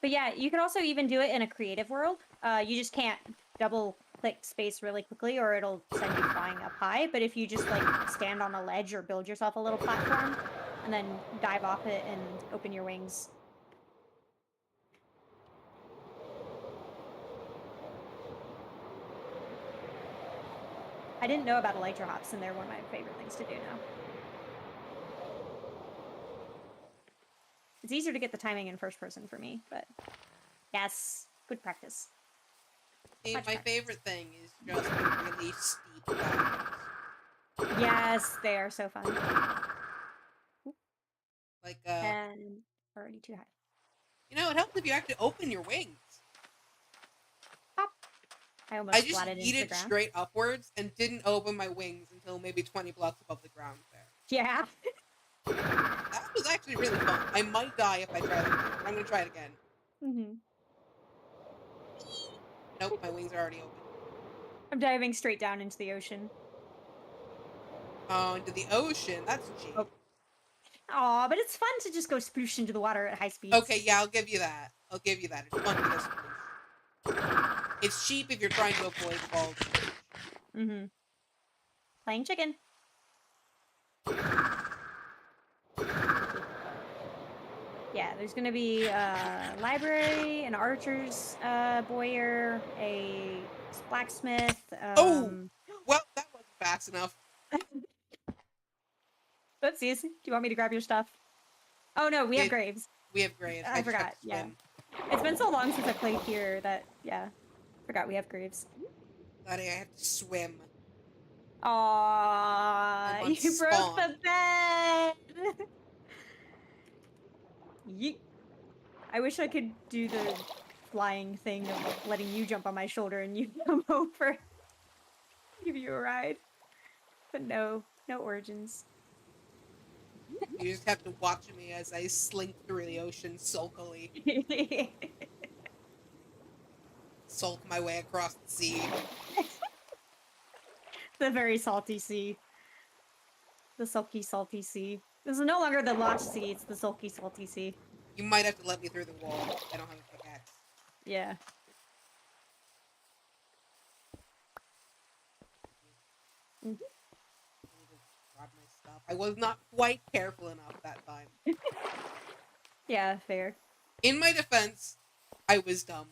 But yeah, you can also even do it in a creative world. You just can't double click space really quickly or it'll send you flying up high. But if you just like stand on a ledge or build yourself a little platform and then dive off it and open your wings. I didn't know about elytra hops and they're one of my favorite things to do now. It's easier to get the timing in first person for me, but yes, good practice. See, Much my practice. favorite thing is just the really steep dives. Yes, they are so fun. Like, And already too high. you know, it helps if you actually open your wings. Pop. I I almost just flatted into the yeeted ground. straight upwards and didn't open my wings until maybe 20 blocks above the ground there. Yeah. That was actually really fun. I might die if I try that again. I'm gonna try it again. Mm-hmm. Nope, my wings are already open. I'm diving straight down into the ocean. Oh, into the ocean. That's cheap. Oh. Aw, but it's fun to just go sploosh into the water at high speeds. Okay, yeah, I'll give you that. It's fun to go sploosh. It's cheap if you're trying to avoid fall damage. Mm-hmm. Playing chicken. Yeah, there's gonna be a library, an archer's boyer, a blacksmith. Oh! Well, that wasn't fast enough. Oopsies. Do you want me to grab your stuff? Oh no, we have graves. We have graves. I I just have forgot. to Yeah. swim. It's been so long since I played here that forgot we have graves. Buddy, I have to swim. Aww, I'm on you broke spawn. the bed. Yeet. I wish I could do the flying thing of like, letting you jump on my shoulder and you come over, give you a ride. But no origins. You just have to watch me as I slink through the ocean sulkily. Sulk my way across the sea. The very salty sea. The sulky, salty sea. This is no longer the lost sea, it's the sulky, salty sea. You might have to let me through the wall. I don't have a pickaxe. Yeah. I need to grab my stuff. I was not quite careful enough that time. Yeah, fair. In my defense, I was dumb.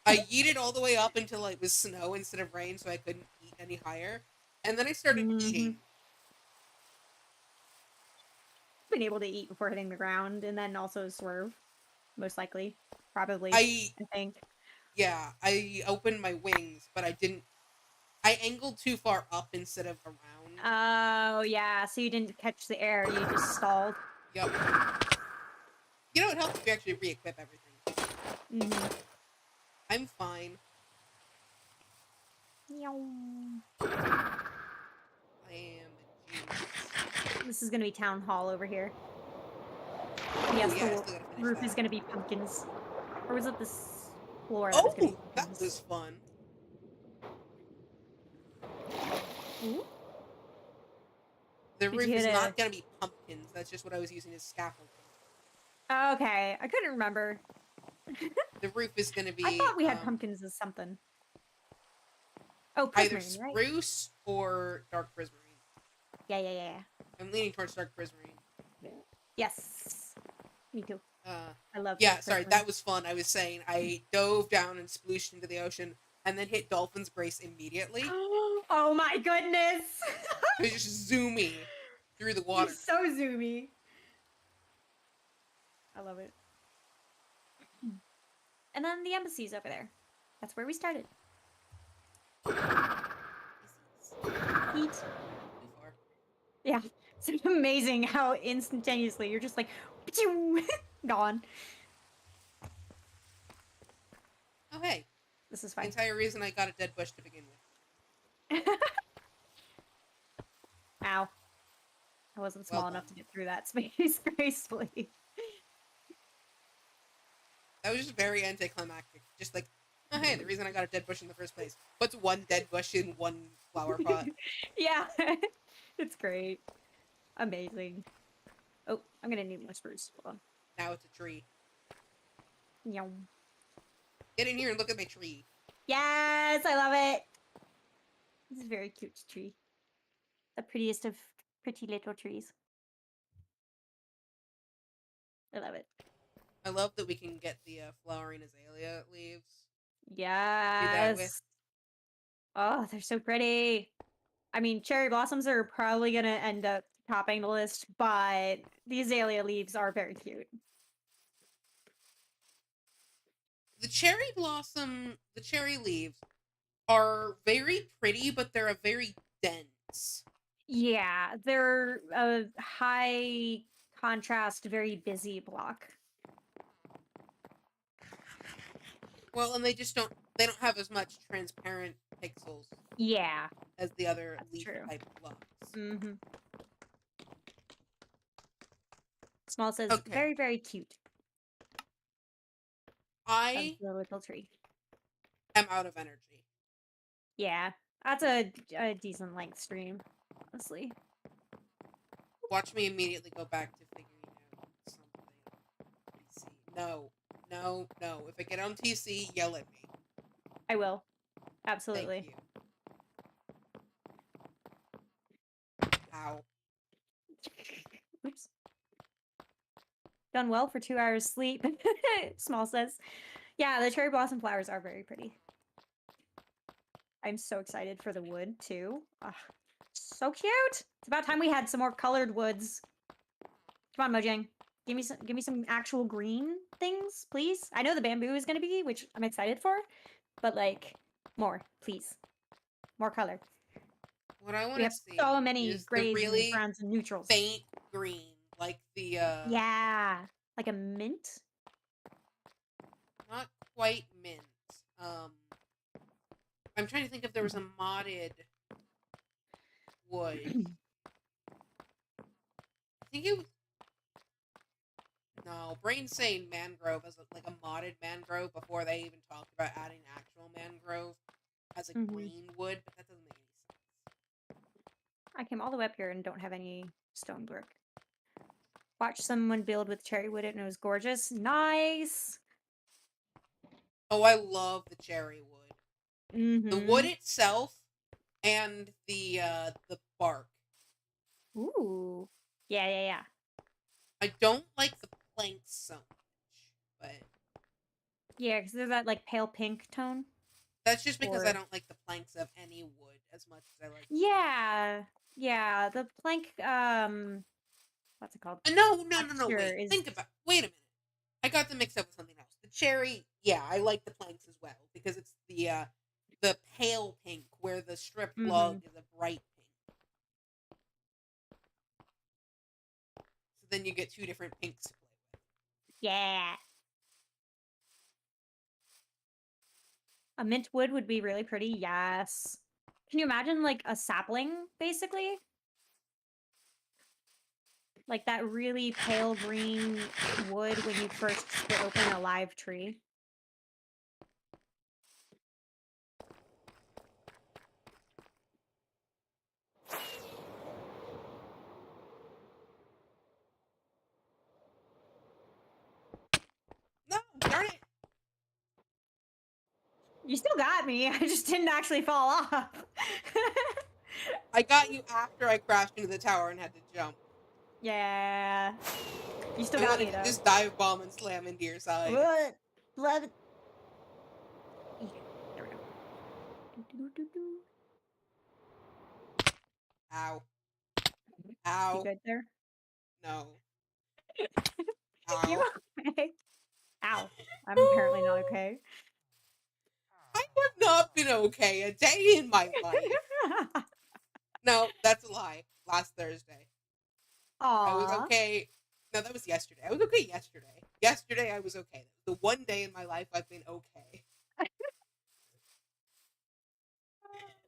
I yeeted all the way up until it was snow instead of rain, so I couldn't eat any higher. And then I started eating. been able to eat before hitting the ground and then also swerve. Most likely. Probably. I I think. opened my wings, but I didn't. I angled too far up instead of around. Oh, yeah. So you didn't catch the air. You just stalled. Yep. You know, it helps if you actually re-equip everything. Mm-hmm. I'm fine. I am a genius. This is gonna be town hall over here. Oh Yes, yeah, I the still gotta finish roof is that. gonna be pumpkins. Or was it this floor that was gonna be Oh, that was pumpkins? fun. Ooh. The Did you roof is hit a... not gonna be pumpkins. That's just what I was using as scaffolding. Okay, I couldn't remember. The roof is gonna I be thought we had pumpkins as something. Oh, either prismarine, right? spruce or dark prismarine. Yeah. I'm leaning towards dark prismarine. Yes. Me too. Uh, I love yeah, dark sorry, prismarine. that was fun. I was saying I dove down and splooshed into the ocean and then hit Dolphin's Brace immediately. Oh my goodness! It was just zoomy through the You're water. so zoomy. I love it. And then the embassy's over there. That's where we started. Heat. Too far. Yeah. It's amazing how instantaneously you're just like gone. Oh hey, This is the fine. entire reason I got a dead bush to begin with. Ow. I wasn't small Well enough done. to get through that space gracefully. That was just very anticlimactic. Just like, oh hey, the reason I got a dead bush in the first place. What's one dead bush in one flower pot? Yeah. It's great. Amazing. Oh, I'm gonna need more spruce. Hold on. Now it's a tree. Yum. Get in here and look at my tree. Yes, I love it. This is a very cute tree. The prettiest of pretty little trees. I love it. I love that we can get the flowering azalea leaves. Do that with. Yes. Oh, they're so pretty. I mean, cherry blossoms are probably gonna end up topping the list, but the azalea leaves are very cute. The cherry leaves are very pretty, but they're a very dense. Yeah, they're a high contrast, very busy block. Well, and they don't have as much transparent pixels Yeah, as the other that's leaf true. type blocks. Mm-hmm. Small says, Okay. very, very cute. Of I the little tree. am out of energy. Yeah, that's a decent length stream, honestly. Watch me immediately go back to figuring out something on TC. No. No, no. If I get on TC, yell at me. I will. Thank Absolutely. you. Ow. Oops. Done well for 2 hours sleep. Small says. Yeah, the cherry blossom flowers are very pretty. I'm so excited for the wood too. Ugh, so cute. It's about time we had some more colored woods. Come on, Mojang. Give me some actual green things, please. I know the bamboo is gonna be, which I'm excited for, but like more, please. More color. What I want We to have see so many is the grays and really browns and neutrals. faint green, like the Yeah, like a mint. not quite mint. Um, I'm trying to think if there was a modded wood. I think it was. No, Brain's saying mangrove as like a modded mangrove before they even talked about adding actual mangrove as a green wood, but that doesn't make any sense. I came all the way up here and don't have any stone brick. Watched someone build with cherry wood and it was gorgeous. Nice. Oh, I love the cherry wood. The wood Mm-hmm. itself and the bark. Ooh. Yeah. I don't like the planks so much, but Yeah, because they're that like pale pink tone. that's just because I Or don't like the planks of any wood as much as I like. yeah. The plank what's it called? No. Texture is. Wait a minute. I got them mixed up with something else. The cherry, yeah, I like the planks as well because it's the pale pink where the stripped log is a bright pink. So then you get two different pinks to play with. Yeah. A mint wood would be really pretty. Yes. Can you imagine like a sapling, basically? Like that really pale green wood when you first split open a live tree. No, darn it! You still got me. I just didn't actually fall off. I got you after I crashed into the tower and had to jump. Yeah. You still I got wanted me to though. just dive bomb and slam into your side. What? Love it. Yeah, there we go. Ow. You Ow. good there? No. You Ow. okay? Ow. I'm apparently not okay. I have not been okay a day in my life. No, that's a lie. Last Thursday. I was Aw. okay. No, that was yesterday. I was okay yesterday. Yesterday I was okay. The one day in my life I've been okay. I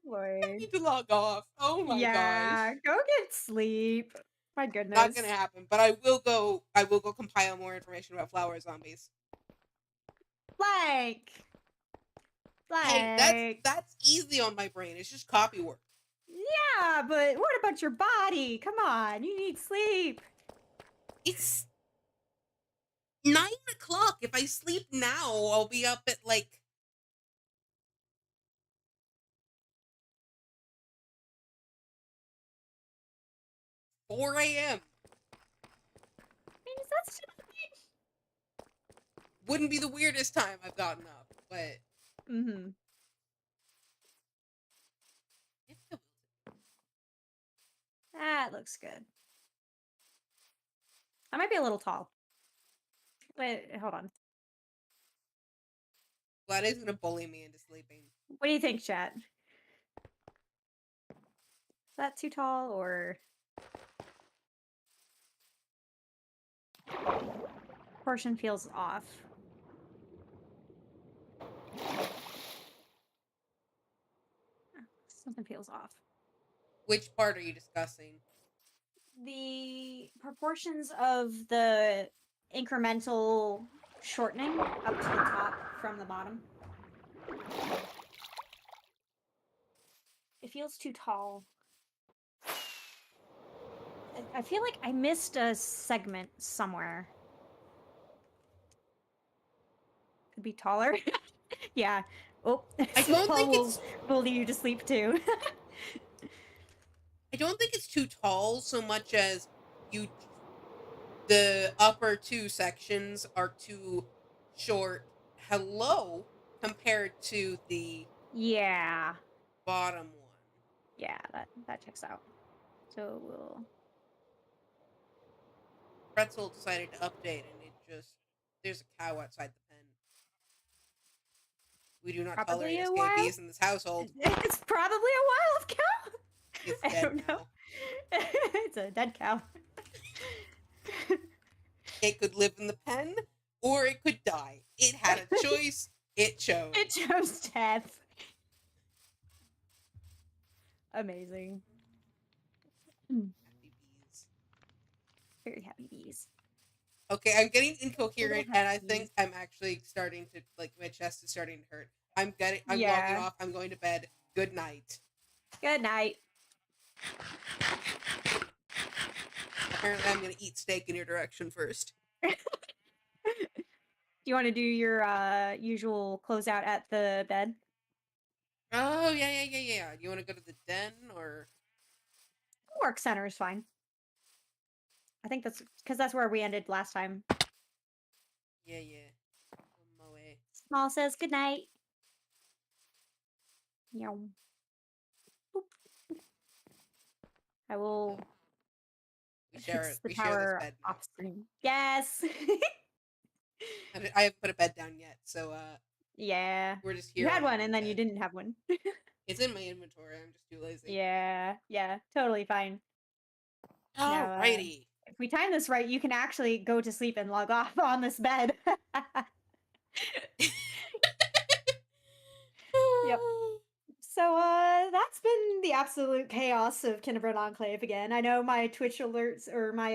Lord. need to log off. Oh my Yeah, gosh. go get sleep. My Not gonna goodness. happen. But I will go compile more information about flower zombies. Like, Hey, like, that's easy on my brain. It's just copy work. yeah, but what about your body? Come on, you need sleep. It's 9 o'clock. If I sleep now, I'll be up at like 4 a.m. Is that still Wouldn't be the weirdest time I've gotten up, but Mm-hmm. That looks good. I might be a little tall. Wait, hold on. Gladys gonna bully me into sleeping. What do you think, chat? Is that too tall or portion feels off? Something feels off. Which part are you discussing? The proportions of the incremental shortening up to the top from the bottom. It feels too tall. I feel like I missed a segment somewhere. Could be taller. Yeah. Oh, I don't Paul think will it's bully you to sleep too. I don't think it's too tall so much as the upper two sections are too short. Hello, compared to the Yeah. bottom one. Yeah, that checks out. So we'll Pretzel decided to update, and there's a cow outside the pen. We do not probably tolerate a wild. escapees in this household. It's probably a wild cow. It's I dead don't know. now. It's a dead cow. It could live in the pen, or it could die. It had a choice. It chose. It chose death. Amazing. Happy bees. Very happy bees. Okay, I'm getting incoherent, and I happy think bees. I'm actually starting to my chest is starting to hurt. I'm logging Yeah. off. I'm going to bed. Good night. Good night. Apparently, I'm gonna eat steak in your direction first. Do you want to do your usual closeout at the bed? Oh yeah. Do you want to go to the den or? Work center is fine. I think that's because that's where we ended last time. Yeah. On my way. Small says good night. Meow. Boop. I will We share It's it. the We share this tower bed now. off screen. Yes. And I haven't put a bed down yet, so Yeah. we're just You here had on one one and then you bed. didn't have one. It's in my inventory. I'm just too lazy. Yeah. Yeah. Totally fine. Now, Alrighty. if we time this right, you can actually go to sleep and log off on this bed. Yep. So that's been the absolute chaos of Kinibrand Enclave again. I know my Twitch alerts or my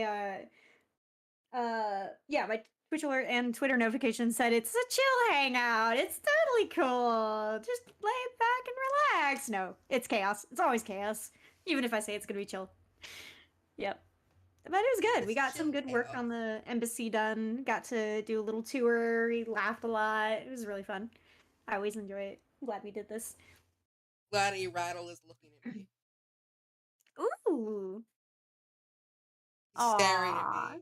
yeah, my Twitch alert and Twitter notification said it's a chill hangout. It's totally cool. Just lay back and relax. No, it's chaos. It's always chaos. Even if I say it's gonna be chill. Yep. But it was good. We It's got some chill good work chaos. on the embassy done. Got to do a little tour. We laughed a lot. It was really fun. I always enjoy it. I'm glad we did this. Gladdy Rattle is looking at me. Ooh. He's staring at Aw. me.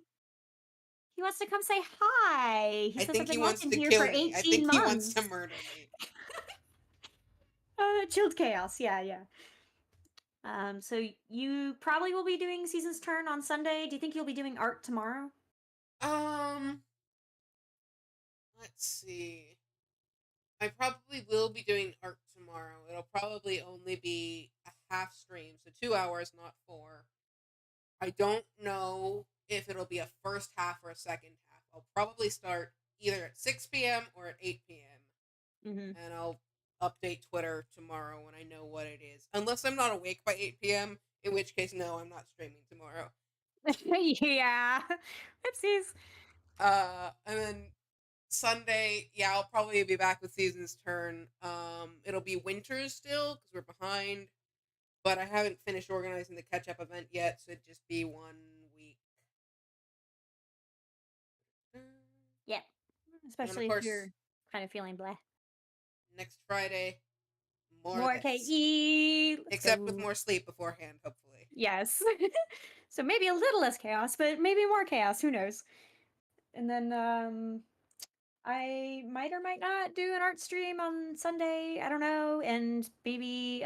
He wants to come say hi. He I says I've think he been wants watching to here for kill me. I 18 think he wants to months. murder me. Chilled chaos. Yeah, yeah. So you probably will be doing Season's Turn on Sunday. Do you think you'll be doing art tomorrow? Um, let's see. I probably will be doing art tomorrow. It'll probably only be a half stream, so 2 hours, not 4. I don't know if it'll be a first half or a second half. I'll probably start either at 6 p.m. or at 8 p.m. Mm-hmm. And I'll update Twitter tomorrow when I know what it is. Unless I'm not awake by 8 p.m., in which case, no, I'm not streaming tomorrow. Yeah. Oopsies. And then Sunday, yeah, I'll probably be back with Season's Turn. It'll be winter still because we're behind, but I haven't finished organizing the catch up event yet, so it'd just be 1 week. Yeah. And then, of Especially if course, you're kind of feeling blah. next Friday, more of More this. KE. Let's Except with go. more sleep beforehand, hopefully. Yes. So maybe a little less chaos, but maybe more chaos. Who knows? And then I might or might not do an art stream on Sunday. I don't know. And maybe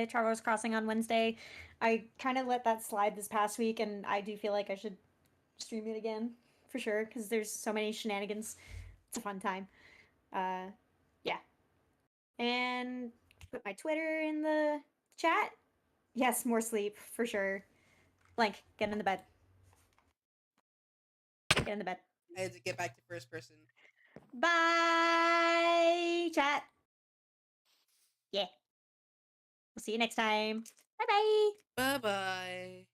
Travelers Crossing on Wednesday. I kind of let that slide this past week, and I do feel like I should stream it again for sure because there's so many shenanigans. It's a fun time. Uh, yeah. And put my Twitter in the chat. Yes, more sleep for sure. Blank, get in the bed. Get in the bed. I had to get back to first person. Bye, chat. Yeah. We'll see you next time. Bye bye. Bye bye.